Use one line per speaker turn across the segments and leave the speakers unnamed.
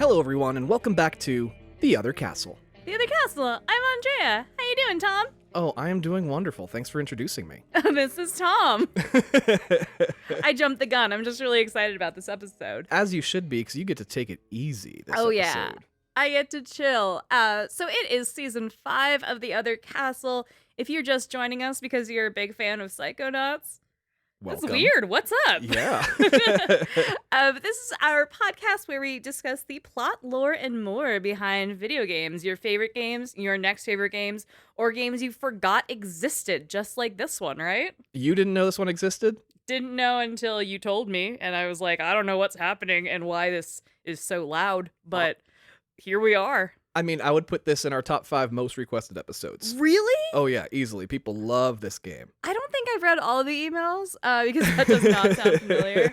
Hello, everyone, and welcome back to The Other Castle.
The Other Castle, I'm Andrea. How you doing, Tom?
Oh, I am doing wonderful. Thanks for introducing me.
This is Tom. I jumped the gun. I'm just really excited about this episode.
As you should be, because you get to take it easy this episode.
Yeah. I get to chill. So it is season 5 of The Other Castle. If you're just joining us because you're a big fan of Psychonauts,
Welcome.
that's weird. What's up?
Yeah.
This is our podcast where we discuss the plot, lore, and more behind video games. Your favorite games, your next favorite games, or games you forgot existed, just like this one, right?
You didn't know this one existed?
Didn't know until you told me, and I was like, I don't know what's happening and why this is so loud, but here we are.
I mean, I would put this in our top 5 most requested episodes.
Really?
Oh, yeah, easily. People love this game.
I don't think I've read all of the emails because that does not sound familiar.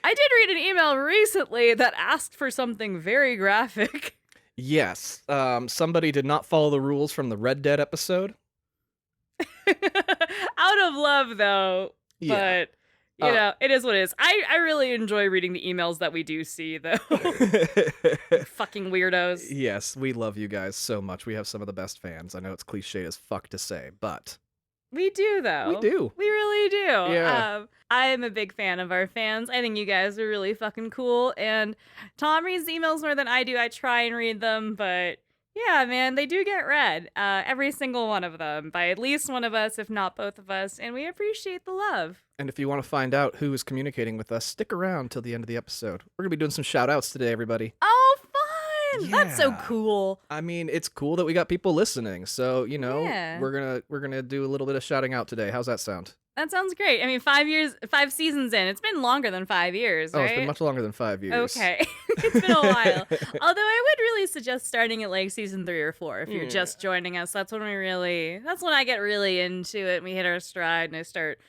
I did read an email recently that asked for something very graphic.
Yes. Somebody did not follow the rules from the Red Dead episode.
Out of love, though.
Yeah.
But, you know, it is what it is. I really enjoy reading the emails that we do see, though. Fucking weirdos.
Yes, we love you guys so much. We have some of the best fans. I know it's cliche as fuck to say, but...
We do, though.
We do.
We really do.
Yeah.
I am a big fan of our fans. I think you guys are really fucking cool. And Tom reads emails more than I do. I try and read them, but yeah, man, they do get read. Every single one of them by at least one of us, if not both of us. And we appreciate the love.
And if you want to find out who is communicating with us, stick around till the end of the episode. We're going to be doing some shout outs today, everybody.
Oh, fun! That's so
Yeah.
cool.
I mean, it's cool that we got people listening. So, you know,
Yeah.
we're gonna do a little bit of shouting out today. How's that sound?
That sounds great. I mean, 5 seasons in. It's been longer than 5 years,
Oh,
right?
it's been much longer than 5 years.
Okay. It's been a while. Although I would really suggest starting at like season 3 or 4 if you're just joining us. That's when I get really into it and we hit our stride and I start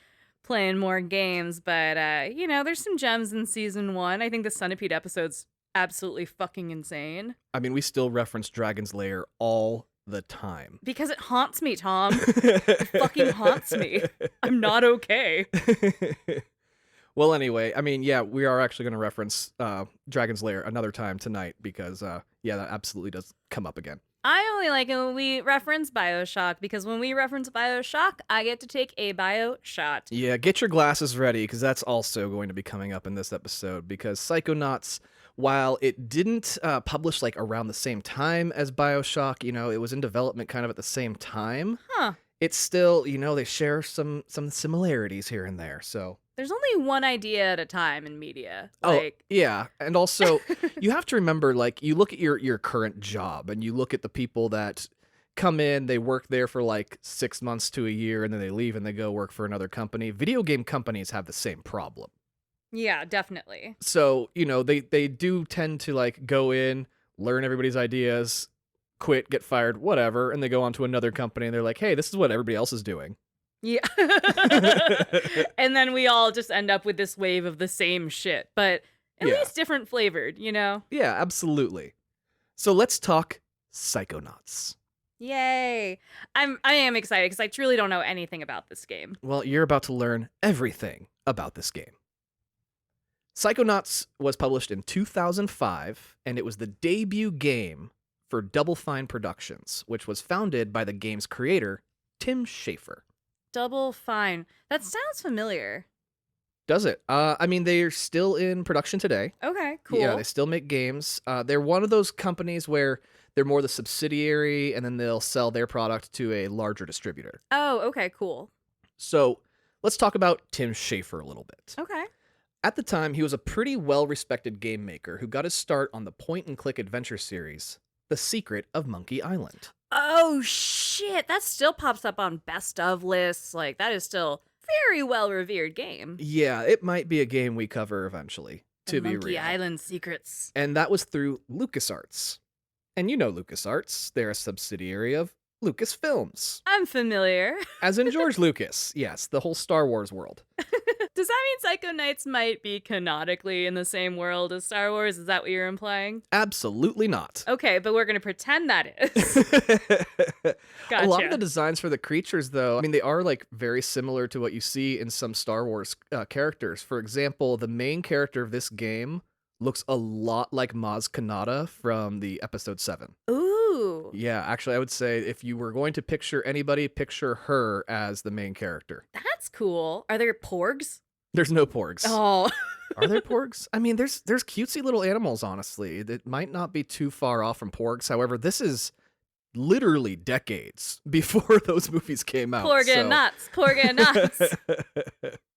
playing more games. But, you know, there's some gems in season 1. I think the Centipede episode's absolutely fucking insane.
I mean, we still reference Dragon's Lair all the time.
Because it haunts me, Tom. It fucking haunts me. I'm not okay.
Well, anyway, I mean, yeah, we are actually going to reference Dragon's Lair another time tonight because, yeah, that absolutely does come up again.
I only like it when we reference BioShock because when we reference BioShock, I get to take a bio shot.
Yeah, get your glasses ready because that's also going to be coming up in this episode because Psychonauts, while it didn't publish like around the same time as BioShock, you know, it was in development kind of at the same time.
Huh.
It's still, you know, they share some similarities here and there, so...
There's only one idea at a time in media.
Oh, yeah. And also, you have to remember, like, you look at your current job and you look at the people that come in, they work there for like 6 months to a year, and then they leave and they go work for another company. Video game companies have the same problem.
Yeah, definitely.
So, you know, they do tend to, like, go in, learn everybody's ideas, quit, get fired, whatever, and they go on to another company and they're like, hey, this is what everybody else is doing.
Yeah. And then we all just end up with this wave of the same shit, but at least different flavored, you know?
Yeah, absolutely. So let's talk Psychonauts.
Yay. I am excited because I truly don't know anything about this game.
Well, you're about to learn everything about this game. Psychonauts was published in 2005, and it was the debut game for Double Fine Productions, which was founded by the game's creator, Tim Schafer.
Double Fine. That sounds familiar.
Does it? I mean, they're still in production today.
Okay, cool.
Yeah, they still make games. They're one of those companies where they're more the subsidiary, and then they'll sell their product to a larger distributor.
Oh, okay, cool.
So let's talk about Tim Schafer a little bit.
Okay.
At the time, he was a pretty well-respected game maker who got his start on the point-and-click adventure series, The Secret of Monkey Island.
Oh, shit. That still pops up on best of lists. Like, that is still very well-revered game.
Yeah, it might be a game we cover eventually, to be real.
Monkey Island Secrets.
And that was through LucasArts. And you know LucasArts, they're a subsidiary of Lucasfilms.
I'm familiar.
As in George Lucas, yes, the whole Star Wars world.
Does that mean Psychonauts might be canonically in the same world as Star Wars? Is that what you're implying?
Absolutely not.
Okay, but we're going to pretend that is. Gotcha.
A lot of the designs for the creatures, though, I mean, they are like very similar to what you see in some Star Wars characters. For example, the main character of this game looks a lot like Maz Kanata from the episode 7.
Ooh.
Yeah, actually, I would say if you were going to picture anybody, picture her as the main character.
That's cool. Are there porgs?
There's no porgs.
Oh.
Are there porgs? I mean, there's cutesy little animals, honestly, that might not be too far off from porgs. However, this is literally decades before those movies came out.
Porga nuts. Porga nuts.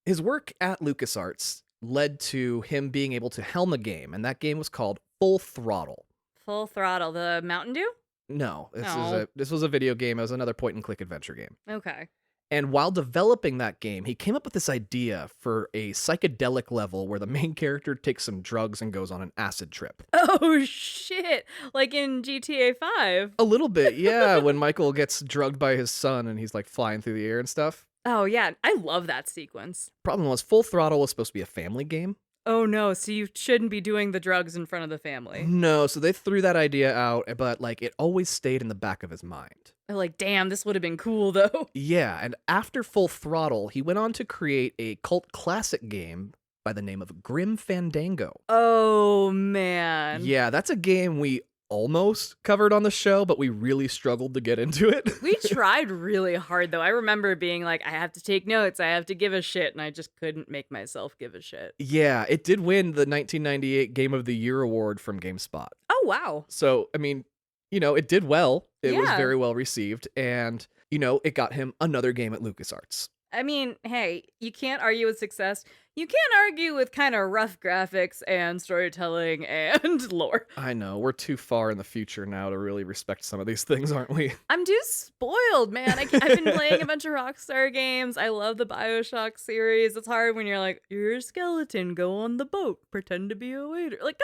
His work at LucasArts led to him being able to helm a game, and that game was called Full Throttle.
Full Throttle. The Mountain Dew?
No,
No.
This was a video game. It was another point-and-click adventure game.
Okay.
And while developing that game, he came up with this idea for a psychedelic level where the main character takes some drugs and goes on an acid trip.
Oh, shit. Like in GTA 5.
A little bit, yeah, when Michael gets drugged by his son and he's like flying through the air and stuff.
Oh, yeah. I love that sequence.
Problem was, Full Throttle was supposed to be a family game.
Oh, no. So you shouldn't be doing the drugs in front of the family.
No, so they threw that idea out, but like it always stayed in the back of his mind.
They're like, damn, this would have been cool, though.
Yeah, and after Full Throttle, he went on to create a cult classic game by the name of Grim Fandango.
Oh, man.
Yeah, that's a game we almost covered on the show, but we really struggled to get into it.
We tried really hard, though. I remember being like, I have to take notes. I have to give a shit. And I just couldn't make myself give a shit.
Yeah, it did win the 1998 Game of the Year award from GameSpot.
Oh, wow.
So, I mean, you know, it did well. It was
Yeah.
very well received. And, you know, it got him another game at LucasArts.
I mean, hey, you can't argue with success. You can't argue with kind of rough graphics and storytelling and lore.
I know, we're too far in the future now to really respect some of these things, aren't we?
I'm too spoiled, man. I've been playing a bunch of Rockstar games. I love the BioShock series. It's hard when you're like, you're a skeleton, go on the boat, pretend to be a waiter. Like,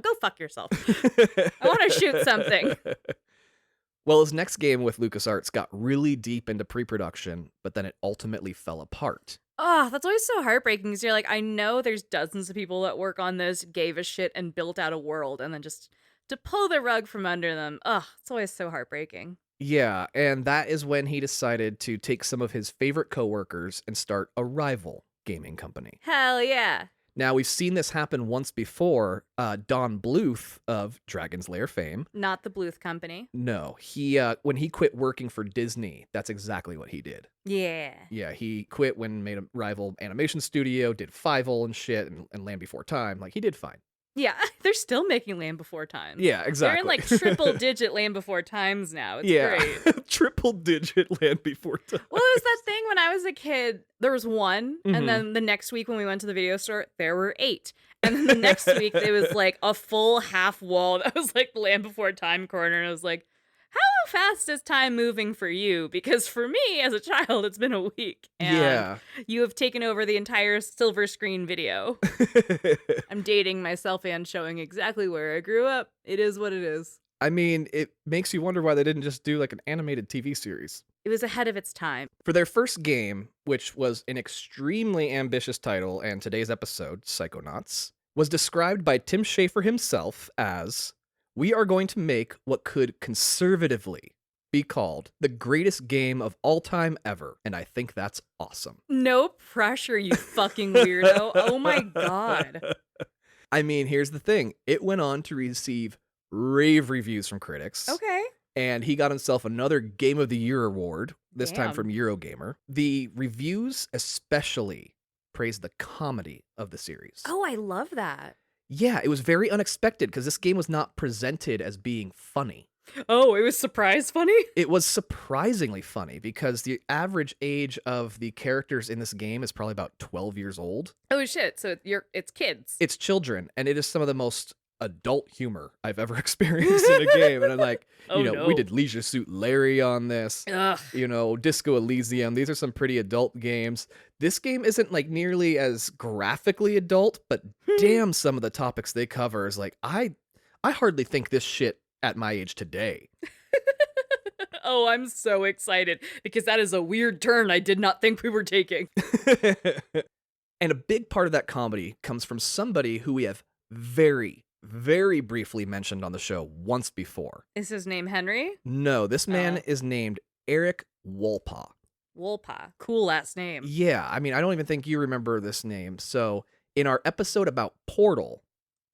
go fuck yourself. I want to shoot something.
Well, his next game with LucasArts got really deep into pre-production, but then it ultimately fell apart.
Oh, that's always so heartbreaking because you're like, I know there's dozens of people that work on this, gave a shit, and built out a world, and then just to pull the rug from under them. Ugh, it's always so heartbreaking.
Yeah, and that is when he decided to take some of his favorite coworkers and start a rival gaming company.
Hell yeah.
Now, we've seen this happen once before. Don Bluth of Dragon's Lair fame.
Not the Bluth Company.
No, he when he quit working for Disney, that's exactly what he did.
Yeah.
Yeah, he quit when made a rival animation studio, did Fievel and shit, and Land Before Time. Like, he did fine.
Yeah, they're still making Land Before Time.
Yeah, exactly.
They're in like triple digit Land Before Times now. It's great.
Triple digit Land Before Time.
Well, it was that thing when I was a kid, there was one,
Mhm.
and then the next week when we went to the video store, there were 8. And then the next week, it was like a full half wall that was like the Land Before Time corner. And I was like, how fast is time moving for you? Because for me, as a child, it's been a week. And
Yeah.
you have taken over the entire silver screen video. I'm dating myself and showing exactly where I grew up. It is what it is.
I mean, it makes you wonder why they didn't just do like an animated TV series.
It was ahead of its time.
For their first game, which was an extremely ambitious title, and today's episode, Psychonauts, was described by Tim Schafer himself as, "We are going to make what could conservatively be called the greatest game of all time ever, and I think that's awesome."
No pressure, you fucking weirdo. Oh my god.
I mean, here's the thing. It went on to receive rave reviews from critics.
Okay.
And he got himself another Game of the Year award, this time
Damn.
from Eurogamer. The reviews especially praised the comedy of the series.
Oh, I love that.
Yeah, it was very unexpected because this game was not presented as being funny.
Oh, it was surprise funny?
It was surprisingly funny because the average age of the characters in this game is probably about 12 years old.
Oh shit, so it's kids.
It's children, and it is some of the most adult humor I've ever experienced in a game. And I'm like,
Oh,
we
no.
did Leisure Suit Larry on this.
Ugh.
Disco Elysium. These are some pretty adult games. This game isn't like nearly as graphically adult, but damn, some of the topics they cover is like, I hardly think this shit at my age today.
Oh, I'm so excited because that is a weird turn I did not think we were taking.
And a big part of that comedy comes from somebody who we have very, very briefly mentioned on the show once before.
Is his name Henry?
No, this man
Oh.
is named Eric Wolpaw.
Wolpa. Cool last name.
Yeah, I mean, I don't even think you remember this name. So, in our episode about Portal,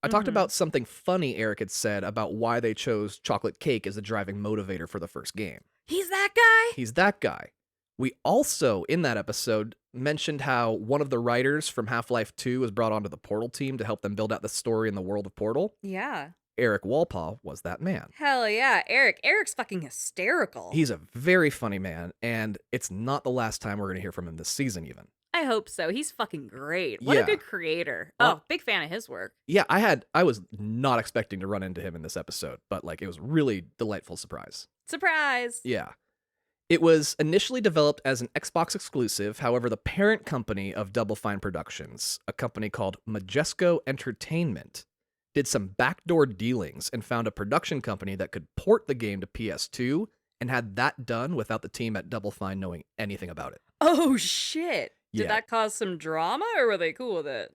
I talked about something funny Eric had said about why they chose chocolate cake as the driving motivator for the first game.
He's that guy?
He's that guy. We also, in that episode, mentioned how one of the writers from Half-Life 2 was brought onto the Portal team to help them build out the story in the world of Portal.
Yeah.
Eric Walpaw was that man.
Hell yeah. Eric's fucking hysterical.
He's a very funny man, and it's not the last time we're going to hear from him this season, even.
I hope so. He's fucking great. What a good creator. Oh, big fan of his work.
Yeah, I was not expecting to run into him in this episode, but it was really delightful surprise.
Surprise!
Yeah. It was initially developed as an Xbox exclusive. However, the parent company of Double Fine Productions, a company called Majesco Entertainment, did some backdoor dealings and found a production company that could port the game to PS2 and had that done without the team at Double Fine knowing anything about it.
Oh, shit. Did
Yeah.
that cause some drama, or were they cool with it?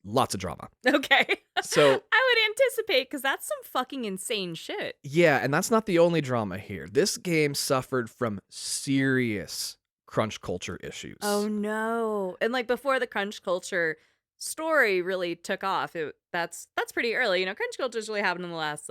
Lots of drama.
Okay.
So,
I would anticipate, because that's some fucking insane shit.
yeah, and that's not the only drama here. This game suffered from serious crunch culture issues.
Oh, no. And before the crunch culture story really took off, that's pretty early. Crunch culture's really happened in the last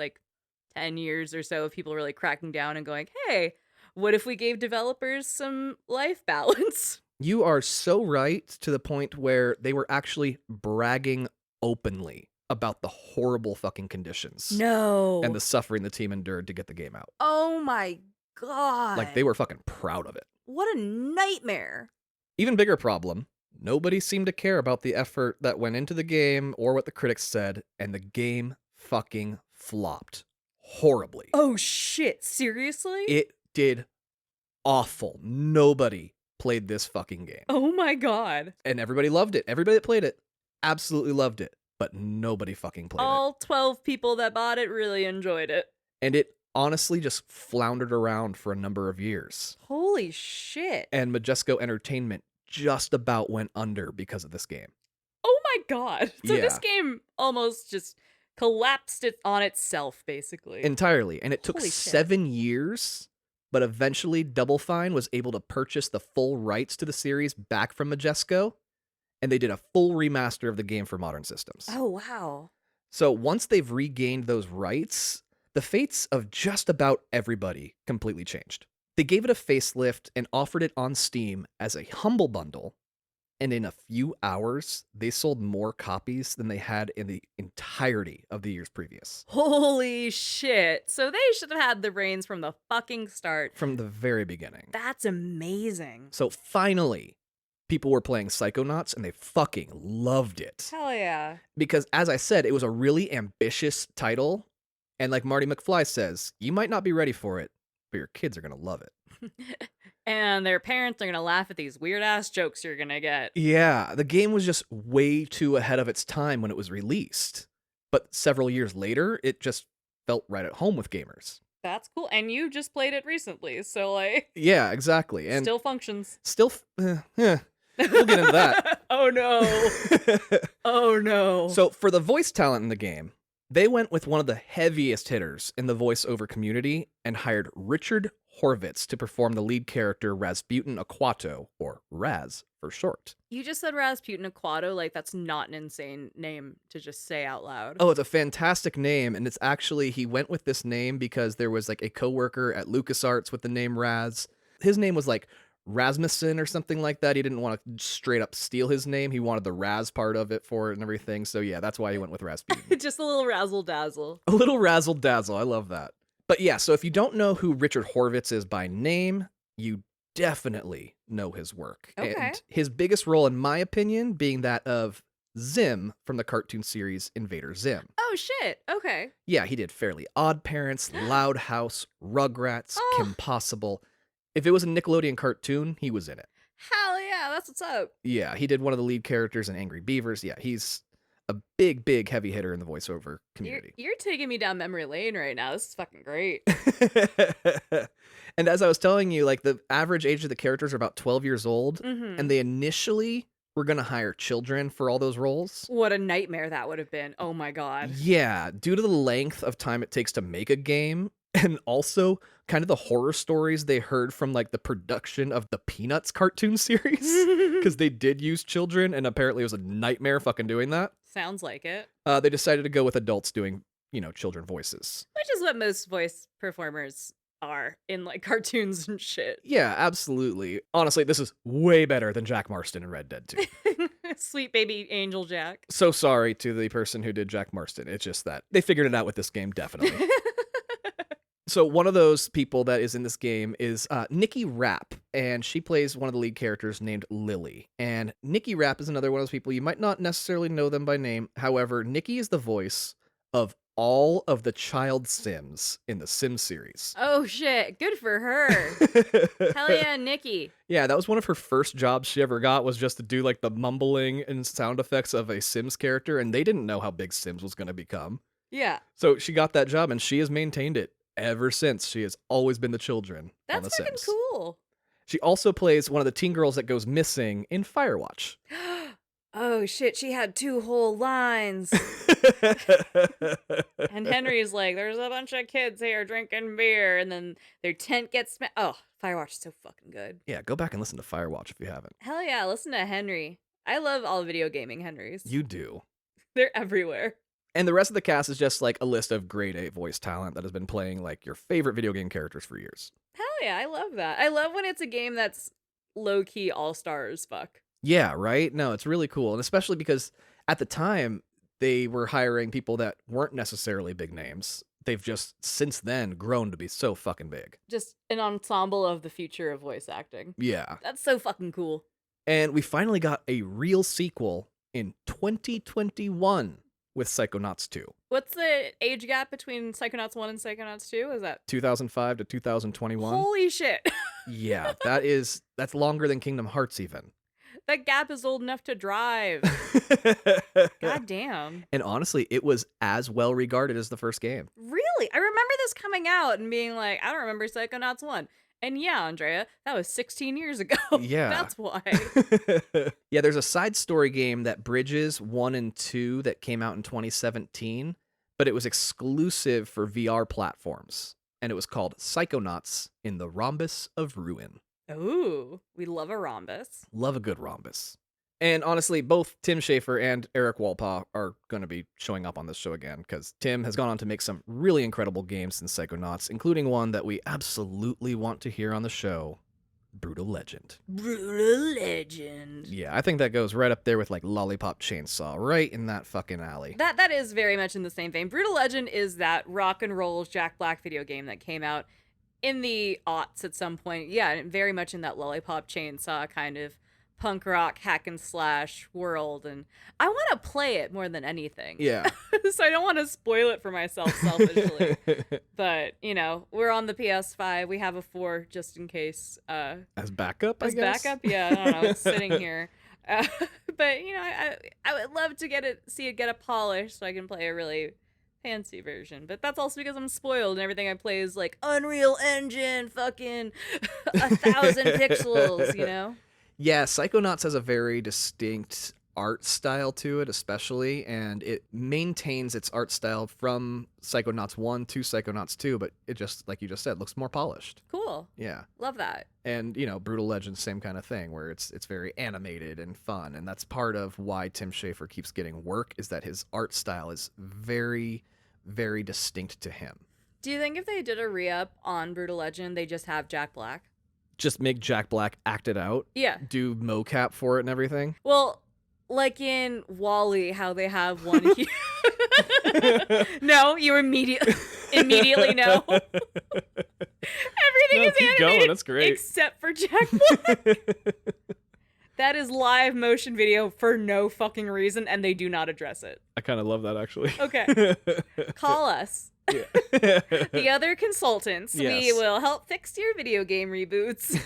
10 years or so of people really cracking down and going, hey, what if we gave developers some life balance?
You are so right, to the point where they were actually bragging openly about the horrible fucking conditions
No.
and the suffering the team endured to get the game out.
Oh my God.
They were fucking proud of it.
What a nightmare.
Even bigger problem, nobody seemed to care about the effort that went into the game or what the critics said, and the game fucking flopped horribly.
Oh shit, seriously?
It did awful. Nobody played this fucking game.
Oh my God.
And everybody loved it. Everybody that played it absolutely loved it, but nobody fucking played it.
All 12 people that bought it really enjoyed it.
And it honestly just floundered around for a number of years.
Holy shit.
And Majesco Entertainment just about went under because of this game.
Oh my God. So this
Yeah.
game almost just collapsed it on itself, basically.
Entirely. And it took
Holy shit.
7 years, but eventually Double Fine was able to purchase the full rights to the series back from Majesco, and they did a full remaster of the game for modern systems.
Oh, wow.
So once they've regained those rights, the fates of just about everybody completely changed. They gave it a facelift and offered it on Steam as a humble bundle, and in a few hours, they sold more copies than they had in the entirety of the years previous.
Holy shit. So they should have had the reins from the fucking start.
From the very beginning.
That's amazing.
So finally, people were playing Psychonauts and they fucking loved it.
Hell yeah.
Because as I said, it was a really ambitious title. And like Marty McFly says, you might not be ready for it, but your kids are going to love it.
And their parents are going to laugh at these weird ass jokes you're going to get.
Yeah, the game was just way too ahead of its time when it was released. But several years later, it just felt right at home with gamers.
That's cool. And you just played it recently, so
Yeah, exactly. And
still functions.
we'll get into that.
Oh no. Oh no.
So for the voice talent in the game, they went with one of the heaviest hitters in the voiceover community and hired Richard Horvitz to perform the lead character Rasputin Aquato, or Raz for short.
You just said Rasputin Aquato, that's not an insane name to just say out loud.
Oh, it's a fantastic name, and it's actually, he went with this name because there was a coworker at LucasArts with the name Raz. His name was Rasmussen or something like that. He didn't want to straight up steal his name. He wanted the Raz part of it for it and everything. So yeah, that's why he went with Rasputin.
Just a little razzle dazzle.
A little razzle dazzle. I love that. But yeah, so if you don't know who Richard Horvitz is by name, you definitely know his work.
Okay.
And his biggest role, in my opinion, being that of Zim from the cartoon series Invader Zim.
Oh shit. Okay.
Yeah, he did Fairly Odd Parents, Loud House, Rugrats,
Oh.
Kim Possible. If it was a Nickelodeon cartoon, he was in it.
Hell yeah, that's what's up.
Yeah, he did one of the lead characters in Angry Beavers. Yeah, he's a big heavy hitter in the voiceover community.
You're taking me down memory lane right now. This is fucking great.
And as I was telling you, the average age of the characters are about 12 years old,
Mhm.
and they initially were going to hire children for all those roles.
What a nightmare that would have been. Oh my god.
Yeah, due to the length of time it takes to make a game, And also kind of the horror stories they heard from like the production of the Peanuts cartoon series, because they did use children, and apparently it was a nightmare fucking doing that.
Sounds like it.
They decided to go with adults doing, children voices.
Which is what most voice performers are in like cartoons and shit.
Yeah, absolutely. Honestly, this is way better than Jack Marston in Red Dead 2.
Sweet baby Angel Jack.
So sorry to the person who did Jack Marston. It's just that they figured it out with this game, definitely. So one of those people that is in this game is Nikki Rapp, and she plays one of the lead characters named Lily. And Nikki Rapp is another one of those people, you might not necessarily know them by name. However, Nikki is the voice of all of the child Sims in the Sims series.
Oh shit, good for her. Hell yeah, Nikki.
Yeah, that was one of her first jobs she ever got, was just to do like the mumbling and sound effects of a Sims character, and they didn't know how big Sims was going to become.
Yeah.
So she got that job, and she has maintained it ever since. She has always been the children on The
That's fucking
Sims.
cool.
She also plays one of the teen girls that goes missing in Firewatch.
Oh shit, she had 2 whole lines. And Henry's like, there's a bunch of kids here drinking beer, and then their tent gets oh, Firewatch is so fucking good.
Yeah, go back and listen to Firewatch if you haven't.
Hell yeah, listen to Henry. I love all video gaming Henrys.
You do.
They're everywhere.
And the rest of the cast is just like a list of grade A voice talent that has been playing like your favorite video game characters for years.
Hell yeah, I love that. I love when it's a game that's low-key all-stars fuck.
Yeah, right? No, it's really cool. And especially because at the time, they were hiring people that weren't necessarily big names. They've just, since then, grown to be so fucking big.
Just an ensemble of the future of voice acting.
Yeah.
That's so fucking cool.
And we finally got a real sequel in 2021 with Psychonauts 2.
What's the age gap between Psychonauts 1 and Psychonauts 2? Is that
2005 to 2021?
Holy shit.
Yeah, that's longer than Kingdom Hearts even.
That gap is old enough to drive. God damn.
And honestly, it was as well regarded as the first game.
Really? I remember this coming out and being like, I don't remember Psychonauts 1. And yeah, Andrea, that was 16 years ago.
Yeah.
That's why.
Yeah, there's a side story game that bridges 1 and 2 that came out in 2017, but it was exclusive for VR platforms. And it was called Psychonauts in the Rhombus of Ruin.
Ooh, we love a rhombus.
Love a good rhombus. And honestly, both Tim Schafer and Eric Walpaugh are going to be showing up on this show again, because Tim has gone on to make some really incredible games since Psychonauts, including one that we absolutely want to hear on the show, Brutal Legend.
Brutal Legend.
Yeah, I think that goes right up there with like Lollipop Chainsaw, right in that fucking alley.
That is very much in the same vein. Brutal Legend is that rock and roll Jack Black video game that came out in the aughts at some point. Yeah, very much in that Lollipop Chainsaw kind of punk rock hack and slash world, and I want to play it more than anything.
Yeah.
So I don't want to spoil it for myself selfishly. But, we're on the PS5. We have a 4 just in case.
As backup,
I guess? Backup? Yeah, I don't know. It's sitting here. But, I would love to see it get a polish so I can play a really fancy version. But that's also because I'm spoiled and everything I play is like Unreal Engine, fucking 1,000 pixels,
Yeah, Psychonauts has a very distinct art style to it, especially, and it maintains its art style from Psychonauts 1 to Psychonauts 2, but it just, like you just said, looks more polished.
Cool.
Yeah.
Love that.
And, Brutal Legend, same kind of thing, where it's very animated and fun, and that's part of why Tim Schafer keeps getting work, is that his art style is very, very distinct to him.
Do you think if they did a re-up on Brutal Legend, they just have Jack Black?
Just make Jack Black act it out?
Yeah.
Do mocap for it and everything?
Well, like in WALL-E, how they have one No, you immediately no. Everything is animated
going. That's great.
Except for Jack Black. That is live motion video for no fucking reason, and they do not address it.
I kind of love that, actually.
Okay. Call us.
Yeah.
The other consultants.
Yes.
We will help fix your video game reboots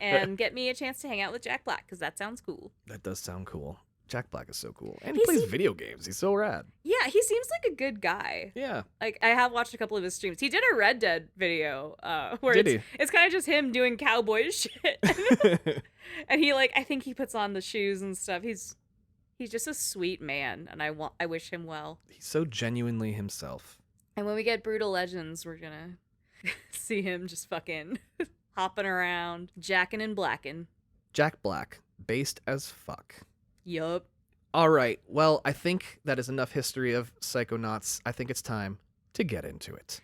and get me a chance to hang out with Jack Black, because that sounds cool.
That does sound cool. Jack Black is so cool. And he plays video games. He's so rad.
Yeah, he seems like a good guy.
Yeah.
Like, I have watched a couple of his streams. He did a Red Dead video where
Did
it's kind of just him doing cowboy shit. And he, I think he puts on the shoes and stuff. He's just a sweet man, and I wish him well.
He's so genuinely himself.
And when we get Brutal Legends, we're gonna see him just fucking hopping around, jacking and blacking.
Jack Black, based as fuck.
Yup.
All right, well, I think that is enough history of Psychonauts. I think it's time to get into it.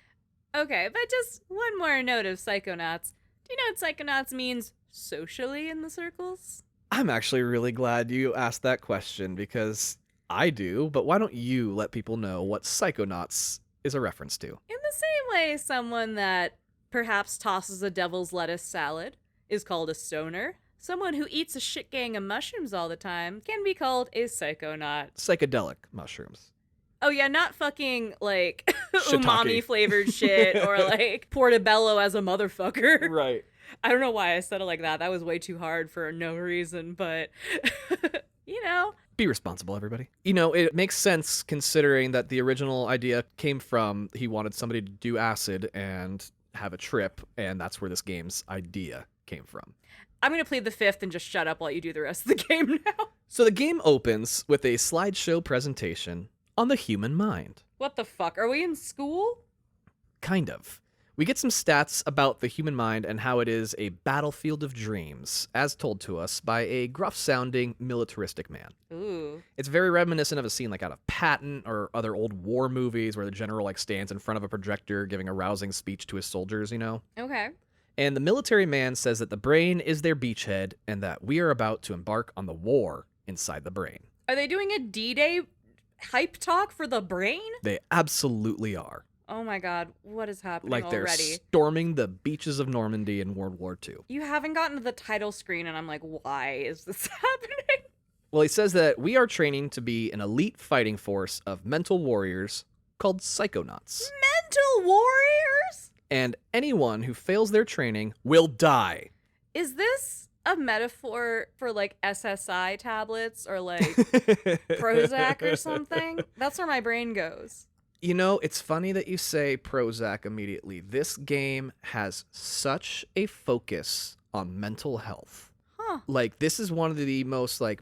Okay, but just one more note of Psychonauts. Do you know what Psychonauts means socially in the circles?
I'm actually really glad you asked that question because I do, but why don't you let people know what Psychonauts is a reference to?
In the same way someone that perhaps tosses a devil's lettuce salad is called a stoner, someone who eats a shit gang of mushrooms all the time can be called a psychonaut.
Psychedelic mushrooms.
Oh yeah, not fucking like
Shiitake.
umami flavored shit or like portobello as a motherfucker.
Right.
I don't know why I said it like that. That was way too hard for no reason, but you know.
Be responsible, everybody. You know, it makes sense considering that the original idea came from he wanted somebody to do acid and have a trip, and that's where this game's idea came from.
I'm going to plead the fifth and just shut up while you do the rest of the game now.
So the game opens with a slideshow presentation on the human mind.
What the fuck? Are we in school?
Kind of. We get some stats about the human mind and how it is a battlefield of dreams, as told to us by a gruff-sounding, militaristic man.
Ooh.
It's very reminiscent of a scene like out of Patton or other old war movies where the general like stands in front of a projector giving a rousing speech to his soldiers, you know?
Okay.
And the military man says that the brain is their beachhead and that we are about to embark on the war inside the brain.
Are they doing a D-Day hype talk for the brain?
They absolutely are.
Oh my god, what is happening
Like they're
already?
storming the beaches of Normandy in World War II.
You haven't gotten to the title screen and I'm like, why is this happening?
Well, he says that we are training to be an elite fighting force of mental warriors called Psychonauts.
Mental warriors?
And anyone who fails their training will die.
Is this a metaphor for like SSI tablets or like Prozac or something? That's where my brain goes.
You know, it's funny that you say Prozac immediately. This game has such a focus on mental health.
Huh.
Like, this is one of the most, like,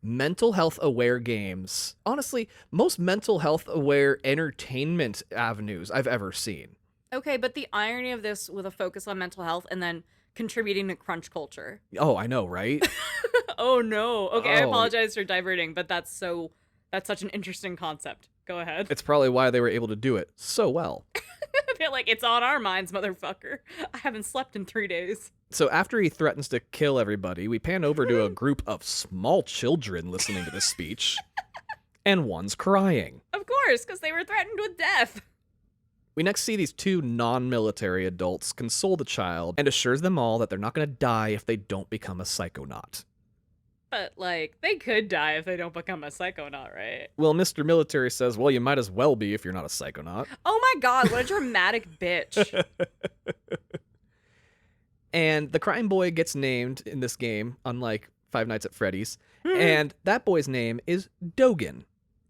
mental health aware games. Honestly, most mental health aware entertainment avenues I've ever seen.
Okay, but the irony of this with a focus on mental health and then contributing to crunch culture.
Oh, I know, right?
Oh no. Okay, I
Oh.
apologize for diverting, but that's such an interesting concept. Go ahead.
It's probably why they were able to do it so well.
They're like, it's on our minds, motherfucker. I haven't slept in 3 days.
So after he threatens to kill everybody, we pan over to a group of small children listening to this speech, and one's crying.
Of course, because they were threatened with death.
We next see these two non-military adults console the child and assures them all that they're not going to die if they don't become a psychonaut.
But, like, they could die if they don't become a psychonaut, right?
Well, Mr. Military says, well, you might as well be if you're not a psychonaut.
Oh my god, what a dramatic bitch.
And the crime boy gets named in this game, unlike Five Nights at Freddy's, and that boy's name is Dogan.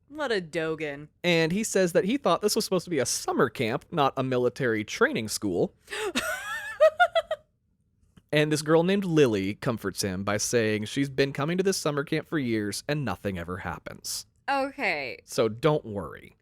What a Dogan.
And he says that he thought this was supposed to be a summer camp, not a military training school. And this girl named Lily comforts him by saying she's been coming to this summer camp for years and nothing ever happens.
Okay.
So don't worry.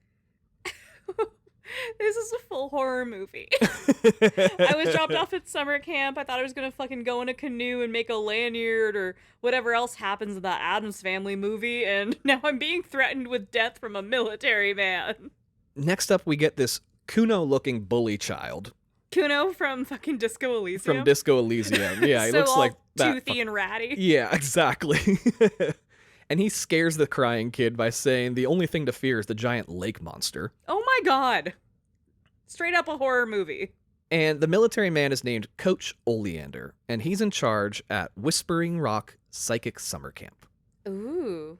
This is a full horror movie. I was dropped off at summer camp. I thought I was gonna fucking go in a canoe and make a lanyard or whatever else happens in that Addams Family movie, and now I'm being threatened with death from a military man.
Next up, we get this Kuno-looking bully child.
Kuno from fucking Disco Elysium.
From Disco Elysium. Yeah, he
So
looks
all
like that.
toothy and ratty.
Yeah, exactly. And he scares the crying kid by saying the only thing to fear is the giant lake monster.
Oh my god. Straight up a horror movie.
And the military man is named Coach Oleander, and he's in charge at Whispering Rock Psychic Summer Camp.
Ooh.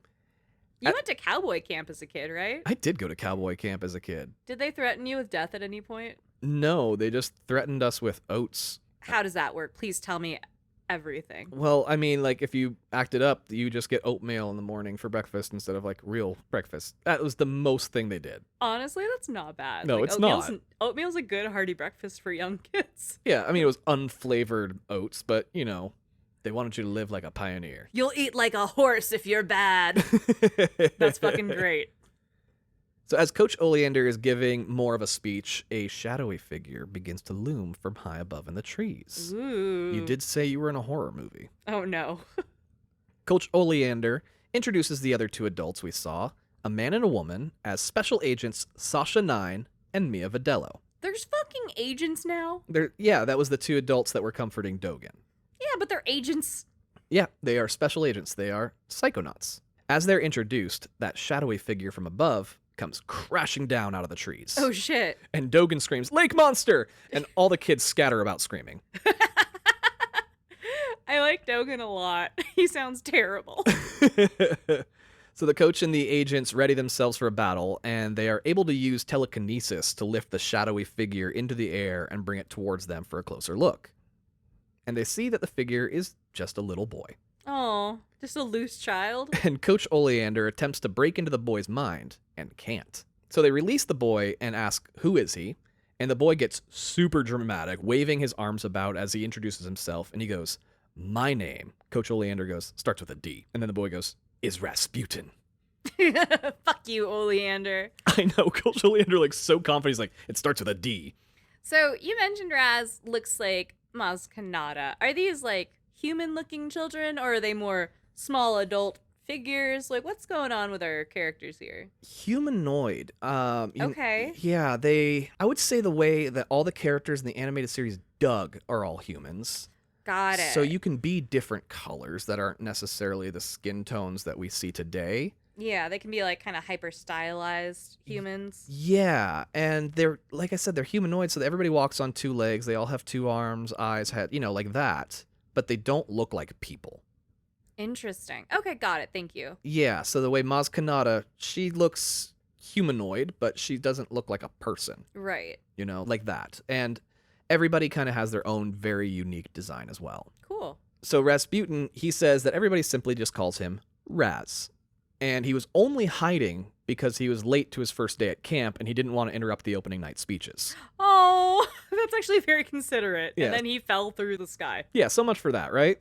You went to cowboy camp as a kid, right?
I did go to cowboy camp as a kid.
Did they threaten you with death at any point?
No, they just threatened us with oats.
How does that work? Please tell me everything.
Well, I mean, like, if you act it up, you just get oatmeal in the morning for breakfast instead of, like, real breakfast. That was the most thing they did.
Honestly, that's not bad.
No, it's not.
Oatmeal's a good hearty breakfast for young kids.
Yeah, I mean, it was unflavored oats, but, you know, they wanted you to live like a pioneer.
You'll eat like a horse if you're bad. That's fucking great.
So as Coach Oleander is giving more of a speech, a shadowy figure begins to loom from high above in the trees.
Ooh.
You did say you were in a horror movie.
Oh, no.
Coach Oleander introduces the other two adults we saw, a man and a woman, as Special Agents Sasha 9 and Mia Vidello.
There's fucking agents now?
Yeah, that was the two adults that were comforting Dogen.
Yeah, but they're agents.
Yeah, they are special agents. They are Psychonauts. As they're introduced, that shadowy figure from above comes crashing down out of the trees.
Oh, shit.
And Dogen screams, "Lake monster!" And all the kids scatter about screaming.
I like Dogen a lot. He sounds terrible.
So the coach and the agents ready themselves for a battle, and they are able to use telekinesis to lift the shadowy figure into the air and bring it towards them for a closer look. And they see that the figure is just a little boy.
Oh, just a loose child?
And Coach Oleander attempts to break into the boy's mind and can't. So they release the boy and ask, "Who is he?" And the boy gets super dramatic, waving his arms about as he introduces himself, and he goes, "My name," Coach Oleander goes, "starts with a D." And then the boy goes, "Is Rasputin."
Fuck you, Oleander.
I know, Coach Oleander, so confident, he's like, "It starts with a D."
So you mentioned Raz looks like Maz Kanata. Are these human-looking children, or are they more small adult figures? What's going on with our characters here?
Humanoid.
Okay.
Yeah, I would say the way that all the characters in the animated series Doug are all humans.
Got it.
So you can be different colors that aren't necessarily the skin tones that we see today.
Yeah, they can be kind of hyper-stylized humans.
Yeah, and they're, like I said, they're humanoid, so that everybody walks on two legs. They all have two arms, eyes, head, like that. But they don't look like people.
Interesting. Okay, got it. Thank you.
Yeah, so the way Maz Kanata, she looks humanoid, but she doesn't look like a person.
Right.
Like that. And everybody kind of has their own very unique design as well.
Cool.
So Rasputin, he says that everybody simply just calls him Raz. And he was only hiding because he was late to his first day at camp and he didn't want to interrupt the opening night speeches.
Oh, that's actually very considerate.
Yeah.
And then he fell through the sky.
Yeah, so much for that, right?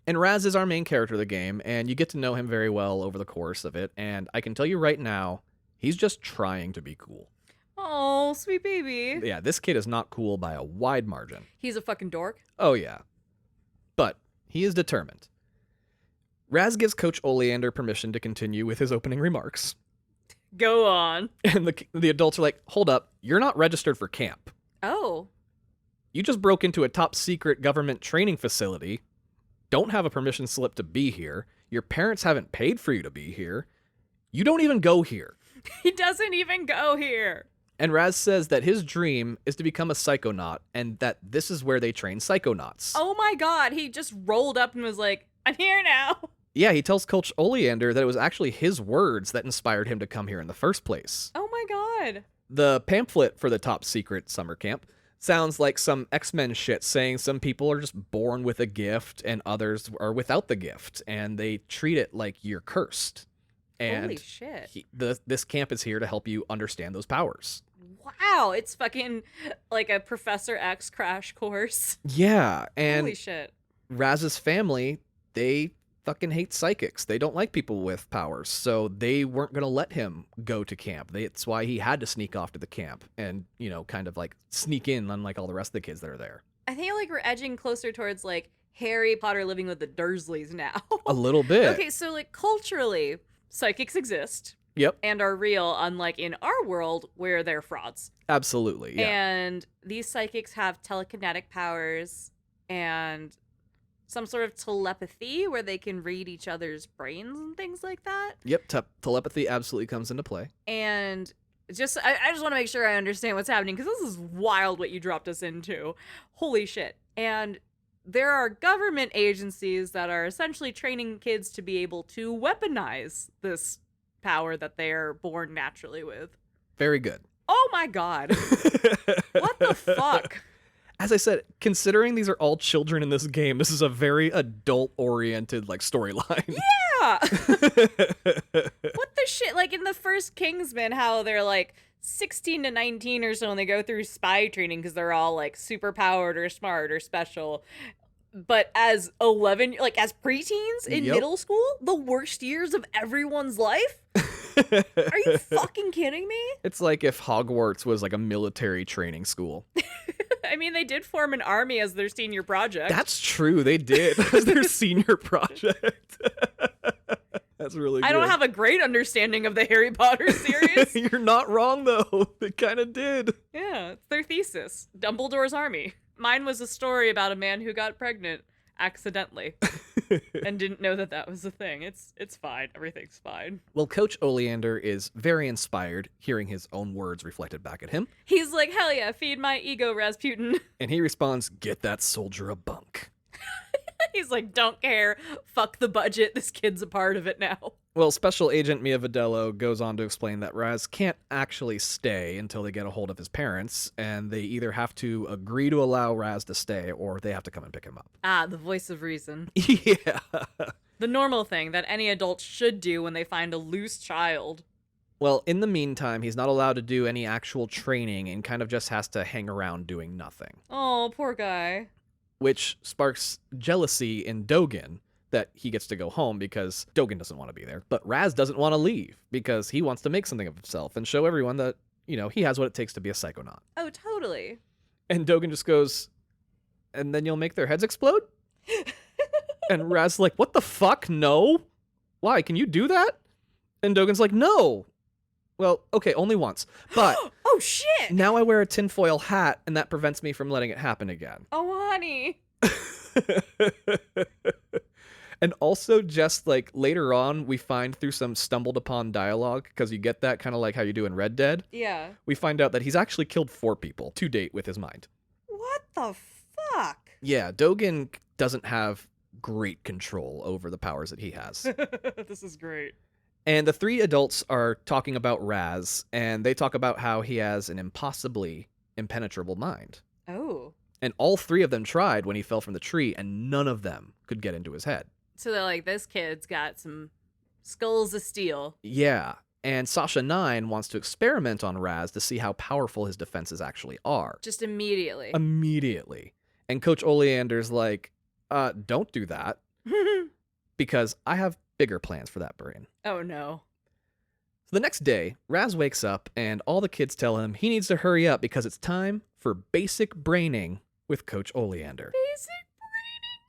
And Raz is our main character of the game, and you get to know him very well over the course of it. And I can tell you right now, he's just trying to be cool.
Oh, sweet baby.
Yeah, this kid is not cool by a wide margin.
He's a fucking dork.
Oh, yeah. But he is determined. Raz gives Coach Oleander permission to continue with his opening remarks.
Go on.
And the adults are like, "Hold up, you're not registered for camp.
Oh.
You just broke into a top secret government training facility, don't have a permission slip to be here, your parents haven't paid for you to be here, you don't even go here."
He doesn't even go here.
And Raz says that his dream is to become a Psychonaut, and that this is where they train Psychonauts.
Oh my god, he just rolled up and was like, "I'm here now."
Yeah, he tells Coach Oleander that it was actually his words that inspired him to come here in the first place.
Oh my god.
The pamphlet for the top secret summer camp sounds like some X-Men shit, saying some people are just born with a gift and others are without the gift, and they treat it like you're cursed. And
holy shit.
This camp is here to help you understand those powers.
Wow, it's fucking like a Professor X crash course.
Yeah, and
holy shit.
Raz's family, they fucking hate psychics. They don't like people with powers, so they weren't going to let him go to camp. That's why he had to sneak off to the camp and, kind of sneak in, unlike all the rest of the kids that are there.
I think we're edging closer towards Harry Potter living with the Dursleys now.
A little bit.
Okay, so culturally, psychics exist.
Yep.
And are real, unlike in our world where they're frauds.
Absolutely, yeah.
And these psychics have telekinetic powers and some sort of telepathy where they can read each other's brains and things like that.
Yep, telepathy absolutely comes into play.
And I just want to make sure I understand what's happening, because this is wild what you dropped us into. Holy shit. And there are government agencies that are essentially training kids to be able to weaponize this power that they're born naturally with.
Very good.
Oh my god. What the fuck?
As I said, considering these are all children in this game, this is a very adult-oriented storyline.
Yeah. What the shit? In the first Kingsman, how they're 16 to 19 or so, and they go through spy training because they're all super powered or smart or special. But as 11, as preteens in
Yep.
middle school, the worst years of everyone's life. Are you fucking kidding me?
It's like if Hogwarts was like a military training school.
I mean, they did form an army as their senior project.
That's true. They did. That was their senior project. That's really good.
I don't have a great understanding of the Harry Potter series.
You're not wrong, though. They kind of did.
Yeah, it's their thesis. Dumbledore's army. Mine was a story about a man who got pregnant accidentally and didn't know that was a thing. It's fine. Everything's fine.
Well, Coach Oleander is very inspired, hearing his own words reflected back at him.
He's like, hell yeah, feed my ego, Rasputin.
And he responds, get that soldier a bunk.
He's like, don't care. Fuck the budget. This kid's a part of it now.
Well, Special Agent Mia Vidello goes on to explain that Raz can't actually stay until they get a hold of his parents, and they either have to agree to allow Raz to stay, or they have to come and pick him up.
Ah, the voice of reason.
Yeah.
The normal thing that any adult should do when they find a loose child.
Well, in the meantime, he's not allowed to do any actual training and kind of just has to hang around doing nothing.
Oh, poor guy.
Which sparks jealousy in Dogen that he gets to go home because Dogen doesn't want to be there. But Raz doesn't want to leave because he wants to make something of himself and show everyone that, you know, he has what it takes to be a Psychonaut.
Oh, totally.
And Dogen just goes, and then you'll make their heads explode? And Raz's like, what the fuck? No. Why? Can you do that? And Dogen's like, no. Well, okay, only once. But
oh, shit.
now I wear a tinfoil hat, and that prevents me from letting it happen again.
Oh, honey.
And also, just like later on, we find through some stumbled upon dialogue, because you get that kind of like how you do in Red Dead.
Yeah.
We find out that he's actually killed 4 people to date with his mind.
What the fuck?
Yeah, Dogen doesn't have great control over the powers that he has.
This is great.
And the 3 adults are talking about Raz, and they talk about how he has an impossibly impenetrable mind.
Oh.
And all 3 of them tried when he fell from the tree, and none of them could get into his head.
So they're like, this kid's got some skulls of steel.
Yeah, and Sasha 9 wants to experiment on Raz to see how powerful his defenses actually are.
Just immediately.
Immediately. And Coach Oleander's like, don't do that, because I have bigger plans for that brain.
Oh, no.
So the next day, Raz wakes up, and all the kids tell him he needs to hurry up because it's time for basic braining with Coach Oleander.
Basic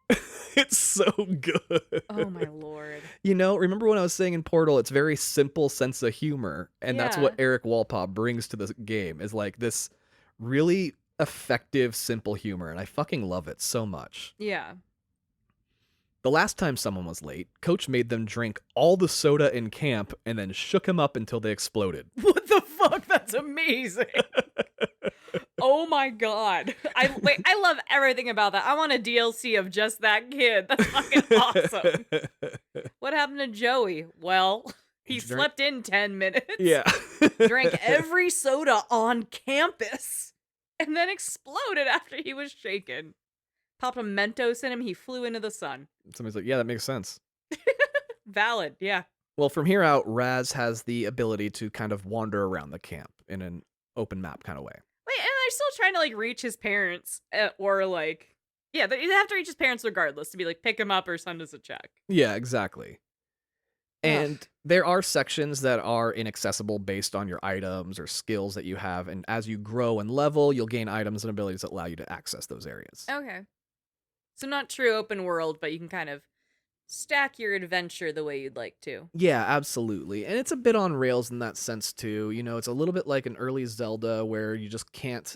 braining?
It's so good.
Oh, my lord.
You know, remember when I was saying in Portal, it's very simple sense of humor, and that's what Eric Walpaw brings to the game, is like this really effective, simple humor, and I fucking love it so much.
Yeah.
The last time someone was late, Coach made them drink all the soda in camp and then shook him up until they exploded.
What the fuck? That's amazing. Oh my god. I love everything about that. I want a DLC of just that kid. That's fucking awesome. What happened to Joey? Well, he slept in 10 minutes.
Yeah.
Drank every soda on campus and then exploded after he was shaken. Popped a Mentos in him, he flew into the sun.
Somebody's like, yeah, that makes sense.
Valid, yeah.
Well, from here out, Raz has the ability to kind of wander around the camp in an open map kind of way.
Wait, and they're still trying to, like, reach his parents, or, like... Yeah, they have to reach his parents regardless, to be like, pick him up or send us a check.
Yeah, exactly. And there are sections that are inaccessible based on your items or skills that you have, and as you grow and level, you'll gain items and abilities that allow you to access those areas.
Okay. So not true open world, but you can kind of stack your adventure the way you'd like to.
Yeah, absolutely. And it's a bit on rails in that sense, too. You know, it's a little bit like an early Zelda where you just can't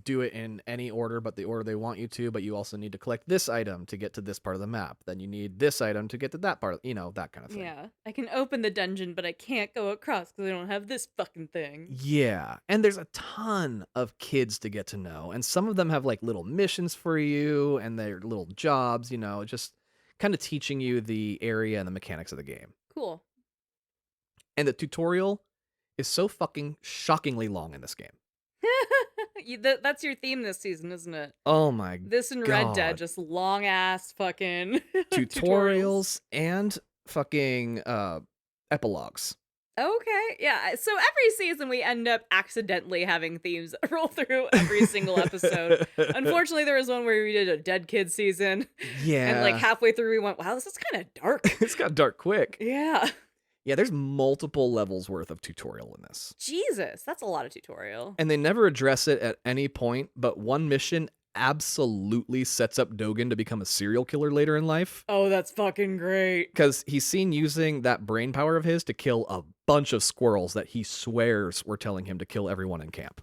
do it in any order but the order they want you to, but you also need to collect this item to get to this part of the map. Then you need this item to get to that part, you know, that kind of thing.
Yeah. I can open the dungeon, but I can't go across because I don't have this fucking thing.
Yeah. And there's a ton of kids to get to know. And some of them have like little missions for you and their little jobs, you know, just kind of teaching you the area and the mechanics of the game.
Cool.
And the tutorial is so fucking shockingly long in this game.
That's your theme this season, isn't it?
Oh my
This and
God.
Red Dead, just long ass fucking
tutorials and fucking epilogues.
Okay, yeah. So every season we end up accidentally having themes roll through every single episode. Unfortunately, there was one where we did a dead kid season.
Yeah.
And like halfway through we went, wow, this is kind of dark.
It's got dark quick.
Yeah.
Yeah, there's multiple levels worth of tutorial in this.
Jesus, that's a lot of tutorial.
And they never address it at any point, but one mission absolutely sets up Dogen to become a serial killer later in life.
Oh, that's fucking great.
Because he's seen using that brain power of his to kill a bunch of squirrels that he swears were telling him to kill everyone in camp.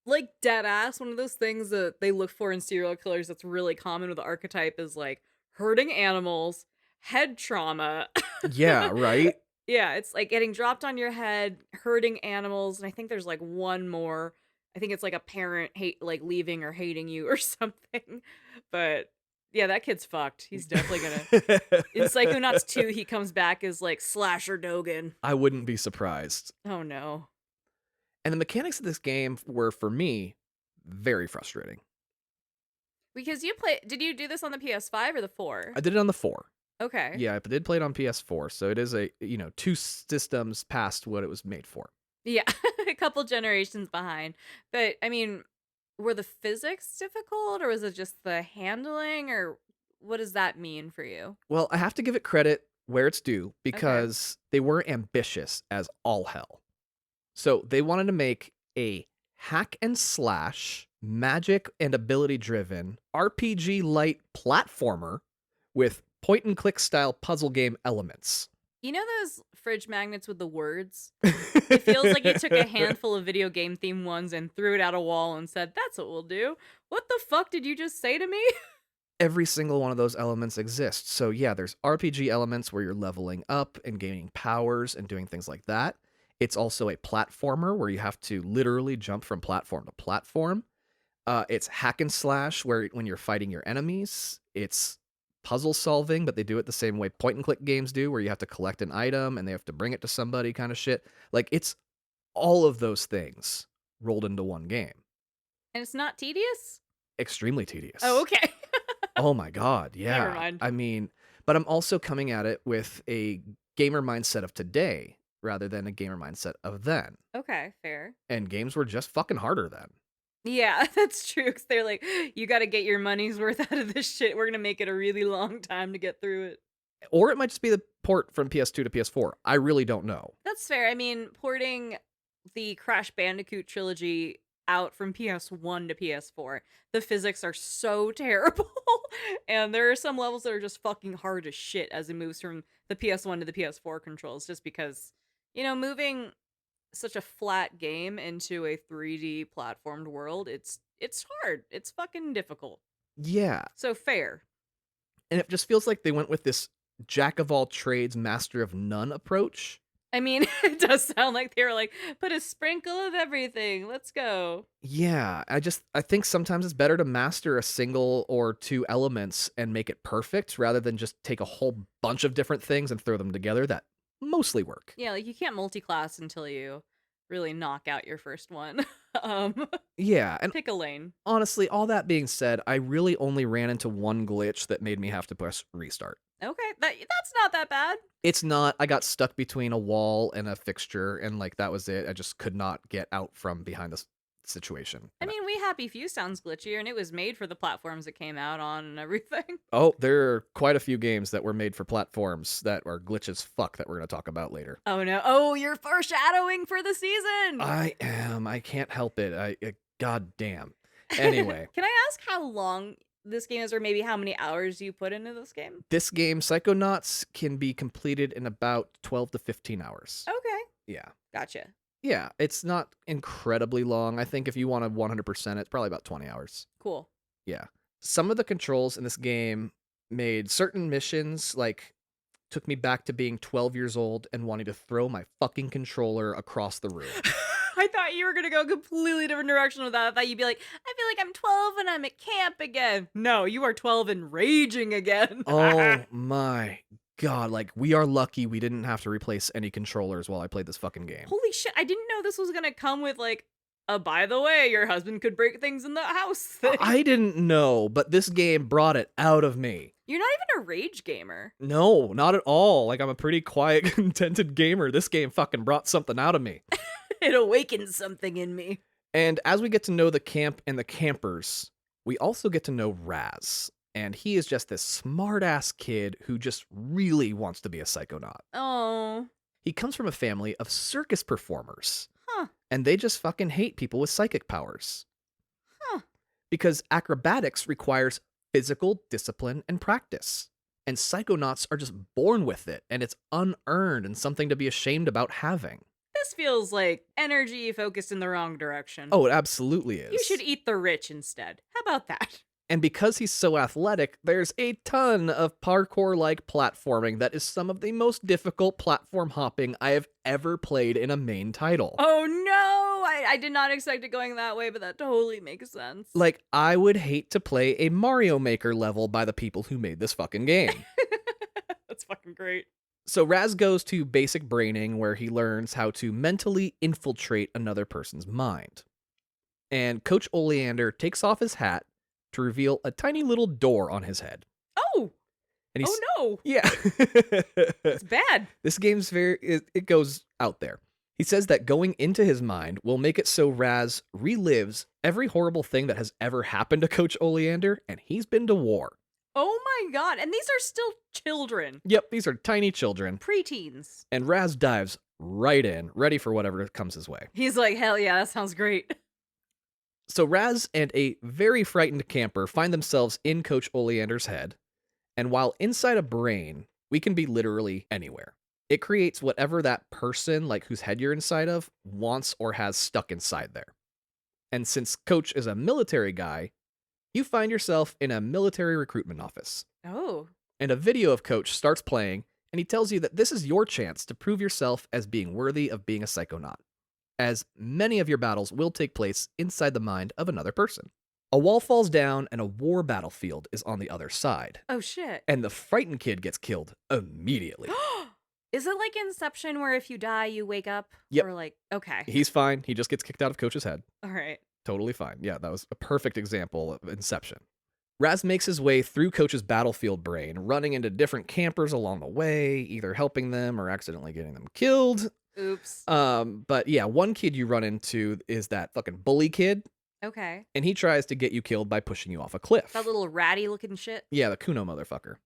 Like, dead ass, one of those things that they look for in serial killers that's really common with the archetype is, like, hurting animals, head trauma.
Yeah, right?
Yeah, it's like getting dropped on your head, hurting animals, and I think there's, like, one more. I think it's, like, a parent leaving or hating you or something. But, yeah, that kid's fucked. He's definitely gonna... In Psychonauts 2, he comes back as, like, Slasher Dogen.
I wouldn't be surprised.
Oh, no.
And the mechanics of this game were, for me, very frustrating.
Because did you do this on the PS5 or the 4?
I did it on the 4.
Okay.
Yeah, I did play it on PS4, so it is 2 systems past what it was made for.
Yeah, a couple generations behind. But, I mean, were the physics difficult, or was it just the handling, or what does that mean for you?
Well, I have to give it credit where it's due, because they were ambitious as all hell. So they wanted to make a hack and slash, magic and ability driven, RPG light platformer with point and click style puzzle game elements.
You know those fridge magnets with the words? It feels like you took a handful of video game themed ones and threw it at a wall and said, "That's what we'll do." What the fuck did you just say to me?
Every single one of those elements exists. So yeah, there's RPG elements where you're leveling up and gaining powers and doing things like that. It's also a platformer where you have to literally jump from platform to platform. It's hack and slash where when you're fighting your enemies. It's puzzle solving, but they do it the same way point and click games do, where you have to collect an item and they have to bring it to somebody kind of shit. Like, it's all of those things rolled into one game.
And it's not tedious?
Extremely tedious.
Oh, okay.
Oh my God, yeah.
Never mind.
I mean, but I'm also coming at it with a gamer mindset of today rather than a gamer mindset of then.
Okay, fair.
And games were just fucking harder then.
Yeah, that's true. Because they're like, you got to get your money's worth out of this shit. We're going to make it a really long time to get through it.
Or it might just be the port from PS2 to PS4. I really don't know.
That's fair. I mean, porting the Crash Bandicoot trilogy out from PS1 to PS4, the physics are so terrible. And there are some levels that are just fucking hard as shit as it moves from the PS1 to the PS4 controls, just because, moving such a flat game into a 3D platformed world, it's hard. It's fucking difficult.
Yeah.
So fair.
And it just feels like they went with this jack of all trades, master of none approach.
I mean, it does sound like they were like, put a sprinkle of everything. Let's go.
Yeah, I think sometimes it's better to master a single or two elements and make it perfect rather than just take a whole bunch of different things and throw them together that mostly work.
Yeah, like you can't multi-class until you really knock out your first one.
Yeah, and
pick a lane.
Honestly, all that being said, I really only ran into one glitch that made me have to press restart.
Okay, that's not that bad.
It's not. I got stuck between a wall and a fixture, and that was it. I just could not get out from behind this situation.
I mean, We Happy Few sounds glitchier, and it was made for the platforms it came out on and everything.
Oh, there are quite a few games that were made for platforms that are glitch as fuck that we're going to talk about later.
Oh, no. Oh, you're foreshadowing for the season.
I am. I can't help it. God damn. Anyway.
Can I ask how long this game is, or maybe how many hours you put into this game?
This game, Psychonauts, can be completed in about 12 to 15 hours.
Okay.
Yeah.
Gotcha.
Yeah, it's not incredibly long. I think if you want to 100%, it's probably about 20 hours.
Cool.
Yeah. Some of the controls in this game made certain missions, took me back to being 12 years old and wanting to throw my fucking controller across the room.
I thought you were going to go a completely different direction with that. I thought you'd be like, I feel like I'm 12 and I'm at camp again. No, you are 12 and raging again.
Oh my God, we are lucky we didn't have to replace any controllers while I played this fucking game.
Holy shit, I didn't know this was going to come with by the way, your husband could break things in the house thing.
I didn't know, but this game brought it out of me.
You're not even a rage gamer.
No, not at all. I'm a pretty quiet, contented gamer. This game fucking brought something out of me.
It awakened something in me.
And as we get to know the camp and the campers, we also get to know Raz. And he is just this smart-ass kid who just really wants to be a psychonaut.
Oh.
He comes from a family of circus performers,
Huh.
and they just fucking hate people with psychic powers.
Huh.
Because acrobatics requires physical discipline and practice. And psychonauts are just born with it, and it's unearned and something to be ashamed about having.
This feels like energy focused in the wrong direction.
Oh, it absolutely is.
You should eat the rich instead. How about that?
And because he's so athletic, there's a ton of parkour-like platforming that is some of the most difficult platform hopping I have ever played in a main title.
Oh no! I did not expect it going that way, but that totally makes sense.
Like, I would hate to play a Mario Maker level by the people who made this fucking game.
That's fucking great.
So Raz goes to basic braining, where he learns how to mentally infiltrate another person's mind. And Coach Oleander takes off his hat to reveal a tiny little door on his head.
Oh!
And he's,
Oh no!
yeah.
It's bad.
This game's it goes out there. He says that going into his mind will make it so Raz relives every horrible thing that has ever happened to Coach Oleander, and he's been to war.
Oh my god, and these are still children.
Yep, these are tiny children.
Preteens.
And Raz dives right in, ready for whatever comes his way.
He's like, hell yeah, that sounds great.
So Raz and a very frightened camper find themselves in Coach Oleander's head, and while inside a brain, we can be literally anywhere. It creates whatever that person, like whose head you're inside of, wants or has stuck inside there. And since Coach is a military guy, you find yourself in a military recruitment office.
Oh.
And a video of Coach starts playing, and he tells you that this is your chance to prove yourself as being worthy of being a Psychonaut, as many of your battles will take place inside the mind of another person. A wall falls down, and a war battlefield is on the other side.
Oh shit.
And the frightened kid gets killed immediately.
Is it like Inception where if you die, you wake up?
Yep.
Or like, okay.
He's fine. He just gets kicked out of Coach's head.
All right.
Totally fine. Yeah, that was a perfect example of Inception. Raz makes his way through Coach's battlefield brain, running into different campers along the way, either helping them or accidentally getting them killed.
Oops.
But yeah, one kid you run into is that fucking bully kid,
Okay.
and he tries to get you killed by pushing you off a cliff.
That little ratty looking shit.
Yeah, the Kuno motherfucker.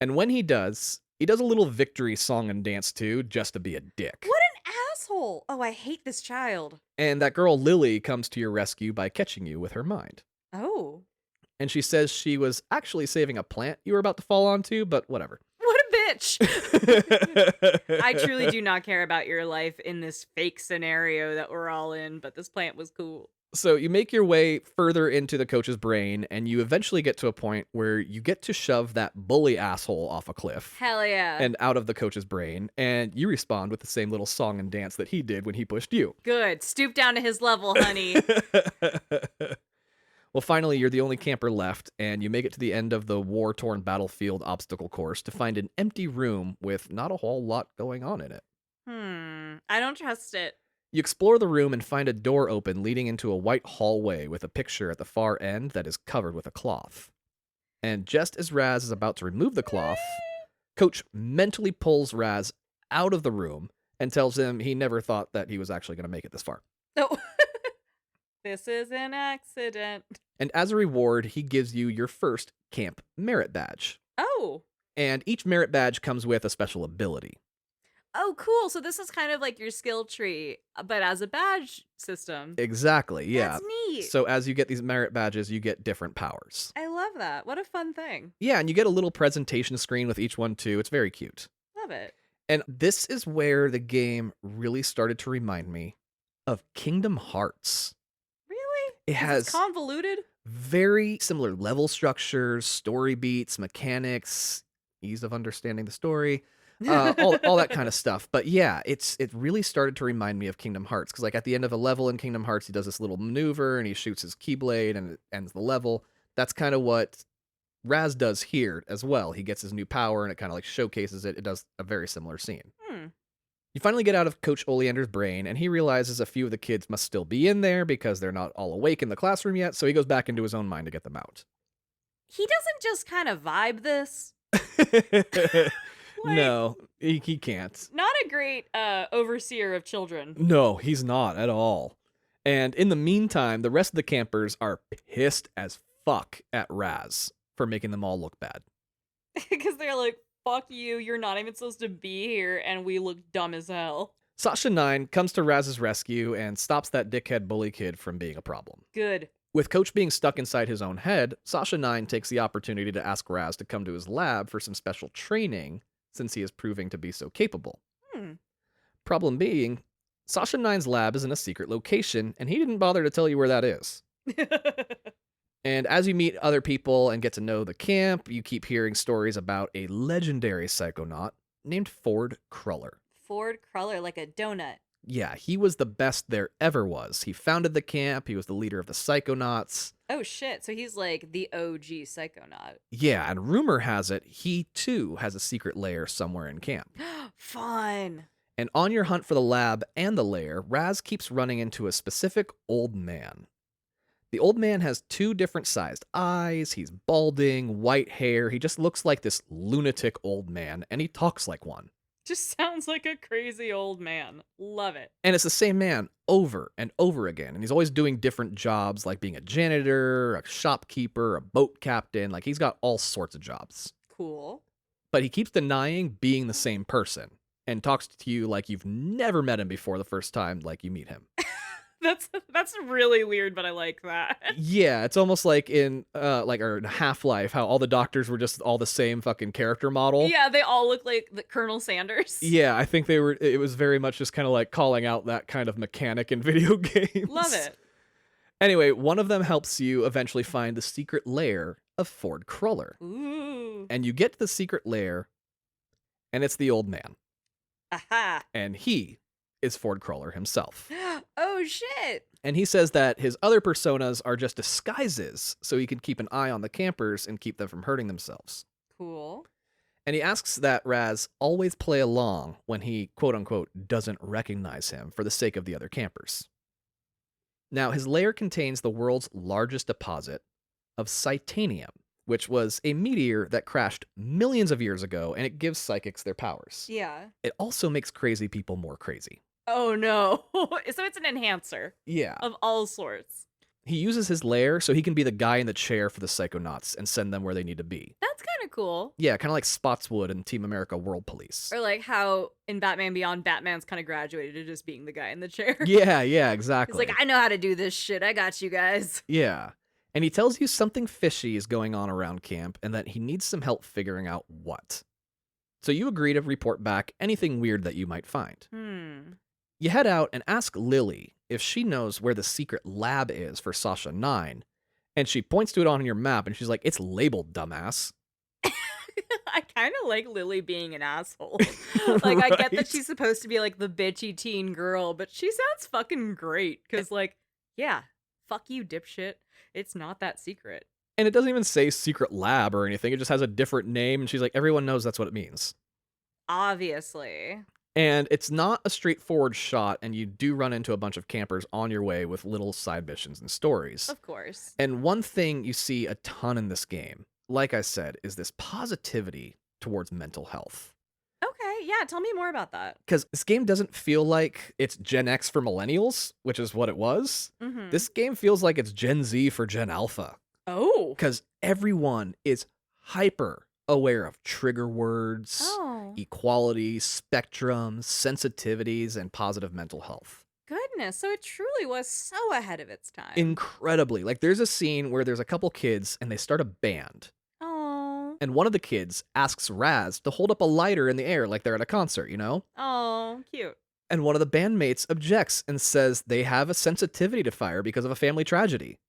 And when he does a little victory song and dance too, just to be a dick.
What an asshole. Oh, I hate this child.
And that girl Lily comes to your rescue by catching you with her mind.
Oh.
And she says she was actually saving a plant you were about to fall onto, but whatever.
What a bitch. I truly do not care about your life in this fake scenario that we're all in, but this plant was cool.
So you make your way further into the Coach's brain, and you eventually get to a point where you get to shove that bully asshole off a cliff.
Hell yeah.
And out of the Coach's brain, and you respond with the same little song and dance that he did when he pushed you.
Good. Stoop down to his level, honey.
Well, finally, you're the only camper left, and you make it to the end of the war-torn battlefield obstacle course to find an empty room with not a whole lot going on in it.
I don't trust it.
You explore the room and find a door open leading into a white hallway with a picture at the far end that is covered with a cloth. And just as Raz is about to remove the cloth, Coach mentally pulls Raz out of the room and tells him he never thought that he was actually going to make it this far.
Oh. This is an accident.
And as a reward, he gives you your first camp merit badge.
Oh.
And each merit badge comes with a special ability.
Oh, cool. So this is kind of like your skill tree, but as a badge system.
Exactly, yeah.
That's neat.
So as you get these merit badges, you get different powers.
I love that. What a fun thing.
Yeah, and you get a little presentation screen with each one too. It's very cute.
Love it.
And this is where the game really started to remind me of Kingdom Hearts.
Really?
It has
convoluted?
very similar level structures, story beats, mechanics, ease of understanding the story, all that kind of stuff. But yeah, it really started to remind me of Kingdom Hearts, because like at the end of a level in Kingdom Hearts, he does this little maneuver and he shoots his Keyblade and it ends the level. That's kind of what Raz does here as well. He gets his new power and it kind of like showcases it. It does a very similar scene. You finally get out of Coach Oleander's brain, and he realizes a few of the kids must still be in there because they're not all awake in the classroom yet, so he goes back into his own mind to get them out.
He doesn't just kind of vibe this.
No, he can't.
Not a great overseer of children.
No, he's not at all. And in the meantime, the rest of the campers are pissed as fuck at Raz for making them all look bad.
Because they're like, fuck you, you're not even supposed to be here, and we look dumb as hell.
Sasha 9 comes to Raz's rescue and stops that dickhead bully kid from being a problem.
Good.
With Coach being stuck inside his own head, Sasha 9 takes the opportunity to ask Raz to come to his lab for some special training, since he is proving to be so capable. Problem being, Sasha 9's lab is in a secret location, and he didn't bother to tell you where that is. And as you meet other people and get to know the camp, you keep hearing stories about a legendary psychonaut named Ford Cruller.
Ford Cruller, like a donut.
Yeah, he was the best there ever was. He founded the camp, he was the leader of the Psychonauts.
Oh shit, so he's like the OG Psychonaut.
Yeah, and rumor has it, he too has a secret lair somewhere in camp.
Fun.
And on your hunt for the lab and the lair, Raz keeps running into a specific old man. The old man has 2 different sized eyes, he's balding, white hair, he just looks like this lunatic old man, and he talks like one.
Just sounds like a crazy old man. Love it.
And it's the same man over and over again, and he's always doing different jobs, like being a janitor, a shopkeeper, a boat captain, like he's got all sorts of jobs.
Cool.
But he keeps denying being the same person, and talks to you like you've never met him before the first time, like you meet him.
That's really weird, but I like that.
Yeah, it's almost like in Half-Life, how all the doctors were just all the same fucking character model.
Yeah, they all look like the Colonel Sanders.
Yeah, I think it was very much just kind of like calling out that kind of mechanic in video games.
Love it.
Anyway, one of them helps you eventually find the secret lair of Ford Cruller.
Ooh.
And you get to the secret lair, and it's the old man.
Aha.
And he is Ford Cruller himself.
Oh shit.
And he says that his other personas are just disguises, so he can keep an eye on the campers and keep them from hurting themselves.
Cool.
And he asks that Raz always play along when he, quote-unquote, doesn't recognize him for the sake of the other campers. Now, his lair contains the world's largest deposit of Psychonium, which was a meteor that crashed millions of years ago, and it gives psychics their powers.
Yeah.
It also makes crazy people more crazy.
Oh no. So it's an enhancer.
Yeah.
Of all sorts.
He uses his lair so he can be the guy in the chair for the Psychonauts and send them where they need to be.
That's kind of cool.
Yeah, kind of like Spotswood in Team America World Police.
Or like how in Batman Beyond, Batman's kind of graduated to just being the guy in the chair.
Yeah, exactly.
He's like, I know how to do this shit. I got you guys.
Yeah. And he tells you something fishy is going on around camp and that he needs some help figuring out what. So you agree to report back anything weird that you might find. You head out and ask Lily if she knows where the secret lab is for Sasha 9, and she points to it on your map, and she's like, it's labeled, dumbass.
I kind of like Lily being an asshole. Like, I get that she's supposed to be, like, the bitchy teen girl, but she sounds fucking great, because, like, yeah, fuck you, dipshit. It's not that secret.
And it doesn't even say secret lab or anything, it just has a different name, and she's like, everyone knows that's what it means.
Obviously.
And it's not a straightforward shot, and you do run into a bunch of campers on your way with little side missions and stories.
Of course.
And one thing you see a ton in this game, like I said, is this positivity towards mental health.
Okay, yeah, tell me more about that.
Because this game doesn't feel like it's Gen X for millennials, which is what it was. This game feels like it's Gen Z for Gen Alpha.
Oh.
Because everyone is hyper aware of trigger words, equality, spectrums, sensitivities, and positive mental health.
Goodness, so it truly was so ahead of its time.
Incredibly. Like, there's a scene where there's a couple kids and they start a band.
Oh.
And one of the kids asks Raz to hold up a lighter in the air like they're at a concert, you know?
Oh, cute.
And one of the bandmates objects and says they have a sensitivity to fire because of a family tragedy.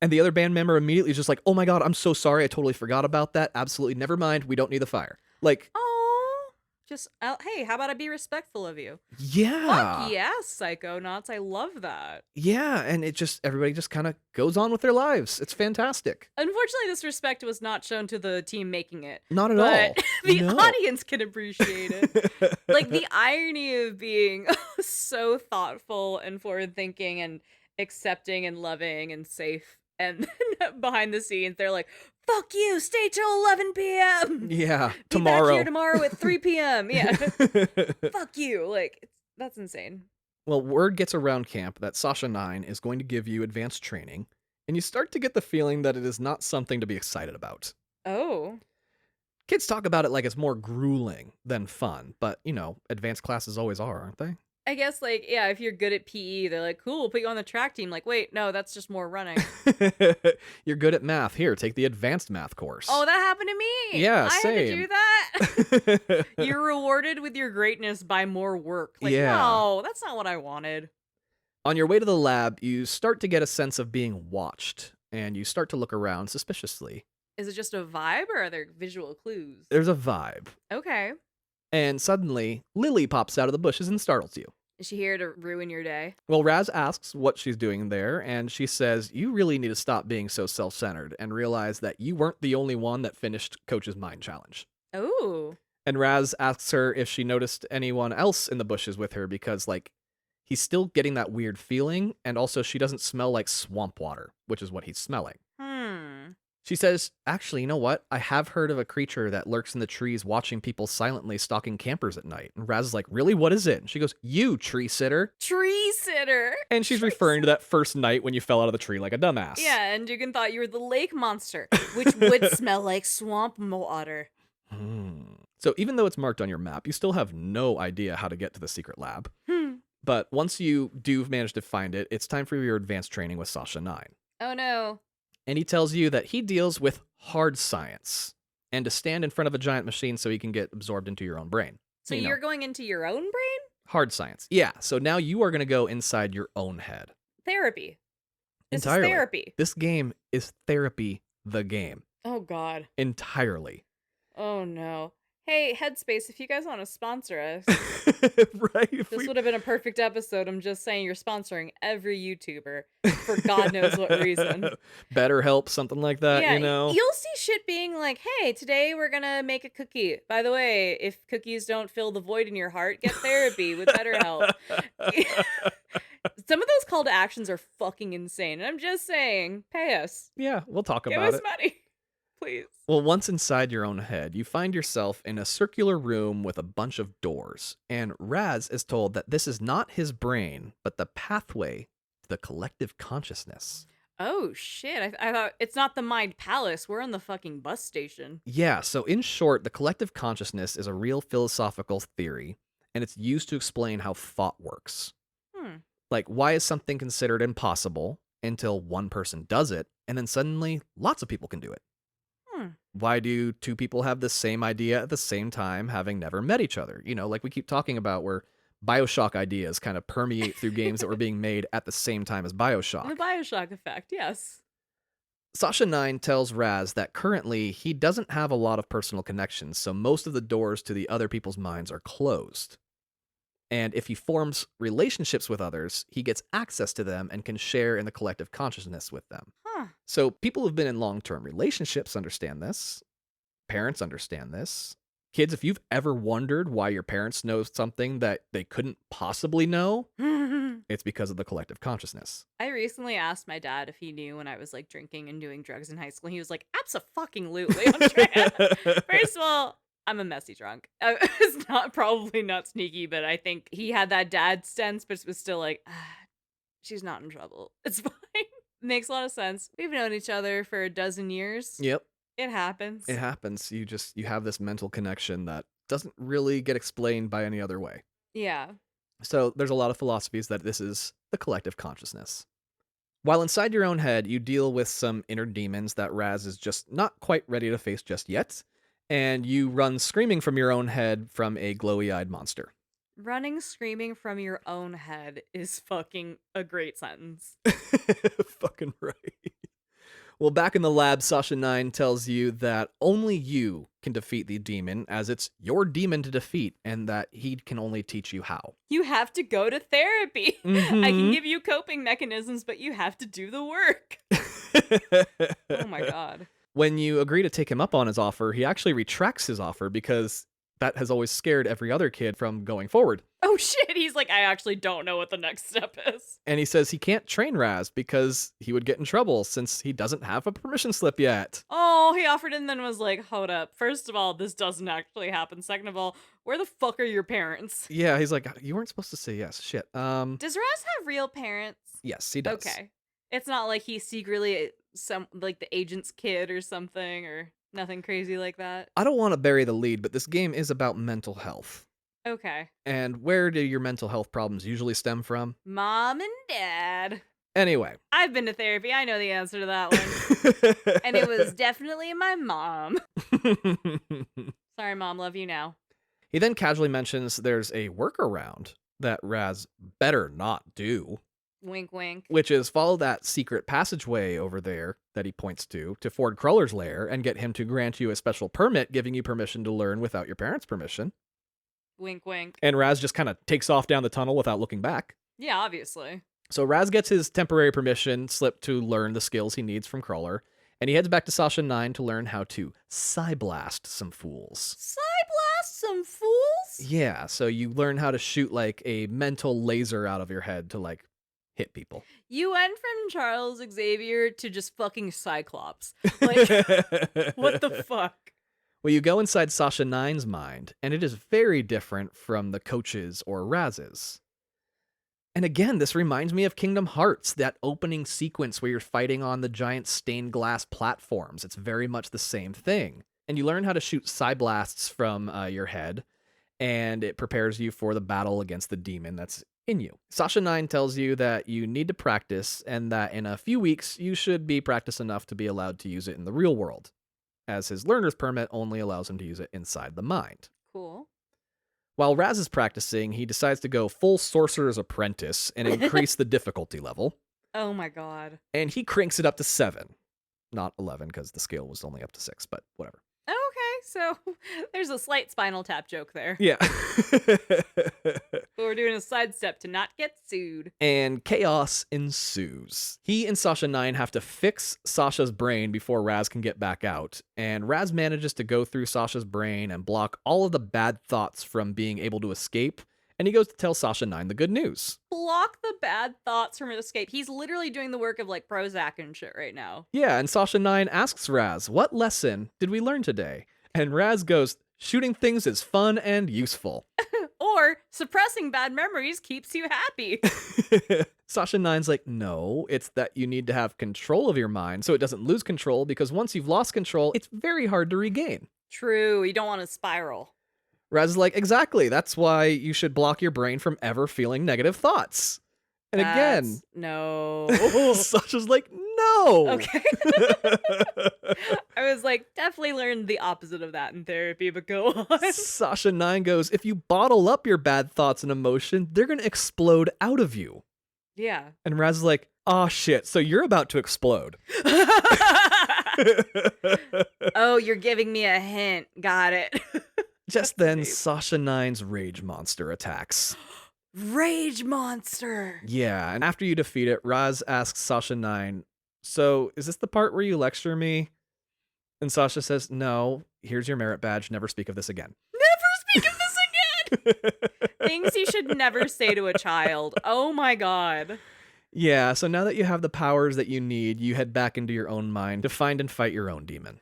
And the other band member immediately is just like, oh my god, I'm so sorry, I totally forgot about that. Absolutely, never mind, we don't need the fire. Like,
oh, just, hey, how about I be respectful of you?
Yeah.
Fuck yeah, Psychonauts, I love that.
Yeah, and everybody just kind of goes on with their lives. It's fantastic.
Unfortunately, this respect was not shown to the team making it.
Not at all.
The audience can appreciate it. Like, the irony of being so thoughtful and forward-thinking and accepting and loving and safe. And then behind the scenes, they're like, fuck you, stay till 11 p.m.
Yeah,
tomorrow. Be back here tomorrow at 3 p.m. Yeah. Fuck you. Like, that's insane.
Well, word gets around camp that Sasha 9 is going to give you advanced training, and you start to get the feeling that it is not something to be excited about.
Oh.
Kids talk about it like it's more grueling than fun, but, advanced classes always are, aren't they?
I guess, like, yeah, if you're good at PE, they're like, cool, we'll put you on the track team. Like, wait, no, that's just more running.
You're good at math. Here, take the advanced math course.
Oh, that happened to me.
Yeah,
I
same.
had to do that. You're rewarded with your greatness by more work. Like, no, that's not what I wanted.
On your way to the lab, you start to get a sense of being watched, and you start to look around suspiciously.
Is it just a vibe, or are there visual clues?
There's a vibe.
Okay.
And suddenly, Lily pops out of the bushes and startles you.
Is she here to ruin your day?
Well, Raz asks what she's doing there, and she says, you really need to stop being so self-centered and realize that you weren't the only one that finished Coach's Mind Challenge.
Oh.
And Raz asks her if she noticed anyone else in the bushes with her because, he's still getting that weird feeling, and also she doesn't smell like swamp water, which is what he's smelling. She says, actually, you know what? I have heard of a creature that lurks in the trees watching people silently stalking campers at night. And Raz is like, really? What is it? And she goes, you, tree sitter.
Tree sitter.
And she's referring to that first night when you fell out of the tree like a dumbass.
Yeah, and Dugan thought you were the lake monster, which would smell like swamp water.
So even though it's marked on your map, you still have no idea how to get to the secret lab. But once you do manage to find it, it's time for your advanced training with Sasha 9.
Oh no.
And he tells you that he deals with hard science and to stand in front of a giant machine so he can get absorbed into your own brain.
So you're going into your own brain?
Hard science. Yeah. So now you are going to go inside your own head.
Therapy. This
Entirely.
is therapy.
This game is therapy, the game.
Oh, God.
Entirely.
Oh, no. Hey, Headspace, if you guys want to sponsor us,
right?
This would have been a perfect episode. I'm just saying you're sponsoring every YouTuber for God knows what reason.
BetterHelp, something like that,
Yeah,
You'll
see shit being like, hey, today we're going to make a cookie. By the way, if cookies don't fill the void in your heart, get therapy with BetterHelp. Some of those call to actions are fucking insane. And I'm just saying, pay us.
Yeah, we'll talk
Give
about
us money. Please.
Well, once inside your own head, you find yourself in a circular room with a bunch of doors, and Raz is told that this is not his brain, but the pathway to the collective consciousness.
Oh, shit. I thought it's not the Mind Palace. We're on the fucking bus station.
Yeah, so in short, the collective consciousness is a real philosophical theory, and it's used to explain how thought works. Like, why is something considered impossible until one person does it, and then suddenly lots of people can do it? Why do two people have the same idea at the same time, having never met each other? Like we keep talking about where BioShock ideas kind of permeate through games that were being made at the same time as BioShock.
The BioShock effect, yes.
Sasha 9 tells Raz that currently he doesn't have a lot of personal connections, so most of the doors to the other people's minds are closed. And if he forms relationships with others, he gets access to them and can share in the collective consciousness with them. So people who've been in long-term relationships understand this. Parents understand this. Kids, if you've ever wondered why your parents know something that they couldn't possibly know, it's because of the collective consciousness.
I recently asked my dad if he knew when I was like drinking and doing drugs in high school. He was like, abso-fucking-lutely, Andrea. First of all, I'm a messy drunk. It's probably not sneaky, but I think he had that dad sense, but it was still like, she's not in trouble. It's fine. Makes a lot of sense. We've known each other for a dozen years.
Yep.
It happens.
It happens. You have this mental connection that doesn't really get explained by any other way.
Yeah.
So there's a lot of philosophies that this is the collective consciousness. While inside your own head, you deal with some inner demons that Raz is just not quite ready to face just yet, and you run screaming from your own head from a glowy-eyed monster.
Running screaming from your own head is fucking a great sentence.
Fucking right. Well, back in the lab, Sasha 9 tells you that only you can defeat the demon, as it's your demon to defeat, and that he can only teach you how.
You have to go to therapy. I can give you coping mechanisms, but you have to do the work. Oh my God.
When you agree to take him up on his offer, he actually retracts his offer because that has always scared every other kid from going forward.
Oh shit, he's like, I actually don't know what the next step is.
And he says he can't train Raz because he would get in trouble since he doesn't have a permission slip yet.
Oh, he offered and then was like, hold up. First of all, this doesn't actually happen. Second of all, where the fuck are your parents?
Yeah, he's like, you weren't supposed to say yes. Shit.
Does Raz have real parents?
Yes, he does.
Okay. It's not like he's secretly the agent's kid or something, or... Nothing crazy like that.
I don't want to bury the lead, but this game is about mental health.
Okay.
And where do your mental health problems usually stem from?
Mom and Dad.
Anyway.
I've been to therapy. I know the answer to that one. And it was definitely my mom. Sorry, Mom. Love you now.
He then casually mentions there's a workaround that Raz better not do.
Wink, wink.
Which is follow that secret passageway over there that he points to Ford Cruller's lair and get him to grant you a special permit giving you permission to learn without your parents' permission.
Wink, wink.
And Raz just kind of takes off down the tunnel without looking back.
Yeah, obviously.
So Raz gets his temporary permission slip to learn the skills he needs from Cruller, and he heads back to Sasha 9 to learn how to Psyblast some fools.
Psyblast some fools?
Yeah, so you learn how to shoot like a mental laser out of your head to like hit people.
You went from Charles Xavier to just fucking Cyclops. Like, what the fuck?
Well, you go inside Sasha 9's mind, and it is very different from the coach's or Raz's. And again, this reminds me of Kingdom Hearts, that opening sequence where you're fighting on the giant stained glass platforms. It's very much the same thing. And you learn how to shoot Psyblasts from your head, and it prepares you for the battle against the demon that's in you. Sasha 9 tells you that you need to practice, and that in a few weeks, you should be practiced enough to be allowed to use it in the real world, as his learner's permit only allows him to use it inside the mind.
Cool.
While Raz is practicing, he decides to go full Sorcerer's Apprentice and increase the difficulty level.
Oh my god.
And he cranks it up to 7. Not 11, because the scale was only up to 6, but whatever.
Okay, so there's a slight Spinal Tap joke there.
Yeah.
But we're doing a sidestep to not get sued.
And chaos ensues. He and Sasha 9 have to fix Sasha's brain before Raz can get back out. And Raz manages to go through Sasha's brain and block all of the bad thoughts from being able to escape. And he goes to tell Sasha 9 the good news.
Block the bad thoughts from escape. He's literally doing the work of like Prozac and shit right now.
Yeah, and Sasha 9 asks Raz, what lesson did we learn today? And Raz goes, shooting things is fun and useful.
Or suppressing bad memories keeps you happy.
Sasha 9's like, no, it's that you need to have control of your mind so it doesn't lose control, because once you've lost control, it's very hard to regain.
True, you don't want to spiral.
Raz is like, exactly, that's why you should block your brain from ever feeling negative thoughts. And again,
no.
Sasha's like, no.
Okay. I was like, definitely learned the opposite of that in therapy, but go on.
Sasha 9 goes, if you bottle up your bad thoughts and emotion, they're going to explode out of you.
Yeah.
And Raz is like, oh shit, so you're about to explode.
Oh, you're giving me a hint. Got it.
Just then, Sasha 9's rage monster attacks.
Rage monster.
Yeah, and after you defeat it, Raz asks Sasha 9, so is this the part where you lecture me? And Sasha says, no, here's your merit badge, never speak of this again.
Never speak of this again! Things you should never say to a child. Oh my god.
Yeah, so now that you have the powers that you need, you head back into your own mind to find and fight your own demon.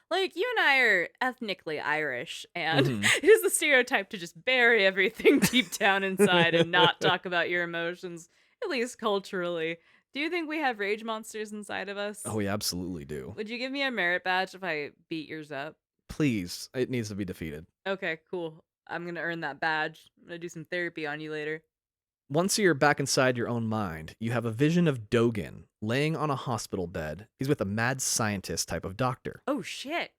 Like, you and I are ethnically Irish, and it is the stereotype to just bury everything deep down inside and not talk about your emotions, at least culturally. Do you think we have rage monsters inside of us?
Oh, we absolutely do.
Would you give me a merit badge if I beat yours up?
Please, it needs to be defeated.
Okay, cool. I'm gonna earn that badge. I'm gonna do some therapy on you later.
Once you're back inside your own mind, you have a vision of Dogen laying on a hospital bed. He's with a mad scientist type of doctor.
Oh, shit.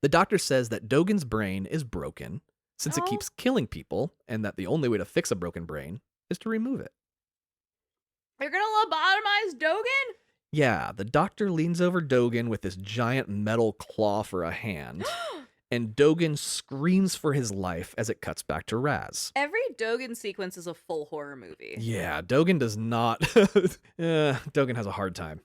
The doctor says that Dogen's brain is broken since it
Oh.
keeps killing people, and that the only way to fix a broken brain is to remove it.
You're gonna lobotomize Dogen?
Yeah, the doctor leans over Dogen with this giant metal claw for a hand, and Dogen screams for his life as it cuts back to Raz.
Every Dogen sequence is a full horror movie.
Yeah, Dogen does not... Dogen has a hard time.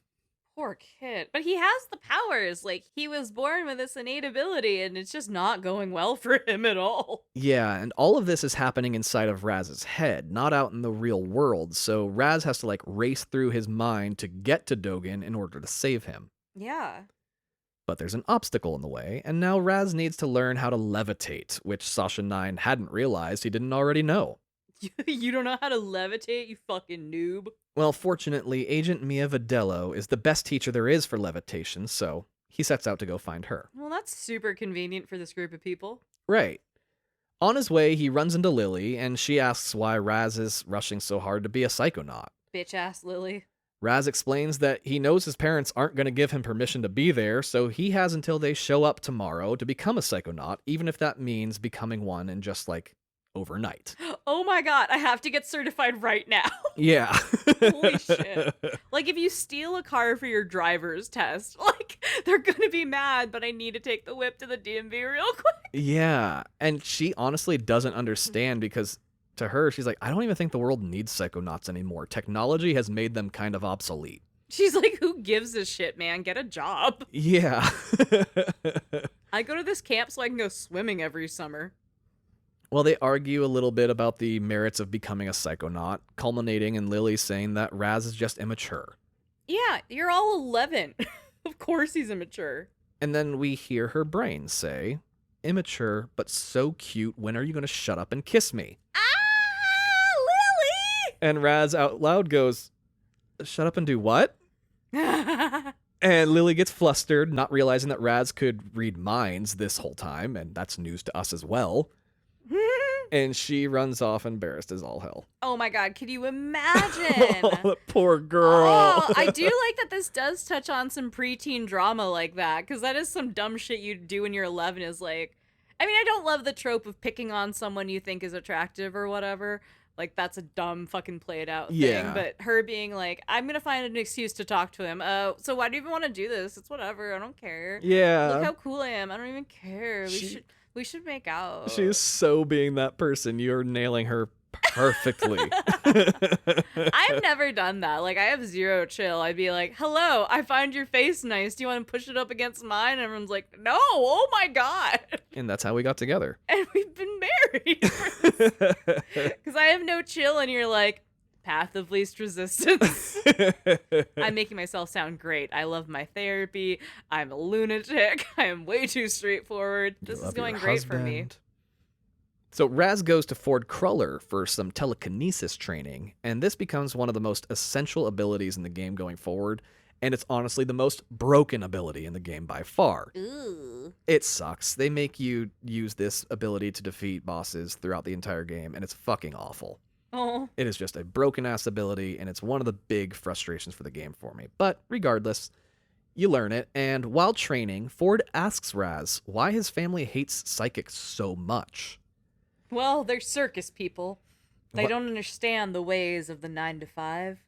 Poor kid. But he has the powers. Like, he was born with this innate ability, and it's just not going well for him at all.
Yeah, and all of this is happening inside of Raz's head, not out in the real world, so Raz has to, like, race through his mind to get to Dogen in order to save him.
Yeah.
But there's an obstacle in the way, and now Raz needs to learn how to levitate, which Sasha 9 hadn't realized he didn't already know.
You don't know how to levitate, you fucking noob?
Well, fortunately, Agent Mia Vidello is the best teacher there is for levitation, so he sets out to go find her.
Well, that's super convenient for this group of people.
Right. On his way, he runs into Lily, and she asks why Raz is rushing so hard to be a psychonaut.
Bitch-ass Lily.
Raz explains that he knows his parents aren't going to give him permission to be there, so he has until they show up tomorrow to become a psychonaut, even if that means becoming one in just, overnight.
Oh my god, I have to get certified right now.
Yeah.
Holy shit. If you steal a car for your driver's test, they're gonna be mad, but I need to take the whip to the DMV real quick.
Yeah, and she honestly doesn't understand because to her, she's like, I don't even think the world needs psychonauts anymore. Technology has made them kind of obsolete.
She's like, who gives a shit, man? Get a job.
Yeah.
I go to this camp so I can go swimming every summer.
Well, they argue a little bit about the merits of becoming a psychonaut, culminating in Lily saying that Raz is just immature.
Yeah, you're all 11. Of course he's immature.
And then we hear her brain say, immature, but so cute, when are you going to shut up and kiss me?
Lily!
And Raz out loud goes, shut up and do what? And Lily gets flustered, not realizing that Raz could read minds this whole time, and that's news to us as well. And she runs off embarrassed as all hell.
Oh my god, can you imagine?
Oh, that poor girl.
Oh, I do like that this does touch on some preteen drama like that, because that is some dumb shit you do when you're 11 is I don't love the trope of picking on someone you think is attractive or whatever. That's a dumb fucking played out thing.
Yeah.
But her being I'm gonna find an excuse to talk to him. So why do you even want to do this? It's whatever. I don't care.
Yeah.
Look how cool I am. I don't even care. We should make out.
She is so being that person. You're nailing her perfectly.
I've never done that. I have zero chill. I'd be like, hello, I find your face nice. Do you want to push it up against mine? And everyone's like, no, oh my God.
And that's how we got together.
And we've been married. Because I have no chill. And you're like, path of least resistance. I'm making myself sound great. I love my therapy. I'm a lunatic. I am way too straightforward. This is going great for me.
So Raz goes to Ford Cruller for some telekinesis training, and this becomes one of the most essential abilities in the game going forward, and it's honestly the most broken ability in the game by far.
Ooh.
It sucks. They make you use this ability to defeat bosses throughout the entire game, and it's fucking awful.
Oh.
It is just a broken-ass ability, and it's one of the big frustrations for the game for me. But regardless, you learn it, and while training, Ford asks Raz why his family hates psychics so much.
Well, they're circus people. They don't understand the ways of the 9 to 5.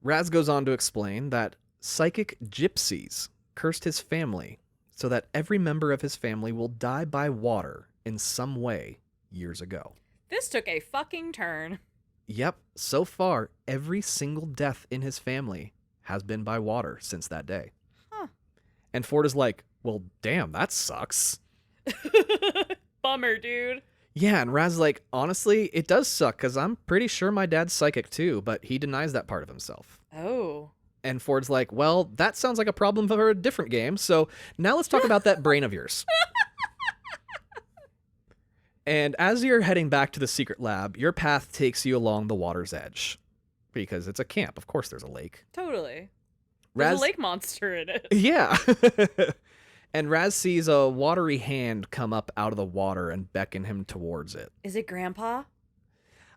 Raz goes on to explain that psychic gypsies cursed his family so that every member of his family will die by water in some way years ago.
This took a fucking turn.
Yep, so far, every single death in his family has been by water since that day.
Huh.
And Ford is like, well, damn, that sucks.
Bummer, dude.
Yeah, and Raz is like, honestly, it does suck, because I'm pretty sure my dad's psychic too, but he denies that part of himself.
Oh.
And Ford's like, well, that sounds like a problem for a different game, so now let's talk about that brain of yours. And as you're heading back to the secret lab, your path takes you along the water's edge. Because it's a camp. Of course there's a lake.
Totally. There's a lake monster in it.
Yeah. And Raz sees a watery hand come up out of the water and beckon him towards it.
Is it Grandpa?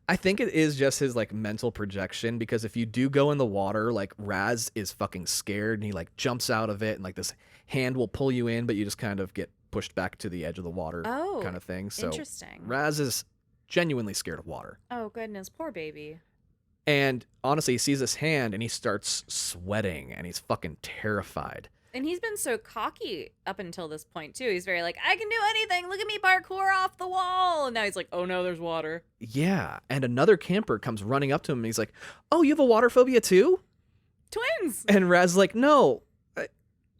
I think it is just his mental projection, because if you do go in the water, Raz is fucking scared and he jumps out of it and this hand will pull you in, but you just kind of get pushed back to the edge of the water kind of thing. So
interesting.
Raz is genuinely scared of water.
Oh, goodness. Poor baby.
And honestly, he sees this hand and he starts sweating and he's fucking terrified.
And he's been so cocky up until this point, too. He's very I can do anything. Look at me parkour off the wall. And now he's like, oh, no, there's water.
Yeah. And another camper comes running up to him and he's like, oh, you have a water phobia too?
Twins.
And Raz is like, no.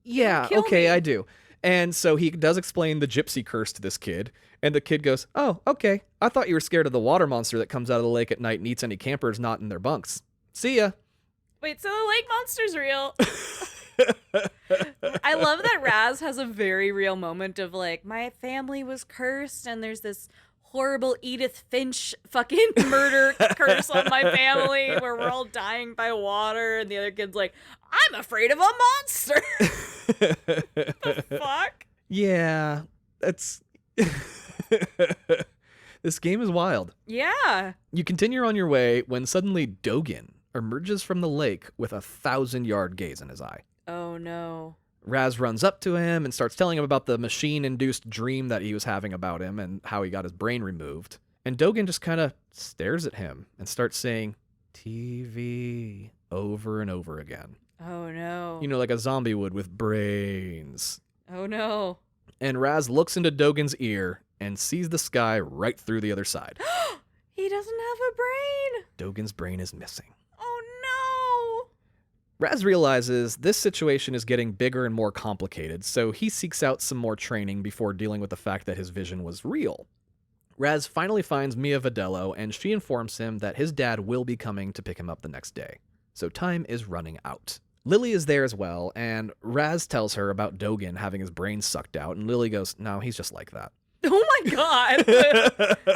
Yeah, okay,
me.
I do. And so he does explain the gypsy curse to this kid. And the kid goes, oh, okay. I thought you were scared of the water monster that comes out of the lake at night and eats any campers not in their bunks. See ya.
Wait, so the lake monster's real? I love that Raz has a very real moment of my family was cursed and there's this horrible Edith Finch fucking murder curse on my family where we're all dying by water, and the other kid's like, I'm afraid of a monster. The fuck?
Yeah, that's... This game is wild.
Yeah.
You continue on your way when suddenly Dogen emerges from the lake with a 1,000-yard gaze in his eye.
Oh, no.
Raz runs up to him and starts telling him about the machine-induced dream that he was having about him and how he got his brain removed. And Dogen just kind of stares at him and starts saying, TV, over and over again.
Oh, no.
You know, like a zombie would with brains.
Oh, no.
And Raz looks into Dogen's ear and sees the sky right through the other side.
He doesn't have a brain.
Dogen's brain is missing.
Oh, no.
Raz realizes this situation is getting bigger and more complicated, so he seeks out some more training before dealing with the fact that his vision was real. Raz finally finds Mia Vidello, and she informs him that his dad will be coming to pick him up the next day. So time is running out. Lily is there as well, and Raz tells her about Dogen having his brain sucked out, and Lily goes, no, he's just like that.
Oh my god.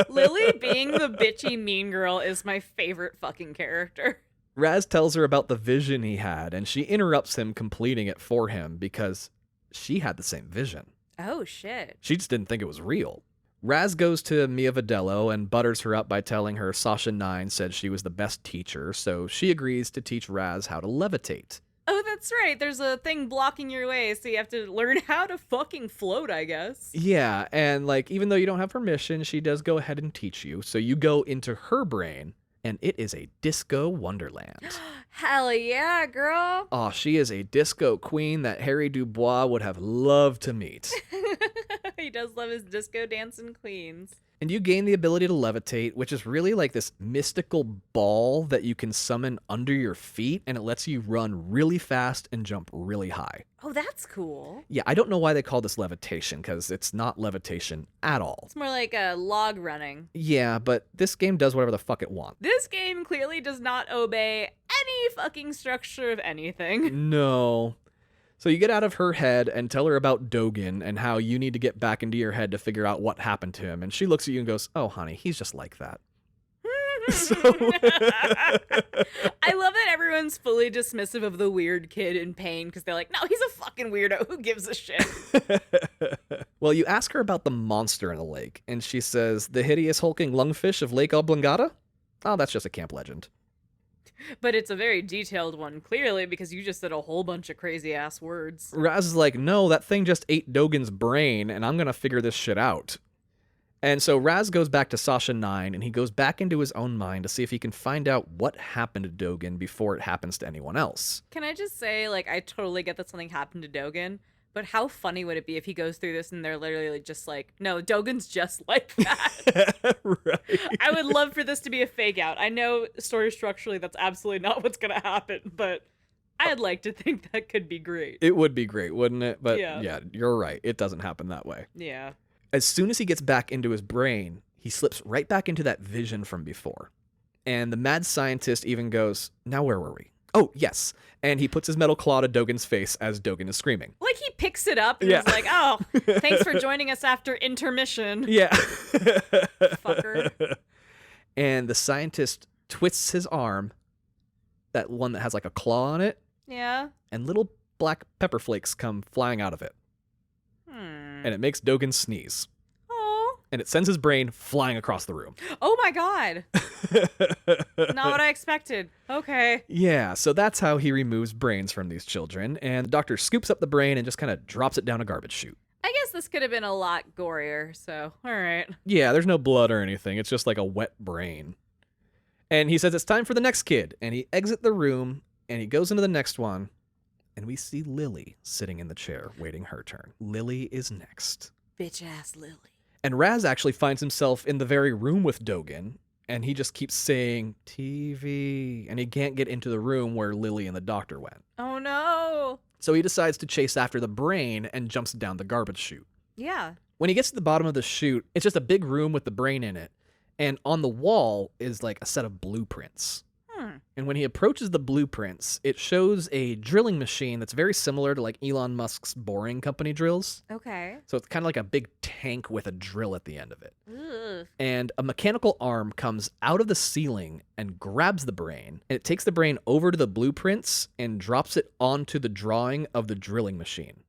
Lily being the bitchy mean girl is my favorite fucking character.
Raz tells her about the vision he had, and she interrupts him completing it for him because she had the same vision.
Oh, shit.
She just didn't think it was real. Raz goes to Mia Vidello and butters her up by telling her Sasha 9 said she was the best teacher, so she agrees to teach Raz how to levitate.
Oh, that's right. There's a thing blocking your way, so you have to learn how to fucking float, I guess.
Yeah, and like even though you don't have permission, she does go ahead and teach you. So you go into her brain, and it is a disco wonderland.
Hell yeah, girl.
Oh, she is a disco queen that Harry Dubois would have loved to meet.
He does love his disco dancing queens.
And you gain the ability to levitate, which is really like this mystical ball that you can summon under your feet, and it lets you run really fast and jump really high.
Oh, that's cool.
Yeah, I don't know why they call this levitation, because it's not levitation at all.
It's more like a log running.
Yeah, but this game does whatever the fuck it wants.
This game clearly does not obey any fucking structure of anything.
No. So you get out of her head and tell her about Dogen and how you need to get back into your head to figure out what happened to him. And she looks at you and goes, oh, honey, he's just like that. So...
I love that everyone's fully dismissive of the weird kid in pain because they're like, no, he's a fucking weirdo. Who gives a shit?
Well, you ask her about the monster in the lake, and she says, the hideous hulking lungfish of Lake Oblongata? Oh, that's just a camp legend.
But it's a very detailed one, clearly, because you just said a whole bunch of crazy-ass words.
Raz is like, no, that thing just ate Dogen's brain, and I'm going to figure this shit out. And so Raz goes back to Sasha 9, and he goes back into his own mind to see if he can find out what happened to Dogen before it happens to anyone else.
Can I just say, like, I totally get that something happened to Dogen, but how funny would it be if he goes through this and they're literally just like, no, Dogen's just like that.
Right.
I would love for this to be a fake out. I know story structurally that's absolutely not what's going to happen, but I'd like to think that could be great.
It would be great, wouldn't it? But
yeah,
you're right. It doesn't happen that way.
Yeah.
As soon as he gets back into his brain, he slips right back into that vision from before. And the mad scientist even goes, now where were we? Oh, yes. And he puts his metal claw to Dogen's face as Dogen is screaming.
Like he picks it up and is like, oh, thanks for joining us after intermission.
Yeah.
Fucker.
And the scientist twists his arm, that one that has like a claw on it.
Yeah.
And little black pepper flakes come flying out of it. And it makes Dogen sneeze.
Oh.
And it sends his brain flying across the room.
Oh my god. Not what I expected. Okay.
Yeah, so that's how he removes brains from these children. And the doctor scoops up the brain and just kind of drops it down a garbage chute.
I guess this could have been a lot gorier, so all right.
Yeah, there's no blood or anything. It's just like a wet brain. And he says it's time for the next kid. And he exits the room and he goes into the next one. And we see Lily sitting in the chair waiting her turn. Lily is next.
Bitch ass Lily.
And Raz actually finds himself in the very room with Dogen. And he just keeps saying, TV. And he can't get into the room where Lily and the doctor went.
Oh no.
So he decides to chase after the brain and jumps down the garbage chute.
Yeah.
When he gets to the bottom of the chute, it's just a big room with the brain in it. And on the wall is like a set of blueprints. And when he approaches the blueprints, it shows a drilling machine that's very similar to like Elon Musk's Boring Company drills.
Okay.
So it's kind of like a big tank with a drill at the end of it.
Ugh.
And a mechanical arm comes out of the ceiling and grabs the brain. And it takes the brain over to the blueprints and drops it onto the drawing of the drilling machine.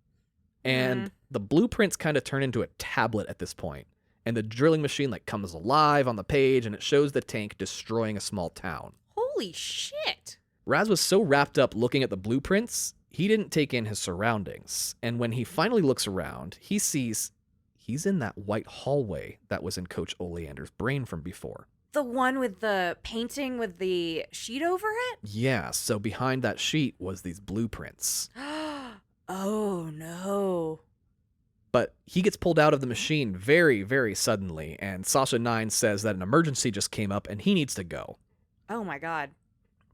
And the blueprints kind of turn into a tablet at this point. And the drilling machine like comes alive on the page, and it shows the tank destroying a small town.
Holy shit.
Raz was so wrapped up looking at the blueprints, he didn't take in his surroundings. And when he finally looks around, he sees he's in that white hallway that was in Coach Oleander's brain from before.
The one with the painting with the sheet over it?
Yeah, so behind that sheet was these blueprints.
Oh, no.
But he gets pulled out of the machine very, very suddenly, and Sasha 9 says that an emergency just came up and he needs to go.
Oh, my God.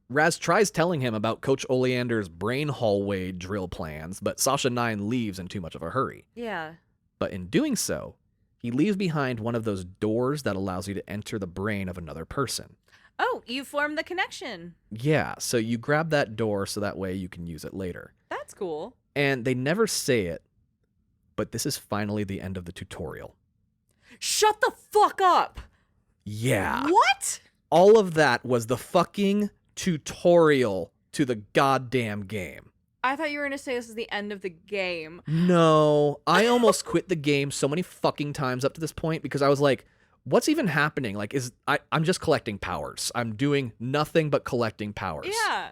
Raz tries telling him about Coach Oleander's brain hallway drill plans, but Sasha 9 leaves in too much of a hurry.
Yeah.
But in doing so, he leaves behind one of those doors that allows you to enter the brain of another person.
Oh, you formed the connection.
Yeah, so you grab that door so that way you can use it later.
That's cool.
And they never say it, but this is finally the end of the tutorial.
Shut the fuck up.
Yeah.
What?
All of that was the fucking tutorial to the goddamn game.
I thought you were going to say this is the end of the game.
No, I almost quit the game so many fucking times up to this point because I was like, what's even happening? Like, I'm just collecting powers. I'm doing nothing but collecting powers.
Yeah.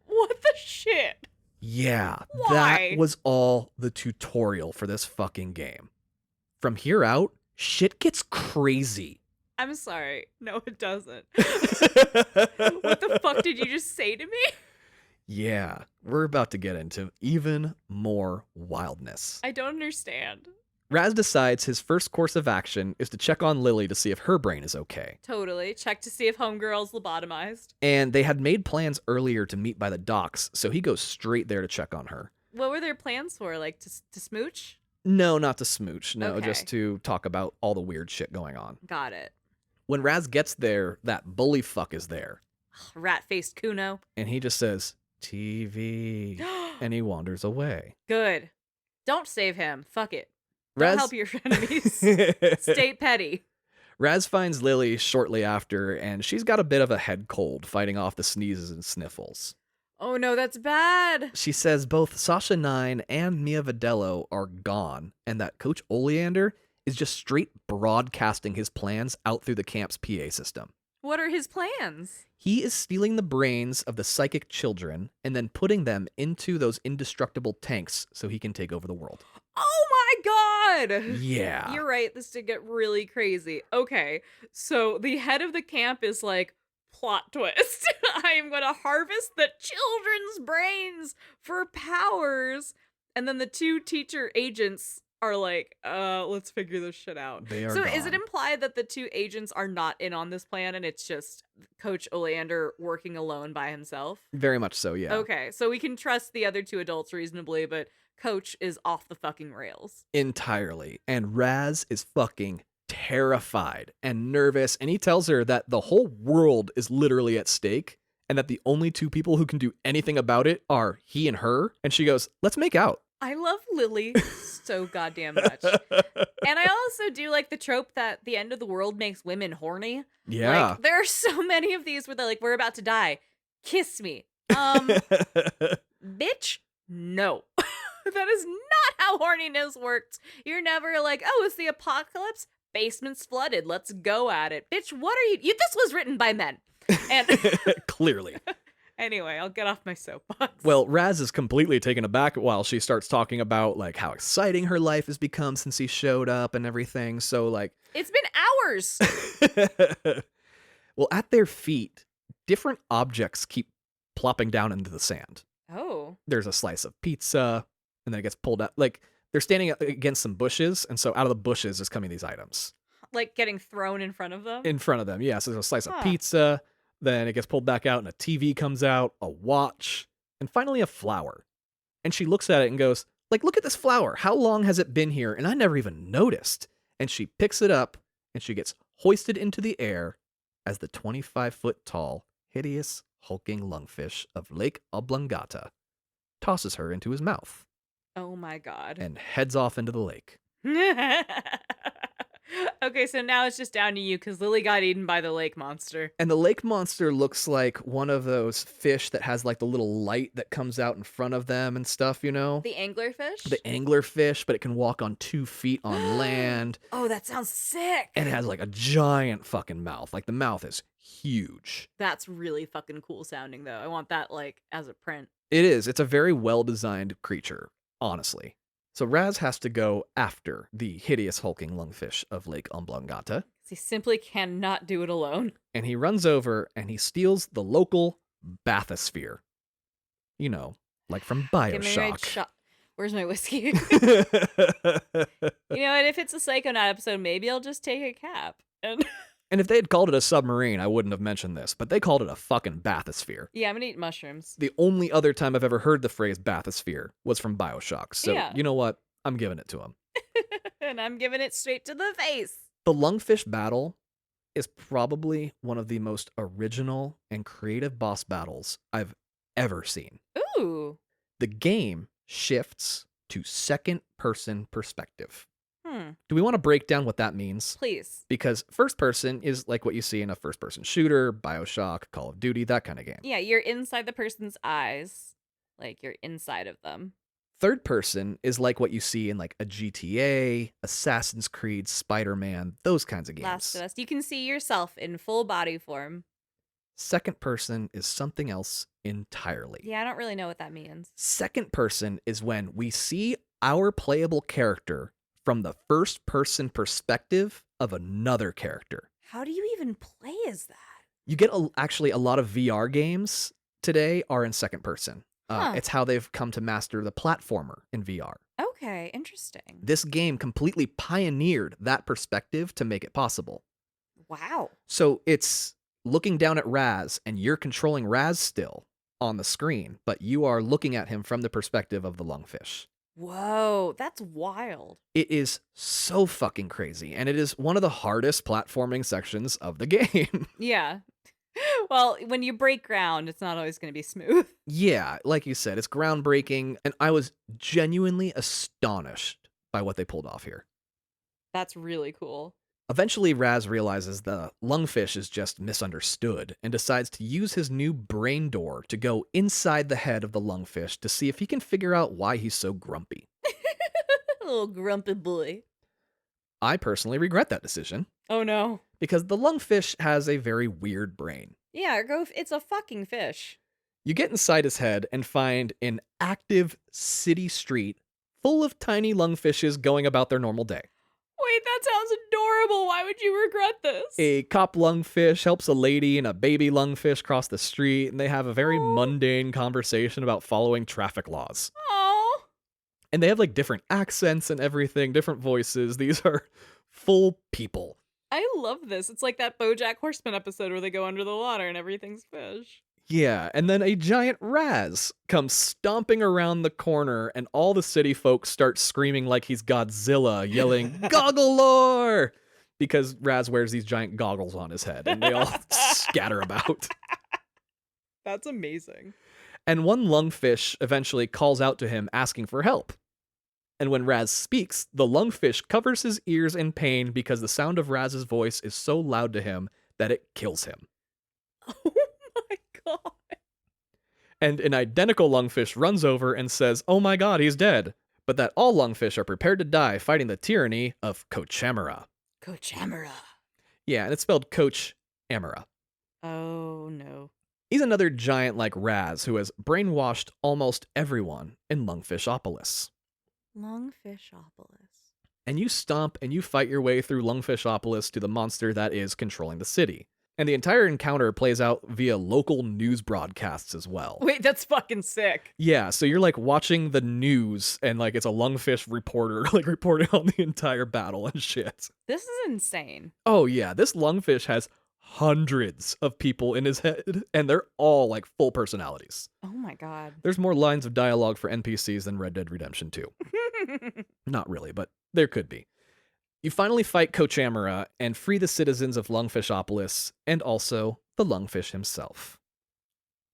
What the shit?
Yeah.
Why?
That was all the tutorial for this fucking game. From here out, shit gets crazy.
I'm sorry. No, it doesn't. What the fuck did you just say to me?
Yeah, we're about to get into even more wildness.
I don't understand.
Raz decides his first course of action is to check on Lily to see if her brain is okay.
Totally. Check to see if homegirl's lobotomized.
And they had made plans earlier to meet by the docks, so he goes straight there to check on her.
What were their plans for? Like to smooch?
No, not to smooch. No,
Okay.
just to talk about all the weird shit going on.
Got it.
When Raz gets there, that bully fuck is there.
Rat-faced Kuno.
And he just says, TV. And he wanders away.
Good. Don't save him. Fuck it.
Raz...
Don't help your enemies. Stay petty.
Raz finds Lily shortly after, and she's got a bit of a head cold, fighting off the sneezes and sniffles.
Oh no, that's bad.
She says both Sasha 9 and Mia Vidello are gone, and that Coach Oleander is just straight broadcasting his plans out through the camp's PA system.
What are his plans?
He is stealing the brains of the psychic children and then putting them into those indestructible tanks so he can take over the world.
Oh my god!
Yeah.
You're right, this did get really crazy. Okay, so the head of the camp is like, plot twist. I am going to harvest the children's brains for powers. And then the two teacher agents are like, let's figure this shit out.
They are
so
gone.
Is it implied that the two agents are not in on this plan and it's just Coach Oleander working alone by himself?
Very much so, yeah.
Okay, so we can trust the other two adults reasonably, but Coach is off the fucking rails.
Entirely. And Raz is fucking terrified and nervous, and he tells her that the whole world is literally at stake and that the only two people who can do anything about it are he and her. And she goes, let's make out.
I love Lily so goddamn much. And I also do like the trope that the end of the world makes women horny.
Yeah.
Like, there are so many of these where they're like, we're about to die. Kiss me. Bitch, no. That is not how horniness works. You're never like, oh, it's the apocalypse? Basement's flooded. Let's go at it. Bitch, what are you? This was written by men. And
Clearly.
Anyway, I'll get off my soapbox.
Well, Raz is completely taken aback while she starts talking about like how exciting her life has become since he showed up and everything. So like,
it's been hours.
Well, at their feet, different objects keep plopping down into the sand.
Oh.
There's a slice of pizza, and then it gets pulled out. Like, they're standing against some bushes, and so out of the bushes is coming these items.
Like getting thrown in front of them?
In front of them, yeah. So there's a slice of pizza, then it gets pulled back out, and a TV comes out, a watch, and finally a flower. And she looks at it and goes, like, look at this flower. How long has it been here? And I never even noticed. And she picks it up, and she gets hoisted into the air as the 25-foot-tall, hideous, hulking lungfish of Lake Oblongata tosses her into his mouth.
Oh my god.
And heads off into the lake.
Okay, so now it's just down to you because Lily got eaten by the lake monster.
And the lake monster looks like one of those fish that has like the little light that comes out in front of them and stuff, you know?
The anglerfish?
The anglerfish, but it can walk on 2 feet on land.
Oh, that sounds sick.
And it has like a giant fucking mouth. Like the mouth is huge.
That's really fucking cool sounding, though. I want that, like, as a print.
It is. It's a very well-designed creature, honestly. So Raz has to go after the hideous hulking lungfish of Lake Umblangata.
He simply cannot do it alone.
And he runs over and he steals the local bathysphere. You know, like from
Give me a right
BioShock.
shot. Where's my whiskey? You know what? If it's a Psychonaut episode, maybe I'll just take a cap. And
And if they had called it a submarine, I wouldn't have mentioned this, but they called it a fucking bathysphere.
yeah, I'm gonna eat mushrooms.
The only other time I've ever heard the phrase bathysphere was from BioShock. So,
Yeah.
you know what? I'm giving it to him.
And I'm giving it straight to the face.
The lungfish battle is probably one of the most original and creative boss battles I've ever seen.
Ooh.
The game shifts to second-person perspective.
Hmm.
Do we want to break down what that means?
Please.
Because first person is like what you see in a first-person shooter, BioShock, Call of Duty, that kind of game.
Yeah, you're inside the person's eyes. Like, you're inside of them.
Third person is like what you see in like a GTA, Assassin's Creed, Spider-Man, those kinds of games.
Last of Us. You can see yourself in full body form.
Second person is something else entirely.
Yeah, I don't really know what that means.
Second person is when we see our playable character from the first person perspective of another character.
How do you even play as that?
You get actually a lot of VR games today are in second person.
Huh.
It's how they've come to master the platformer in VR.
Okay, interesting.
This game completely pioneered that perspective to make it possible.
Wow.
So it's looking down at Raz, and you're controlling Raz still on the screen, but you are looking at him from the perspective of the lungfish.
Whoa, that's wild.
It is so fucking crazy, and it is one of the hardest platforming sections of the game.
Yeah. Well, when you break ground, it's not always going to be smooth.
Yeah, like you said, it's groundbreaking, and I was genuinely astonished by what they pulled off here.
That's really cool.
Eventually, Raz realizes the lungfish is just misunderstood and decides to use his new brain door to go inside the head of the lungfish to see if he can figure out why he's so grumpy.
Little grumpy boy.
I personally regret that decision
Oh no.
because the lungfish has a very weird brain.
Yeah, it's a fucking fish.
You get inside his head and find an active city street full of tiny lungfishes going about their normal day.
Wait, that sounds adorable. Why would you regret this?
A cop lungfish helps a lady and a baby lungfish cross the street, and they have a very
Aw.
mundane conversation about following traffic laws.
Oh.
And they have like different accents and everything, different voices. These are full people.
I love this. It's like that BoJack Horseman episode where they go under the water and everything's fish.
Yeah, and then a giant Raz comes stomping around the corner, and all the city folks start screaming like he's Godzilla, yelling, "Gogglelore!" Because Raz wears these giant goggles on his head, and they all scatter about.
That's amazing.
And one lungfish eventually calls out to him asking for help. And when Raz speaks, the lungfish covers his ears in pain because the sound of Raz's voice is so loud to him that it kills him.
Oh my god.
And an identical lungfish runs over and says, "Oh my god, he's dead." But that all lungfish are prepared to die fighting the tyranny of Cochamera.
Cochamera.
Yeah, and it's spelled Coach Amara.
Oh no.
He's another giant like Raz who has brainwashed almost everyone in Lungfishopolis.
Lungfishopolis.
And you stomp and you fight your way through Lungfishopolis to the monster that is controlling the city. And the entire encounter plays out via local news broadcasts as well.
Wait, that's fucking sick.
Yeah, so you're like watching the news and like it's a lungfish reporter like reporting on the entire battle and shit.
This is insane.
Oh yeah, this lungfish has hundreds of people in his head and they're all like full personalities.
Oh my god.
There's more lines of dialogue for NPCs than Red Dead Redemption 2. Not really, but there could be. You finally fight Cochamera and free the citizens of Lungfishopolis and also the lungfish himself.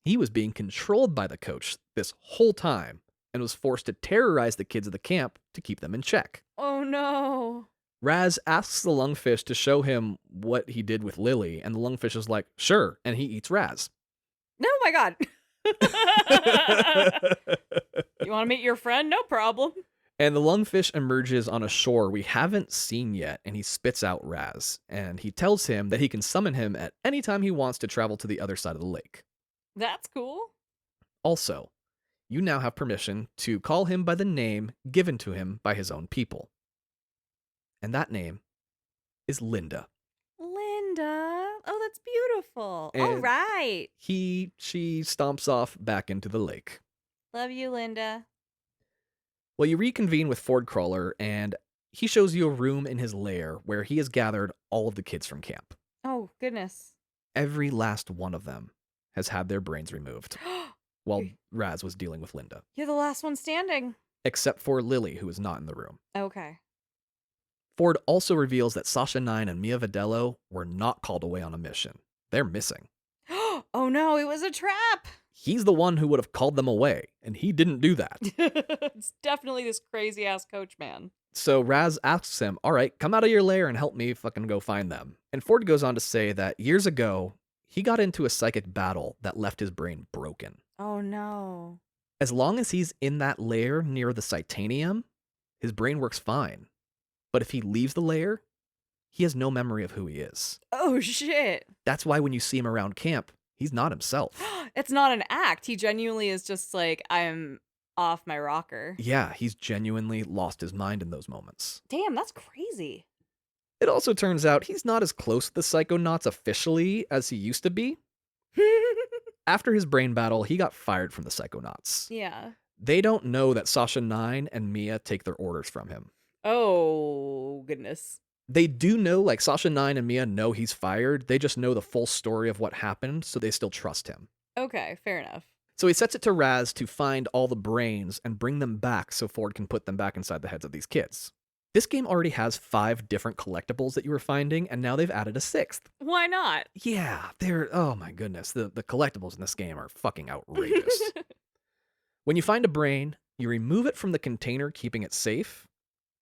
He was being controlled by the coach this whole time and was forced to terrorize the kids of the camp to keep them in check.
Oh no.
Raz asks the lungfish to show him what he did with Lily, and the lungfish is like, sure, and he eats Raz.
No, my God. You want to meet your friend? No problem.
And the lungfish emerges on a shore we haven't seen yet, and he spits out Raz, and he tells him that he can summon him at any time he wants to travel to the other side of the lake.
That's cool.
Also, you now have permission to call him by the name given to him by his own people. And that name is Linda.
Linda. Oh, that's beautiful.
And
all right.
She stomps off back into the lake.
Love you, Linda.
Well, you reconvene with Ford Crawler, and he shows you a room in his lair where he has gathered all of the kids from camp.
Oh, goodness.
Every last one of them has had their brains removed while Raz was dealing with Linda.
You're the last one standing.
Except for Lily, who is not in the room.
Okay.
Ford also reveals that Sasha 9 and Mia Vidello were not called away on a mission. They're missing.
Oh no, it was a trap.
He's the one who would have called them away, and he didn't do that.
It's definitely this crazy ass coach man.
So Raz asks him, all right, come out of your lair and help me fucking go find them. And Ford goes on to say that years ago, he got into a psychic battle that left his brain broken.
Oh no.
As long as he's in that lair near the Titanium, his brain works fine. But if he leaves the lair, he has no memory of who he is.
Oh shit.
That's why when you see him around camp, he's not himself.
It's not an act. He genuinely is just like, I'm off my rocker.
Yeah, he's genuinely lost his mind in those moments.
Damn, that's crazy.
It also turns out he's not as close to the Psychonauts officially as he used to be. After his brain battle, he got fired from the Psychonauts.
Yeah.
They don't know that Sasha 9 and Mia take their orders from him.
Oh, goodness.
They do know, like, Sasha 9 and Mia know he's fired. They just know the full story of what happened, so they still trust him.
Okay, fair enough.
So he sets it to Raz to find all the brains and bring them back so Ford can put them back inside the heads of these kids. This game already has 5 different collectibles that you were finding, and now they've added a 6th.
Why not?
Yeah, oh my goodness, the collectibles in this game are fucking outrageous. When you find a brain, you remove it from the container, keeping it safe,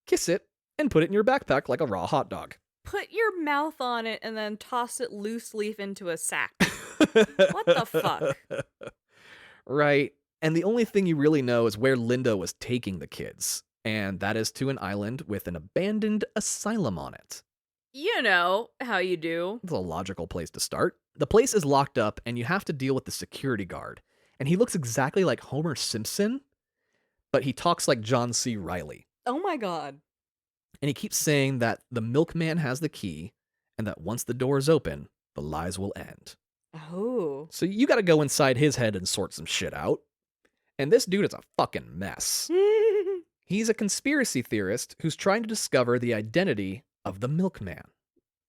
kiss it, and put it in your backpack like a raw hot dog.
Put your mouth on it and then toss it loose leaf into a sack. What the fuck?
Right. And the only thing you really know is where Linda was taking the kids, and that is to an island with an abandoned asylum on it.
You know how you do.
It's a logical place to start. The place is locked up, and you have to deal with the security guard. And he looks exactly like Homer Simpson, but he talks like John C. Reilly.
Oh my god.
And he keeps saying that the milkman has the key, and that once the door is open, the lies will end.
Oh.
So you gotta go inside his head and sort some shit out. And this dude is a fucking mess. He's a conspiracy theorist who's trying to discover the identity of the milkman.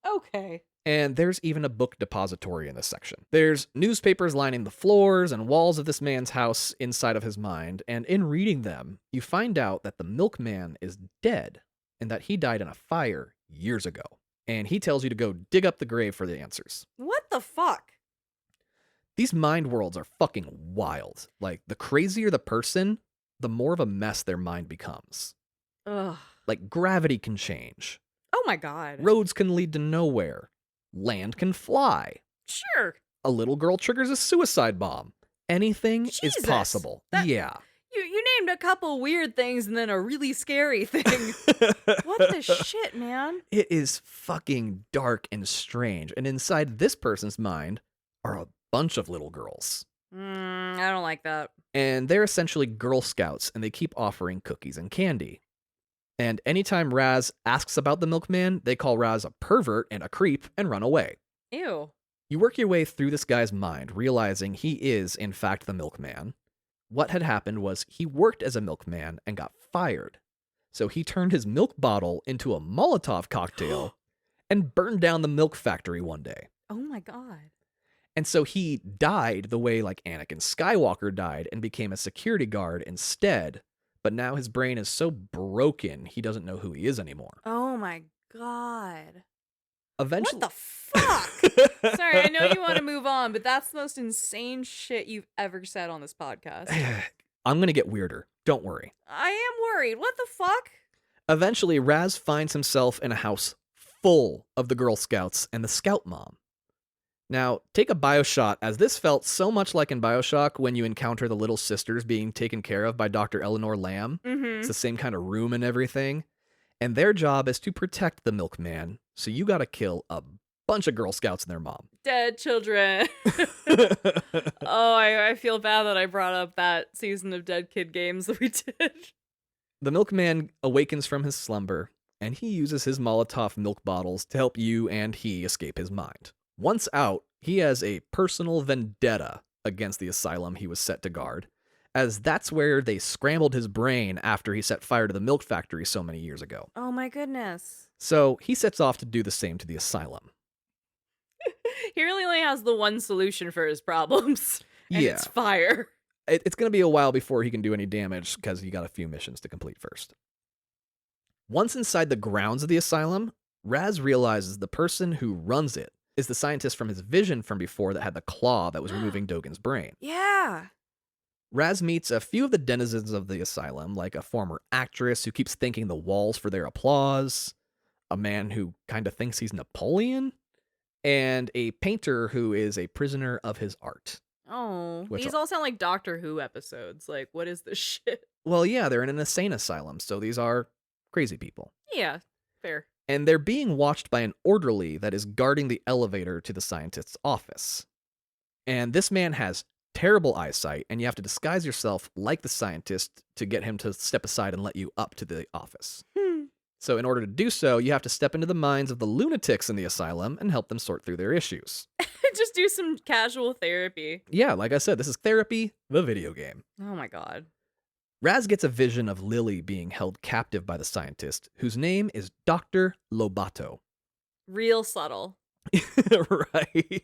Okay.
And there's even a book depository in this section. There's newspapers lining the floors and walls of this man's house inside of his mind, and in reading them, you find out that the milkman is dead, and that he died in a fire years ago. And he tells you to go dig up the grave for the answers.
What the fuck?
These mind worlds are fucking wild. Like, the crazier the person, the more of a mess their mind becomes.
Ugh.
Like, gravity can change.
Oh my god.
Roads can lead to nowhere. Land can fly.
Sure.
A little girl triggers a suicide bomb. Anything is
Jesus.
possible. Yeah.
You named a couple weird things and then a really scary thing. What the shit, man?
It is fucking dark and strange. And inside this person's mind are a bunch of little girls.
I don't like that.
And they're essentially Girl Scouts, and they keep offering cookies and candy. And anytime Raz asks about the milkman, they call Raz a pervert and a creep and run away.
Ew.
You work your way through this guy's mind, realizing he is, in fact, the milkman. What had happened was he worked as a milkman and got fired. So he turned his milk bottle into a Molotov cocktail and burned down the milk factory one day.
Oh my god.
And so he died the way like Anakin Skywalker died and became a security guard instead. But now his brain is so broken, he doesn't know who he is anymore.
Oh my god.
Eventually,
What the fuck? Sorry, I know you want to move on, but that's the most insane shit you've ever said on this podcast.
I'm going to get weirder. Don't worry.
I am worried. What the fuck?
Eventually, Raz finds himself in a house full of the Girl Scouts and the Scout Mom. Now, take a BioShot, as this felt so much like in BioShock when you encounter the little sisters being taken care of by Dr. Eleanor Lamb. It's the same kind of room and everything. And their job is to protect the milkman, so you gotta kill a bunch of Girl Scouts and their mom.
Dead children. Oh, I feel bad that I brought up that season of Dead Kid games that we did.
The milkman awakens from his slumber, and he uses his Molotov milk bottles to help you and he escape his mind. Once out, he has a personal vendetta against the asylum he was set to guard, as that's where they scrambled his brain after he set fire to the milk factory so many years ago.
Oh my goodness.
So he sets off to do the same to the asylum.
He really only has the one solution for his problems, and
Yeah.
it's fire.
It's going to be a while before he can do any damage because you got a few missions to complete first. Once inside the grounds of the asylum, Raz realizes the person who runs it is the scientist from his vision from before that had the claw that was removing Dogen's brain.
Yeah.
Raz meets a few of the denizens of the asylum, like a former actress who keeps thanking the walls for their applause, a man who kind of thinks he's Napoleon, and a painter who is a prisoner of his art.
Oh,
Which
these all sound like Doctor Who episodes. Like, what is this shit?
Well, yeah, they're in an insane asylum, so these are crazy people.
Yeah, fair.
And they're being watched by an orderly that is guarding the elevator to the scientist's office. And this man has terrible eyesight, and you have to disguise yourself like the scientist to get him to step aside and let you up to the office. So in order to do so, you have to step into the minds of the lunatics in the asylum and help them sort through their issues.
Just do some casual therapy.
Yeah, like I said, this is Therapy, the video game.
Oh my god.
Raz gets a vision of Lily being held captive by the scientist, whose name is Dr. Lobato.
Real subtle.
Right.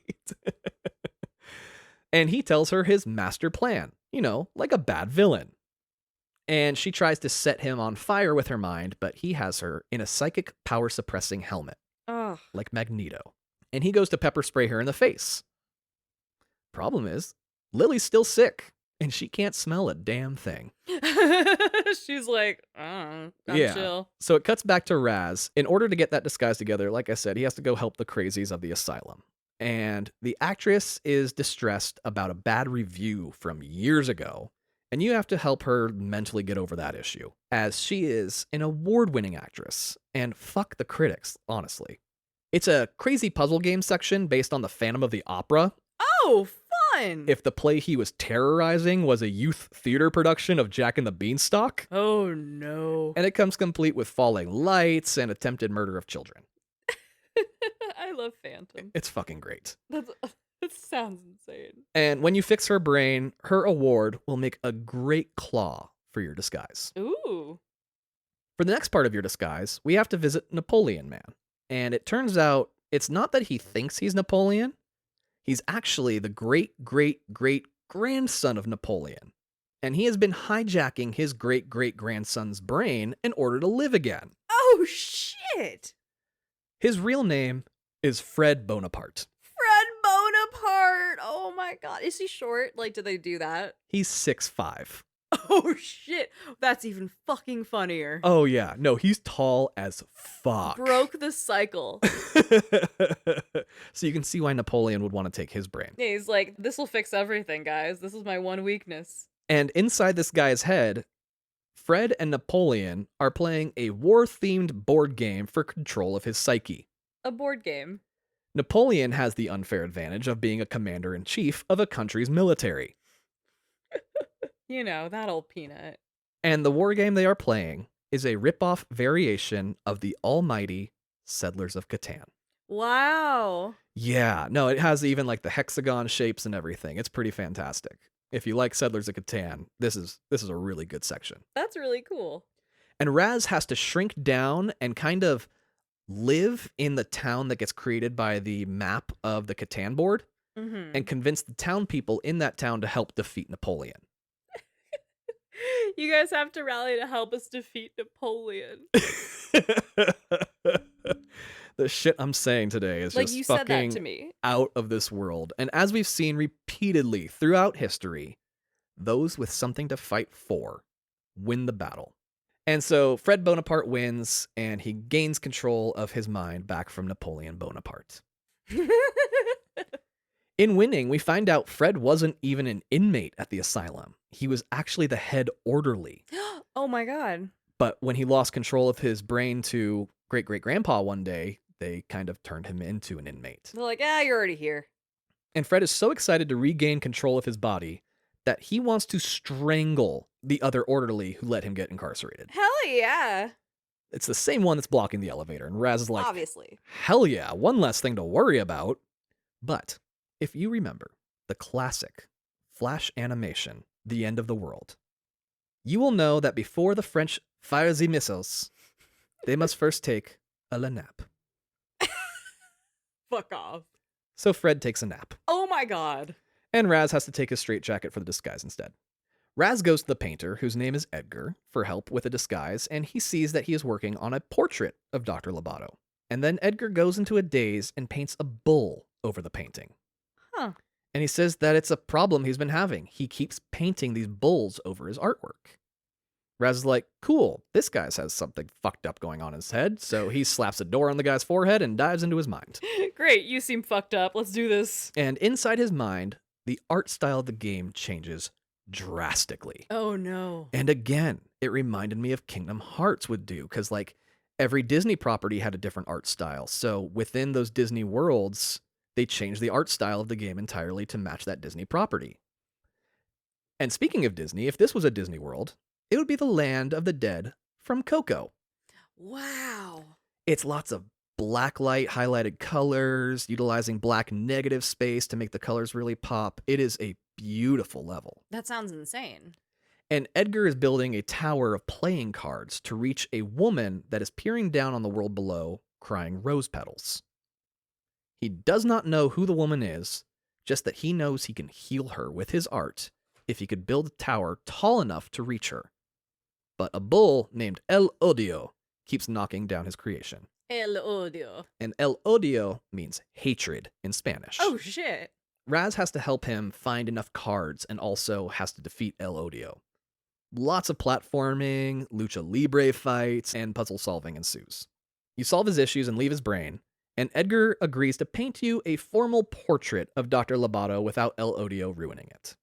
And he tells her his master plan, like a bad villain. And she tries to set him on fire with her mind, but he has her in a psychic power suppressing helmet,
Ugh.
like Magneto. And he goes to pepper spray her in the face. Problem is, Lily's still sick, and she can't smell a damn thing.
She's like, I'm chill.
So it cuts back to Raz. In order to get that disguise together, like I said, he has to go help the crazies of the asylum. And the actress is distressed about a bad review from years ago, and you have to help her mentally get over that issue, as she is an award-winning actress, and fuck the critics, honestly. It's a crazy puzzle game section based on the Phantom of the Opera.
Oh, fun!
If the play he was terrorizing was a youth theater production of Jack and the Beanstalk.
Oh no.
And it comes complete with falling lights and attempted murder of children.
I love Phantom.
It's fucking great.
That sounds insane.
And when you fix her brain, her award will make a great claw for your disguise.
Ooh.
For the next part of your disguise, we have to visit Napoleon Man. And it turns out it's not that he thinks he's Napoleon. He's actually the great-great-great-grandson of Napoleon. And he has been hijacking his great-great-grandson's brain in order to live again.
Oh, shit!
His real name is Fred Bonaparte.
Fred Bonaparte! Oh my god. Is he short? Like, did they do that?
He's 6'5".
Oh shit. That's even fucking funnier.
Oh yeah. No, he's tall as fuck.
Broke the cycle.
So you can see why Napoleon would want to take his brain.
Yeah, he's like, this will fix everything, guys. This is my one weakness.
And inside this guy's head, Fred and Napoleon are playing a war-themed board game for control of his psyche.
A board game.
Napoleon has the unfair advantage of being a commander-in-chief of a country's military.
You know, that old peanut.
And the war game they are playing is a rip-off variation of the almighty Settlers of Catan.
Wow.
Yeah, no, it has even like the hexagon shapes and everything. It's pretty fantastic. If you like Settlers of Catan, this is a really good section.
That's really cool.
And Raz has to shrink down and kind of live in the town that gets created by the map of the Catan board and convince the town people in that town to help defeat Napoleon.
You guys have to rally to help us defeat Napoleon.
The shit I'm saying today is
like
just
you
fucking
said that to me.
Out of this world. And as we've seen repeatedly throughout history, those with something to fight for win the battle. And so Fred Bonaparte wins, and he gains control of his mind back from Napoleon Bonaparte. In winning, we find out Fred wasn't even an inmate at the asylum. He was actually the head orderly.
Oh my God.
But when he lost control of his brain to great-great-grandpa one day, they kind of turned him into an inmate.
They're like, you're already here.
And Fred is so excited to regain control of his body that he wants to strangle the other orderly who let him get incarcerated.
Hell yeah.
It's the same one that's blocking the elevator. And Raz is like,
obviously.
Hell yeah, one less thing to worry about. But if you remember the classic Flash animation, The End of the World, you will know that before the French fire the missiles, they must first take a nap.
Fuck off.
So Fred takes a nap.
Oh my God.
And Raz has to take his straitjacket for the disguise instead. Raz goes to the painter, whose name is Edgar, for help with a disguise, and he sees that he is working on a portrait of Dr. Lobato. And then Edgar goes into a daze and paints a bull over the painting.
Huh.
And he says that it's a problem he's been having. He keeps painting these bulls over his artwork. Raz is like, cool, this guy has something fucked up going on in his head, so he slaps a door on the guy's forehead and dives into his mind.
Great, you seem fucked up. Let's do this.
And inside his mind, the art style of the game changes drastically.
Oh no.
And again, it reminded me of Kingdom Hearts would do, because like every Disney property had a different art style. So within those Disney worlds, they changed the art style of the game entirely to match that Disney property. And speaking of Disney, if this was a Disney world, it would be the Land of the Dead from Coco.
Wow.
It's lots of black light highlighted colors, utilizing black negative space to make the colors really pop. It is a beautiful level.
That sounds insane.
And Edgar is building a tower of playing cards to reach a woman that is peering down on the world below, crying rose petals. He does not know who the woman is, just that he knows he can heal her with his art if he could build a tower tall enough to reach her. But a bull named El Odio keeps knocking down his creation.
El odio.
And El Odio means hatred in Spanish.
Oh shit.
Raz has to help him find enough cards and also has to defeat El Odio. Lots of platforming, lucha libre fights, and puzzle solving ensues. You solve his issues and leave his brain, and Edgar agrees to paint you a formal portrait of Dr. Lobato without El Odio ruining it.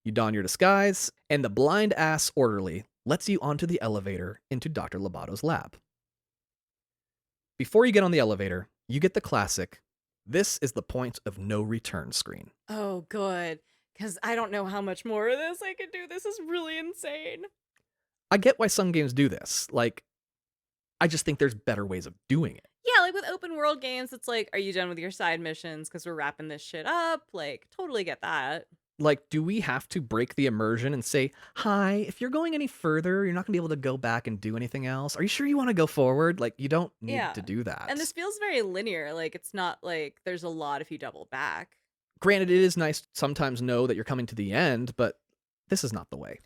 You don your disguise, and the blind-ass orderly lets you onto the elevator into Dr. Lobato's lab. Before you get on the elevator, you get the classic, "This is the point of no return" screen.
Oh, good. Because I don't know how much more of this I could do. This is really insane.
I get why some games do this. Like, I just think there's better ways of doing it.
Yeah, like with open world games, it's like, are you done with your side missions? Because we're wrapping this shit up. Like, totally get that.
Like, do we have to break the immersion and say, hi, if you're going any further, you're not going to be able to go back and do anything else? Are you sure you want to go forward? Like, you don't need to do that.
And this feels very linear. Like, it's not like there's a lot if you double back.
Granted, it is nice to sometimes know that you're coming to the end, but this is not the way.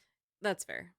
That's fair.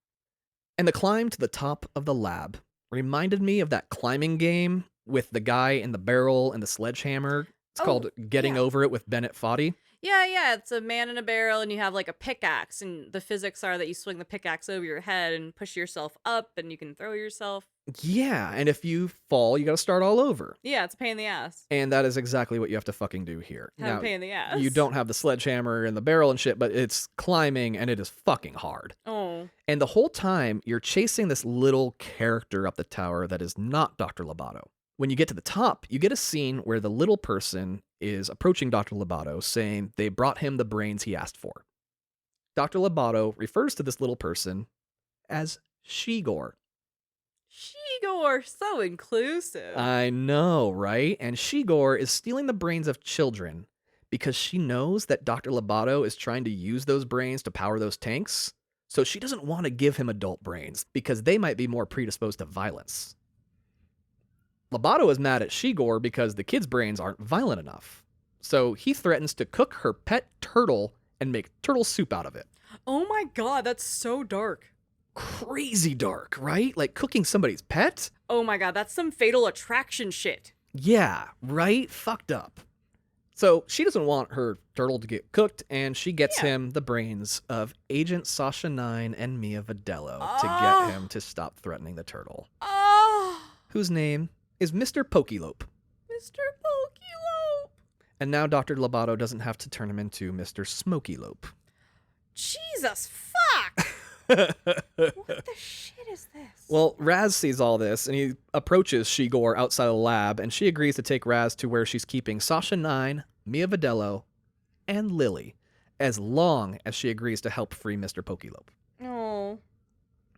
And the climb to the top of the lab reminded me of that climbing game with the guy in the barrel and the sledgehammer. It's called Getting Over It with Bennett Foddy.
Yeah, it's a man in a barrel, and you have like a pickaxe, and the physics are that you swing the pickaxe over your head and push yourself up, and you can throw yourself.
Yeah, and if you fall, you gotta start all over.
Yeah, it's a pain in the ass.
And that is exactly what you have to fucking do here.
Have a pain in the ass.
You don't have the sledgehammer and the barrel and shit, but it's climbing, and it is fucking hard.
Oh.
And the whole time, you're chasing this little character up the tower that is not Dr. Lobato. When you get to the top, you get a scene where the little person is approaching Dr. Lobato, saying they brought him the brains he asked for. Dr. Lobato refers to this little person as Shigor.
Shigor, so inclusive.
I know, right? And Shigor is stealing the brains of children because she knows that Dr. Lobato is trying to use those brains to power those tanks, so she doesn't want to give him adult brains because they might be more predisposed to violence. Lobato is mad at Shigor because the kid's brains aren't violent enough. So he threatens to cook her pet turtle and make turtle soup out of it.
Oh my god, that's so dark.
Crazy dark, right? Like cooking somebody's pet?
Oh my god, that's some Fatal Attraction shit.
Yeah, right? Fucked up. So she doesn't want her turtle to get cooked, and she gets
Yeah.
him the brains of Agent Sasha 9 and Mia Vidello to
Oh.
get him to stop threatening the turtle,
Oh,
whose name is Mr. Pokelope.
Mr. Pokelope.
And now Dr. Lobato doesn't have to turn him into Mr. Smokylope.
Jesus fuck. What the shit is this?
Well, Raz sees all this, and he approaches Shigor outside of the lab, and she agrees to take Raz to where she's keeping Sasha 9, Mia Vidello, and Lily, as long as she agrees to help free Mr. Pokelope.
Oh.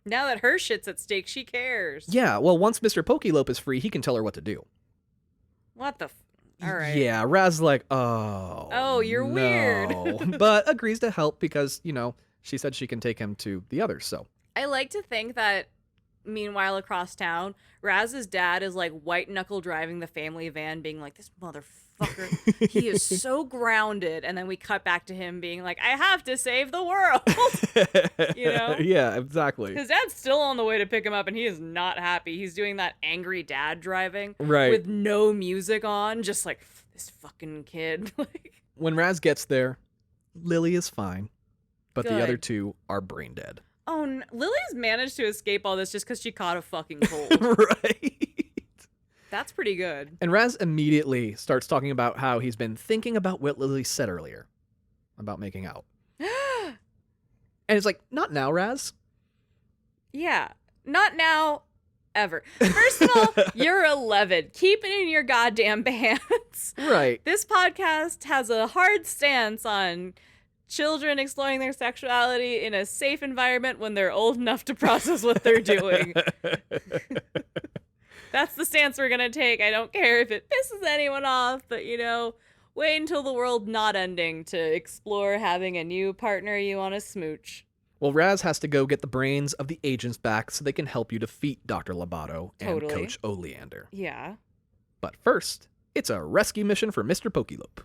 Now that her shit's at stake, she cares.
Yeah, well, once Mr. Pokelope is free, he can tell her what to do.
What the all right.
Yeah, Raz like, oh.
Oh, you're
no.
weird.
But agrees to help because, she said she can take him to the others, so.
I like to think that, meanwhile, across town, Raz's dad is like white knuckle driving the family van, being like, this motherfucker, he is so grounded. And then we cut back to him being like, I have to save the world.
Yeah, exactly.
His dad's still on the way to pick him up, and he is not happy. He's doing that angry dad driving.
Right.
With no music on, just like, this fucking kid.
When Raz gets there, Lily is fine, but the
Good.
other two are brain dead.
Oh, Lily's managed to escape all this just because she caught a fucking cold.
Right.
That's pretty good.
And Raz immediately starts talking about how he's been thinking about what Lily said earlier about making out. And it's like, not now, Raz.
Yeah, not now, ever. First of all, you're 11. Keep it in your goddamn pants.
Right.
This podcast has a hard stance on children exploring their sexuality in a safe environment when they're old enough to process what they're doing. That's the stance we're gonna take. I don't care if it pisses anyone off, but wait until the world not ending to explore having a new partner you want to smooch.
Well, Raz has to go get the brains of the agents back so they can help you defeat Dr. Lobato and
Totally.
Coach Oleander.
Yeah.
But first, it's a rescue mission for Mr. Pokelope.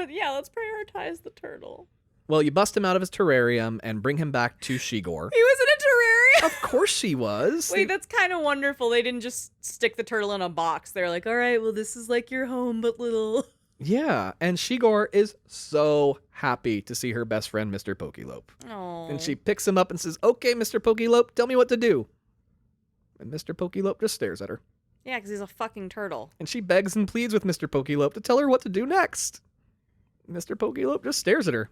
Yeah, let's prioritize the turtle.
Well, you bust him out of his terrarium and bring him back to Shigor.
He was in a terrarium?
Of course she was.
Wait, that's kind of wonderful. They didn't just stick the turtle in a box. They're like, all right, well, this is like your home, but little.
Yeah, and Shigor is so happy to see her best friend, Mr. Pokelope.
Oh.
And she picks him up and says, okay, Mr. Pokelope, tell me what to do. And Mr. Pokelope just stares at her.
Yeah, because he's a fucking turtle.
And she begs and pleads with Mr. Pokelope to tell her what to do next. Mr. Pokelope just stares at her.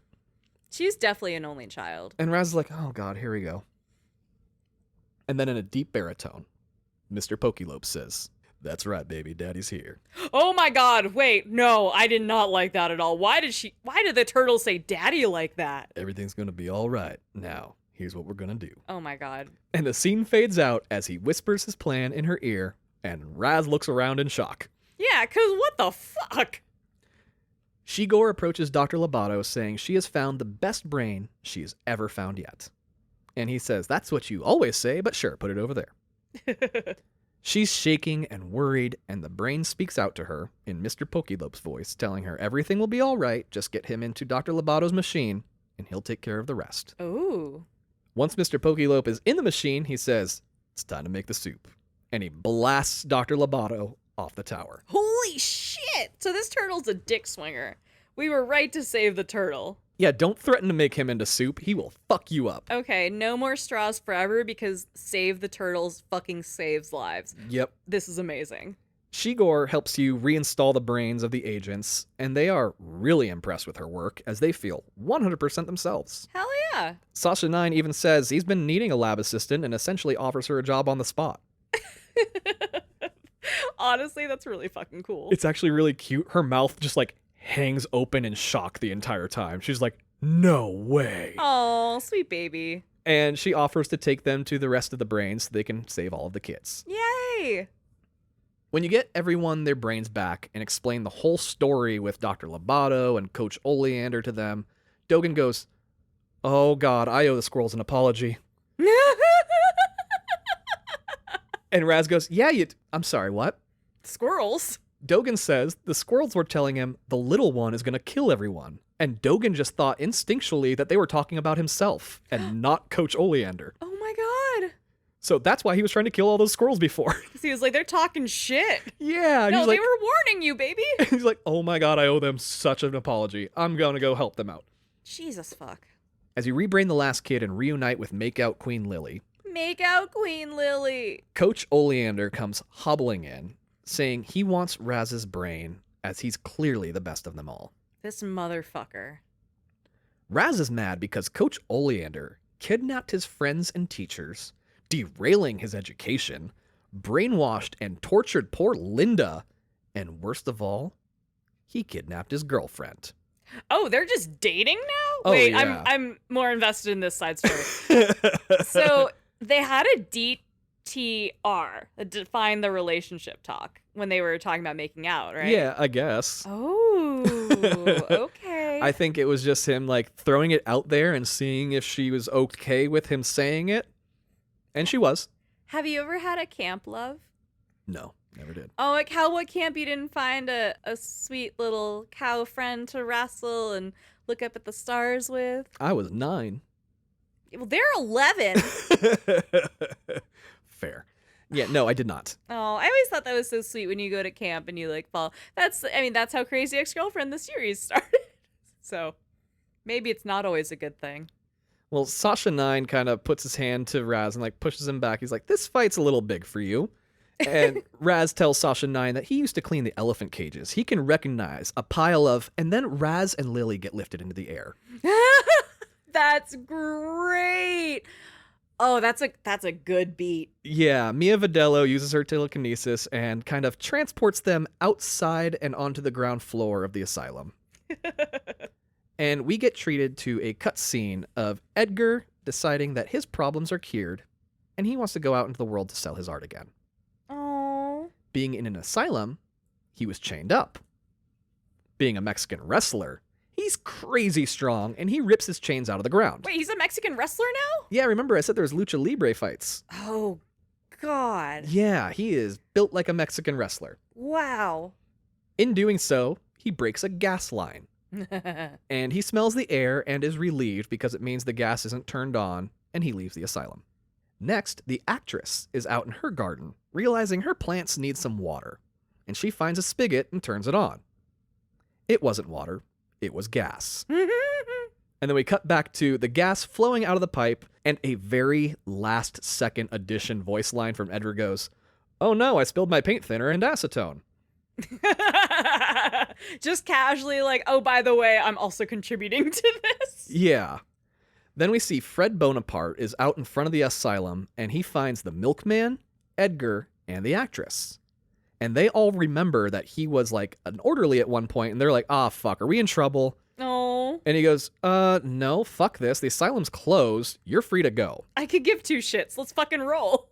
She's definitely an only child.
And Raz is like, oh God, here we go. And then in a deep baritone, Mr. Pokelope says, that's right, baby, daddy's here.
Oh my god, wait, no, I did not like that at all. Why did the turtle say daddy like that?
Everything's gonna be all right. Now, here's what we're gonna do.
Oh my god.
And the scene fades out as he whispers his plan in her ear, and Raz looks around in shock.
Yeah, because what the fuck?
Shigor approaches Dr. Lobato saying she has found the best brain she has ever found yet. And he says, that's what you always say, but sure, put it over there. She's shaking and worried, and the brain speaks out to her in Mr. Pokelope's voice, telling her everything will be all right, just get him into Dr. Lobato's machine, and he'll take care of the rest.
Ooh.
Once Mr. Pokelope is in the machine, he says, it's time to make the soup. And he blasts Dr. Lobato off the tower.
Holy shit! So this turtle's a dick swinger. We were right to save the turtle.
Yeah, don't threaten to make him into soup. He will fuck you up.
Okay, no more straws forever because save the turtles fucking saves lives.
Yep.
This is amazing.
Shigor helps you reinstall the brains of the agents, and they are really impressed with her work as they feel 100% themselves.
Hell yeah.
Sasha 9 even says he's been needing a lab assistant and essentially offers her a job on the spot.
Honestly, that's really fucking cool.
It's actually really cute. Her mouth just hangs open in shock the entire time. She's like, no way.
Oh, sweet baby.
And she offers to take them to the rest of the brains so they can save all of the kids.
Yay.
When you get everyone their brains back and explain the whole story with Dr. Lobato and Coach Oleander to them, Dogen goes, oh God, I owe the squirrels an apology. And Raz goes, yeah, I'm sorry, what?
Squirrels?
Dogen says the squirrels were telling him the little one is going to kill everyone. And Dogen just thought instinctually that they were talking about himself and not Coach Oleander.
Oh my god.
So that's why he was trying to kill all those squirrels before.
Because he was like, they're talking shit.
Yeah.
No,
he's
they
like,
were warning you, baby.
he's like, oh my God, I owe them such an apology. I'm going to go help them out.
Jesus fuck.
As you rebrain the last kid and reunite with Makeout Queen Lily,
Make out Queen Lily.
Coach Oleander comes hobbling in, saying he wants Raz's brain, as he's clearly the best of them all.
This motherfucker.
Raz is mad because Coach Oleander kidnapped his friends and teachers, derailing his education, brainwashed and tortured poor Linda, and worst of all, he kidnapped his girlfriend.
Oh, they're just dating now?
Oh,
Wait,
yeah.
I'm more invested in this side story. So they had a DTR, a define the relationship talk, when they were talking about making out, right?
Yeah, I guess.
Oh, okay.
I think it was just him like throwing it out there and seeing if she was okay with him saying it. And she was.
Have you ever had a camp love?
No, never did.
Oh, like what camp you didn't find a sweet little cow friend to wrestle and look up at the stars with?
I was 9.
Well, they're 11.
Fair. Yeah, no, I did not.
Oh, I always thought that was so sweet when you go to camp and you like fall. That's how Crazy Ex-Girlfriend the series started. So maybe it's not always a good thing.
Well, Sasha 9 kind of puts his hand to Raz and like pushes him back. He's like, this fight's a little big for you. And Raz tells Sasha 9 that he used to clean the elephant cages. He can recognize a pile of, and then Raz and Lily get lifted into the air.
That's great. Oh, that's a good beat.
Yeah, Mia Vidello uses her telekinesis and kind of transports them outside and onto the ground floor of the asylum. And we get treated to a cutscene of Edgar deciding that his problems are cured and he wants to go out into the world to sell his art again.
Oh.
Being in an asylum, he was chained up. Being a Mexican wrestler, he's crazy strong and he rips his chains out of the ground.
Wait, he's a Mexican wrestler now?
Yeah, remember I said there was lucha libre fights.
Oh, God.
Yeah, he is built like a Mexican wrestler.
Wow.
In doing so, he breaks a gas line. And he smells the air and is relieved because it means the gas isn't turned on, and he leaves the asylum. Next, the actress is out in her garden, realizing her plants need some water, and she finds a spigot and turns it on. It wasn't water, it was gas. And then we cut back to the gas flowing out of the pipe, and a very last-second addition voice line from Edgar goes, "Oh no, I spilled my paint thinner and acetone."
Just casually like, oh, by the way, I'm also contributing to this.
Yeah. Then we see Fred Bonaparte is out in front of the asylum, and he finds the milkman, Edgar, and the actress. And they all remember that he was like an orderly at one point, and they're like, ah, fuck, are we in trouble?
No.
And he goes, no, fuck this. The asylum's closed. You're free to go.
I could give two shits. Let's fucking roll.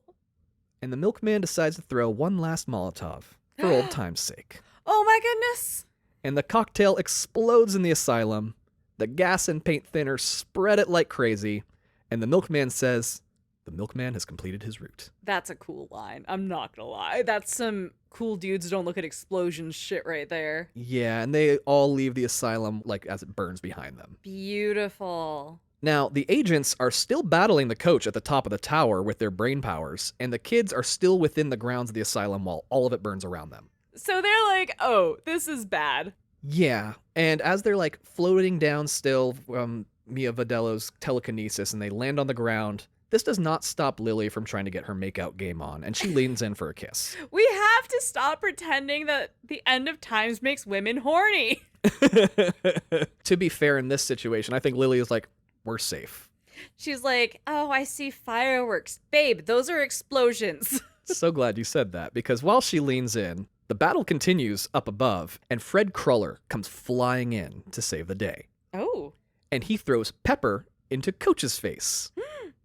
And the milkman decides to throw one last Molotov for old time's sake.
Oh my goodness.
And the cocktail explodes in the asylum. The gas and paint thinner spread it like crazy. And the milkman says, the milkman has completed his route.
That's a cool line. I'm not gonna lie. That's some cool dudes don't look at explosions shit right there.
Yeah, and they all leave the asylum like as it burns behind them.
Beautiful.
Now, the agents are still battling the coach at the top of the tower with their brain powers, and the kids are still within the grounds of the asylum while all of it burns around them.
So they're like, oh, this is bad.
Yeah, and as they're like floating down still from Mia Vidello's telekinesis and they land on the ground, this does not stop Lily from trying to get her makeout game on, and she leans in for a kiss.
We have to stop pretending that the end of times makes women horny.
To be fair, in this situation, I think Lily is like, we're safe.
She's like, oh, I see fireworks. Babe, those are explosions.
So glad you said that, because while she leans in, the battle continues up above, and Fred Cruller comes flying in to save the day.
Oh.
And he throws pepper into Coach's face.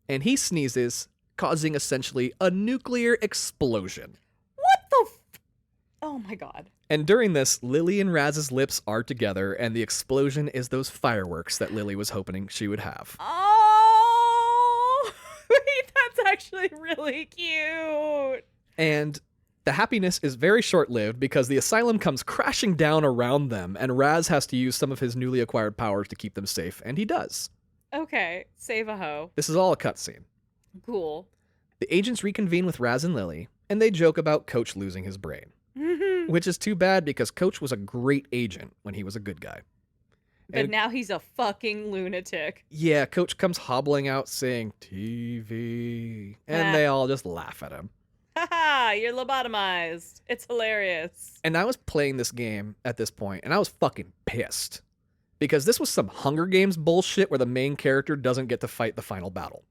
And he sneezes, causing essentially a nuclear explosion.
What the oh my god.
And during this, Lily and Raz's lips are together, and the explosion is those fireworks that Lily was hoping she would have.
Oh, wait, that's actually really cute.
And the happiness is very short-lived because the asylum comes crashing down around them, and Raz has to use some of his newly acquired powers to keep them safe, and he does.
Okay, save a hoe.
This is all a cutscene.
Cool.
The agents reconvene with Raz and Lily, and they joke about Coach losing his brain. Which is too bad because Coach was a great agent when he was a good guy.
But now he's a fucking lunatic.
Yeah, Coach comes hobbling out saying, TV. And they all just laugh at him.
Haha, you're lobotomized. It's hilarious.
And I was playing this game at this point, and I was fucking pissed. Because this was some Hunger Games bullshit where the main character doesn't get to fight the final battle.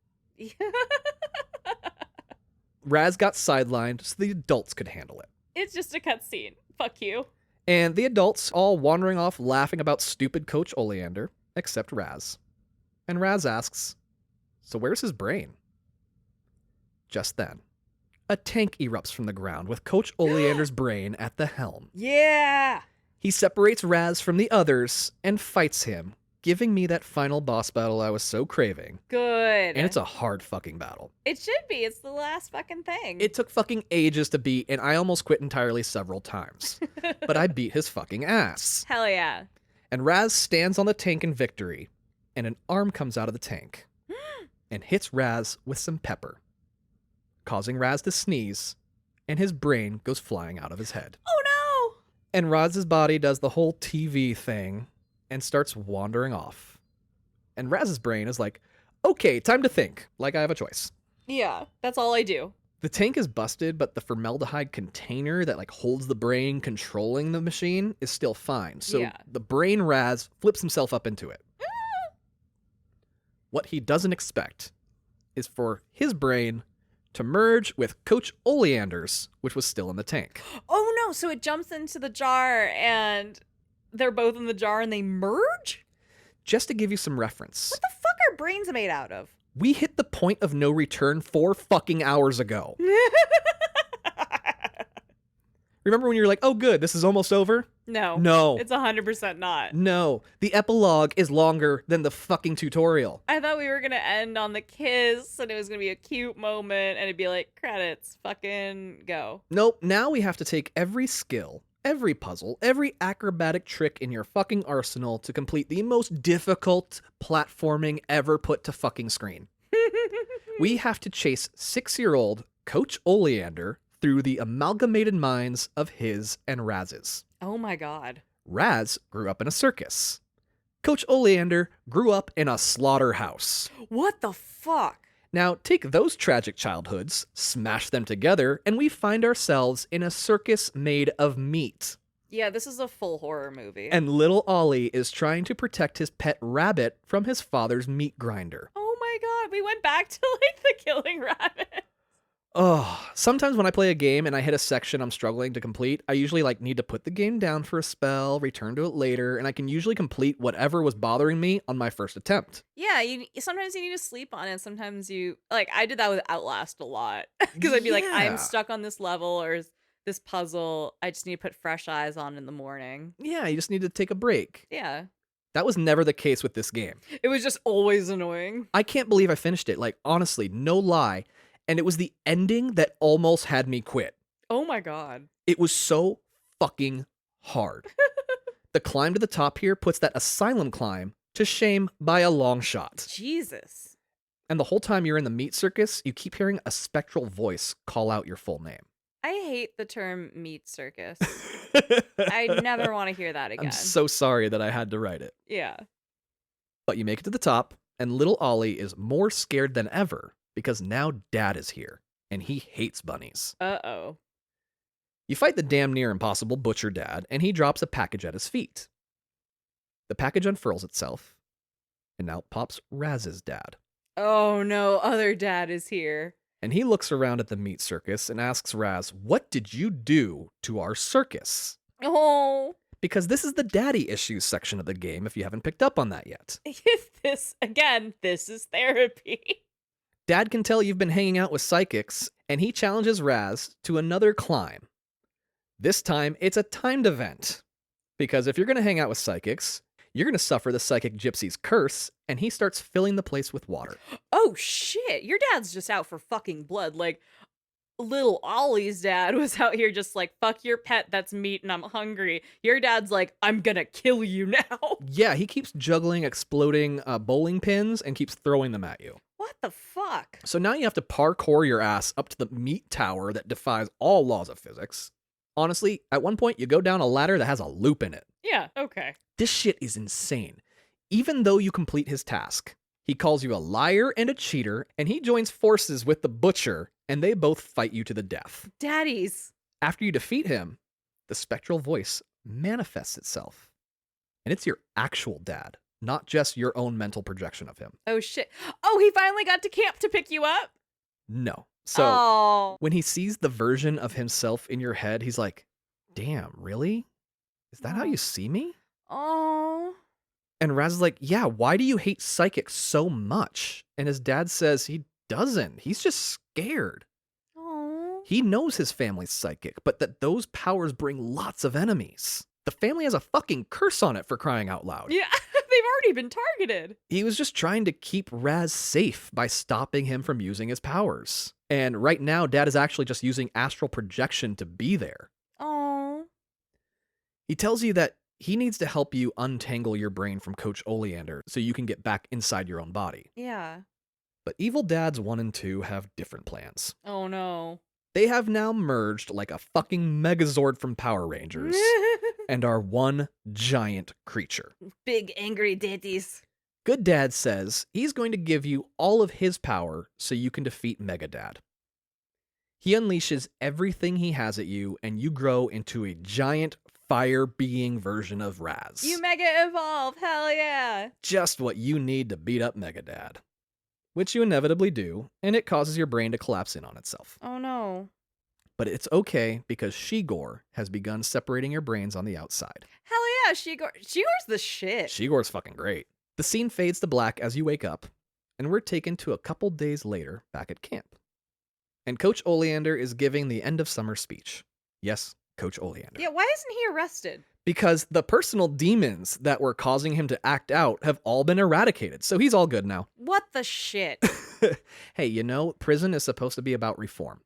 Raz got sidelined so the adults could handle it.
It's just a cutscene. Fuck you.
And the adults all wandering off laughing about stupid Coach Oleander, except Raz. And Raz asks, so where's his brain? Just then, a tank erupts from the ground with Coach Oleander's brain at the helm.
Yeah!
He separates Raz from the others and fights him, giving me that final boss battle I was so craving.
Good.
And it's a hard fucking battle.
It should be. It's the last fucking thing.
It took fucking ages to beat, and I almost quit entirely several times. But I beat his fucking ass.
Hell yeah.
And Raz stands on the tank in victory, and an arm comes out of the tank and hits Raz with some pepper, causing Raz to sneeze, and his brain goes flying out of his head.
Oh no!
And Raz's body does the whole TV thing and starts wandering off. And Raz's brain is like, okay, time to think. Like I have a choice.
Yeah, that's all I do.
The tank is busted, but the formaldehyde container that like holds the brain controlling the machine is still fine. So the brain Raz flips himself up into it. What he doesn't expect is for his brain to merge with Coach Oleander's, which was still in the tank.
Oh no, so it jumps into the jar and they're both in the jar and they merge?
Just to give you some reference.
What the fuck are brains made out of?
We hit the point of no return 4 fucking hours ago. Remember when you were like, oh good, this is almost over?
No.
No.
It's 100% not.
No. The epilogue is longer than the fucking tutorial.
I thought we were going to end on the kiss and it was going to be a cute moment and it'd be like, credits, fucking go.
Nope. Now we have to take every skill, every puzzle, every acrobatic trick in your fucking arsenal to complete the most difficult platforming ever put to fucking screen. We have to chase 6-year-old Coach Oleander through the amalgamated minds of his and Raz's.
Oh my god.
Raz grew up in a circus. Coach Oleander grew up in a slaughterhouse.
What the fuck?
Now, take those tragic childhoods, smash them together, and we find ourselves in a circus made of meat.
Yeah, this is a full horror movie.
And little Ollie is trying to protect his pet rabbit from his father's meat grinder.
Oh my god, we went back to like the killing rabbit.
Oh, sometimes when I play a game and I hit a section I'm struggling to complete, I usually need to put the game down for a spell, return to it later, and I can usually complete whatever was bothering me on my first attempt.
Yeah, sometimes you need to sleep on it. Sometimes you, I did that with Outlast a lot. Because I'd be like, I'm stuck on this level or this puzzle. I just need to put fresh eyes on in the morning.
Yeah, you just need to take a break.
Yeah.
That was never the case with this game.
It was just always annoying.
I can't believe I finished it. Honestly, no lie. And it was the ending that almost had me quit.
Oh my god.
It was so fucking hard. The climb to the top here puts that asylum climb to shame by a long shot.
Jesus.
And the whole time you're in the meat circus, you keep hearing a spectral voice call out your full name.
I hate the term meat circus. I never want to hear that again.
I'm so sorry that I had to write it.
Yeah.
But you make it to the top, and little Ollie is more scared than ever because now Dad is here, and he hates bunnies.
Uh-oh.
You fight the damn near impossible butcher Dad, and he drops a package at his feet. The package unfurls itself, and out pops Raz's dad.
Oh no, other Dad is here.
And he looks around at the meat circus and asks Raz, what did you do to our circus?
Oh.
Because this is the daddy issues section of the game, if you haven't picked up on that yet.
This is therapy.
Dad can tell you've been hanging out with psychics, and he challenges Raz to another climb. This time, it's a timed event. Because if you're going to hang out with psychics, you're going to suffer the psychic gypsy's curse, and he starts filling the place with water.
Oh shit, your dad's just out for fucking blood. Little Ollie's dad was out here just fuck your pet, that's meat and I'm hungry. Your dad's like, I'm gonna kill you now.
Yeah, he keeps juggling exploding bowling pins and keeps throwing them at you.
What the fuck?
So now you have to parkour your ass up to the meat tower that defies all laws of physics. Honestly, at one point you go down a ladder that has a loop in it.
Yeah, okay.
This shit is insane. Even though you complete his task, he calls you a liar and a cheater, and he joins forces with the Butcher, and they both fight you to the death.
Daddies.
After you defeat him, the spectral voice manifests itself. And it's your actual dad, not just your own mental projection of him.
Oh, shit. Oh, he finally got to camp to pick you up?
No. So
Oh.
when he sees the version of himself in your head, he's like, damn, really? Is that how you see me?
Oh.
And Raz is like, yeah, why do you hate psychics so much? And his dad says he doesn't. He's just scared.
Oh.
He knows his family's psychic, but that those powers bring lots of enemies. The family has a fucking curse on it, for crying out loud.
Yeah, they've already been targeted.
He was just trying to keep Raz safe by stopping him from using his powers. And right now, Dad is actually just using astral projection to be there.
Oh.
He tells you that he needs to help you untangle your brain from Coach Oleander so you can get back inside your own body.
Yeah.
But Evil Dads 1 and 2 have different plans.
Oh, no.
They have now merged like a fucking Megazord from Power Rangers and are one giant creature.
Big angry daddies.
Good Dad says he's going to give you all of his power so you can defeat Megadad. He unleashes everything he has at you, and you grow into a giant fire being version of Raz.
You mega evolve. Hell yeah.
Just what you need to beat up Megadad. Which you inevitably do, and it causes your brain to collapse in on itself.
Oh, no.
But it's okay because Shigor has begun separating your brains on the outside.
Hell yeah, Shigor's the shit.
Shigor's fucking great. The scene fades to black as you wake up, and we're taken to a couple days later back at camp. And Coach Oleander is giving the end of summer speech. Yes, Coach Oleander.
Yeah, why isn't he arrested?
Because the personal demons that were causing him to act out have all been eradicated, so he's all good now.
What the shit?
Hey, you know, prison is supposed to be about reform.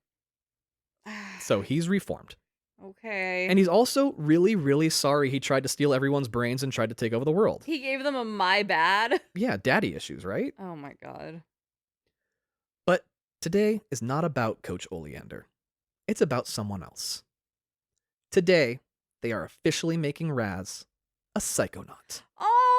So he's reformed.
Okay.
And he's also really, really sorry he tried to steal everyone's brains and tried to take over the world.
He gave them a my bad?
Yeah, daddy issues, right?
Oh my god.
But today is not about Coach Oleander. It's about someone else. Today, they are officially making Raz a Psychonaut.
Oh,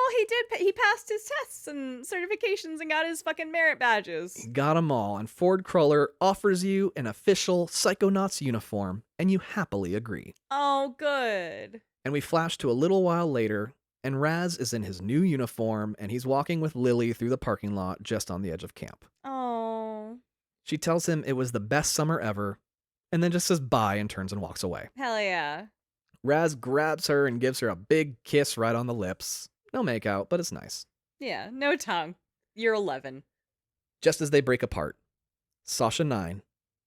he passed his tests and certifications and got his fucking merit badges.
He got them all, and Ford Cruller offers you an official Psychonaut's uniform, and you happily agree.
Oh, good.
And we flash to a little while later, and Raz is in his new uniform, and he's walking with Lily through the parking lot just on the edge of camp.
Oh.
She tells him it was the best summer ever, and then just says bye and turns and walks away.
Hell yeah.
Raz grabs her and gives her a big kiss right on the lips. No makeout, but it's nice.
Yeah, no tongue. You're 11.
Just as they break apart, Sasha 9,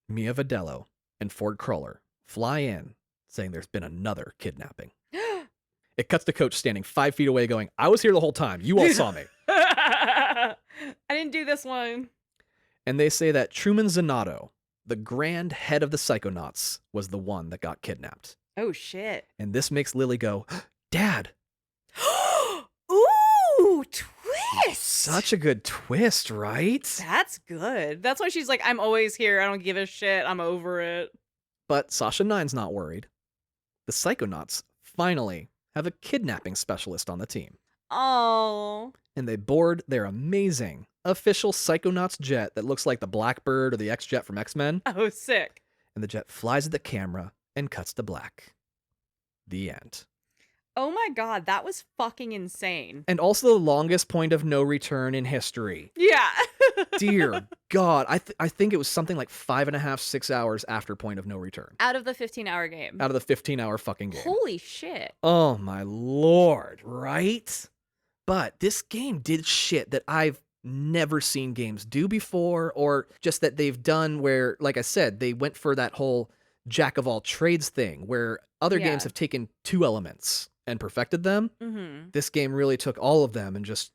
Mia Vidello, and Ford Cruller fly in, saying there's been another kidnapping. It cuts to Coach standing 5 feet away going, I was here the whole time. You all saw me.
I didn't do this one.
And they say that Truman Zanotto, the grand head of the Psychonauts, was the one that got kidnapped.
Oh, shit.
And this makes Lily go, Dad.
Ooh, twist.
Such a good twist, right?
That's good. That's why she's like, I'm always here. I don't give a shit. I'm over it.
But Sasha 9's not worried. The Psychonauts finally have a kidnapping specialist on the team.
Oh.
And they board their amazing official Psychonauts jet that looks like the Blackbird or the X-Jet from X-Men.
Oh, sick.
And the jet flies at the camera and cuts to black. The end.
Oh my god, that was fucking insane.
And also the longest point of no return in history.
Yeah.
Dear God, I think it was something like 5.5, 6 hours after point of no return.
Out of the 15-hour game.
Out of the 15-hour fucking game.
Holy shit.
Oh my lord, right? But this game did shit that I've never seen games do before, or just that they've done where, like I said, they went for that whole jack of all trades thing, where other games have taken 2 elements and perfected them.
Mm-hmm.
This game really took all of them and just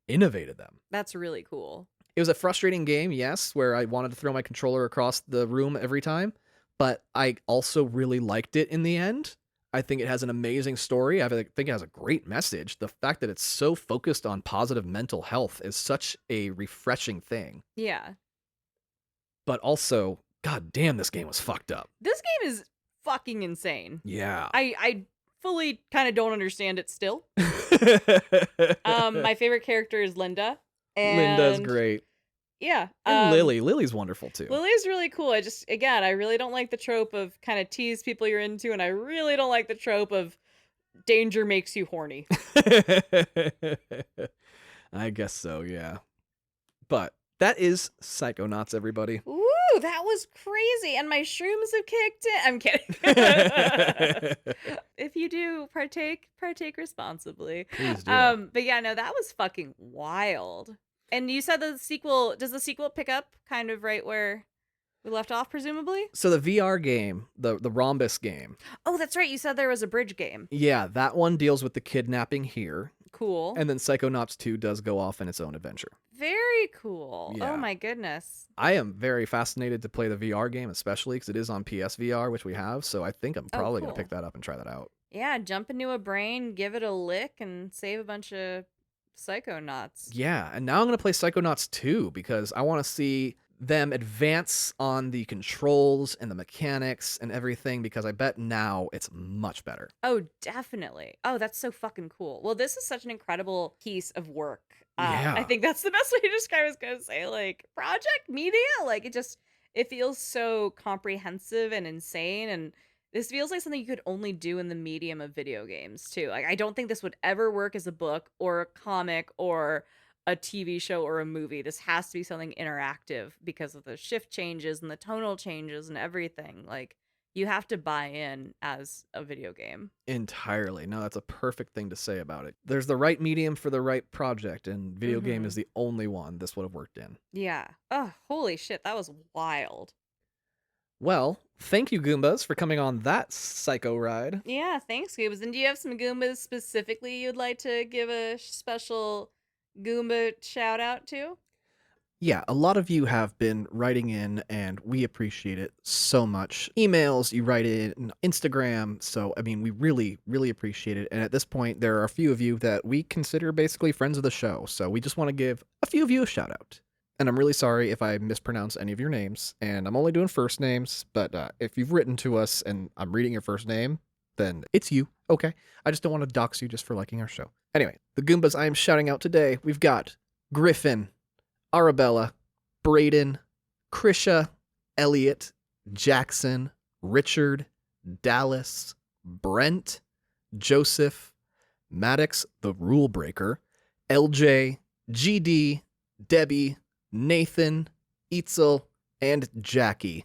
innovated them.
That's really cool.
It was a frustrating game, yes, where I wanted to throw my controller across the room every time, but I also really liked it in the end. I think it has an amazing story. I think it has a great message. The fact that it's so focused on positive mental health is such a refreshing thing.
Yeah.
But also, god damn, this game was fucked up.
This game is fucking insane.
Yeah.
I fully kind of don't understand it still. My favorite character is Linda. And
Linda's great.
Yeah.
And Lily's wonderful too.
Lily's really cool. I really don't like the trope of kind of tease people you're into, and I really don't like the trope of danger makes you horny.
I guess so, yeah. But that is Psychonauts, everybody.
Ooh, that was crazy. And my shrooms have kicked in. I'm kidding. If you do partake responsibly.
Please do.
But yeah, no, that was fucking wild. And you said does the sequel pick up kind of right where we left off, presumably?
So the VR game, the Rhombus game.
Oh, that's right. You said there was a bridge game.
Yeah, that one deals with the kidnapping here.
Cool.
And then Psychonauts 2 does go off in its own adventure.
Very cool.
Yeah.
Oh my goodness.
I am very fascinated to play the VR game, especially because it is on PSVR, which we have. So I think I'm probably going to pick that up and try that out.
Yeah, jump into a brain, give it a lick, and save a bunch of Psychonauts.
Yeah, and now I'm going to play Psychonauts 2 because I want to see them advance on the controls and the mechanics and everything, because I bet now it's much better.
Oh, definitely. Oh, that's so fucking cool. Well, this is such an incredible piece of work.
Yeah.
I think that's the best way to describe it. I was going to say, like, project media. Like, it feels so comprehensive and insane, and this feels like something you could only do in the medium of video games, too. Like, I don't think this would ever work as a book or a comic or a TV show or a movie. This has to be something interactive because of the shift changes and the tonal changes and everything. Like, you have to buy in as a video game.
Entirely. No, that's a perfect thing to say about it. There's the right medium for the right project, and video game is the only one this would have worked in.
Yeah. Oh, holy shit. That was wild.
Well, thank you, Goombas, for coming on that psycho ride.
Yeah, thanks, Goombas. And do you have some Goombas specifically you'd like to give a special Goomba shout out to?
Yeah, a lot of you have been writing in, and we appreciate it so much. Emails, you write in, Instagram, so, I mean, we really, really appreciate it. And at this point, there are a few of you that we consider basically friends of the show, so we just want to give a few of you a shout out. And I'm really sorry if I mispronounce any of your names, and I'm only doing first names, but if you've written to us and I'm reading your first name, then it's you, okay? I just don't want to dox you just for liking our show. Anyway, the Goombas I am shouting out today, we've got Griffin, Arabella, Braden, Krisha, Elliot, Jackson, Richard, Dallas, Brent, Joseph, Maddox the Rule Breaker, LJ, GD, Debbie, Nathan, Eitzel, and Jackie.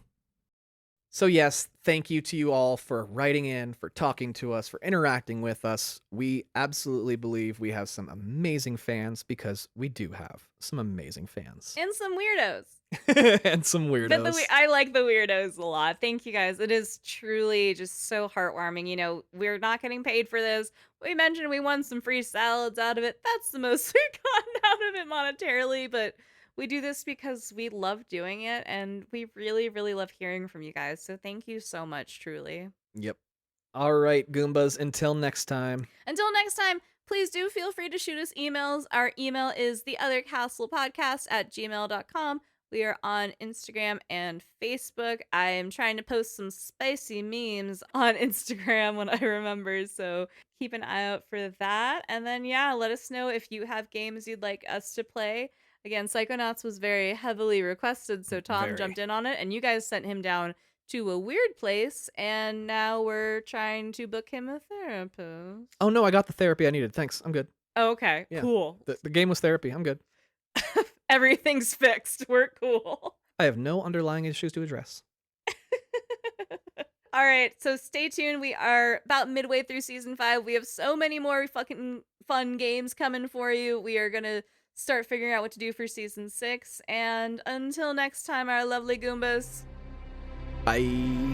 So yes, thank you to you all for writing in, for talking to us, for interacting with us. We absolutely believe we have some amazing fans, because we do have some amazing fans.
And some weirdos.
And some weirdos.
But I like the weirdos a lot. Thank you guys. It is truly just so heartwarming. You know, we're not getting paid for this. We mentioned we won some free salads out of it. That's the most we've gotten out of it monetarily, but we do this because we love doing it, and we really, really love hearing from you guys. So thank you so much, truly.
Yep. All right, Goombas, until next time.
Until next time, please do feel free to shoot us emails. Our email is TheOtherCastlePodcast@gmail.com. We are on Instagram and Facebook. I am trying to post some spicy memes on Instagram when I remember, so keep an eye out for that. And then, yeah, let us know if you have games you'd like us to play. Again, Psychonauts was very heavily requested, so Tom jumped in on it, and you guys sent him down to a weird place, and now we're trying to book him a therapist.
Oh, no, I got the therapy I needed. Thanks. I'm good.
Oh, okay,
Yeah.
cool.
The game was therapy. I'm good.
Everything's fixed. We're cool.
I have no underlying issues to address.
All right, so stay tuned. We are about midway through season 5. We have so many more fucking fun games coming for you. We are going to start figuring out what to do for season 6. And until next time, our lovely Goombas.
Bye.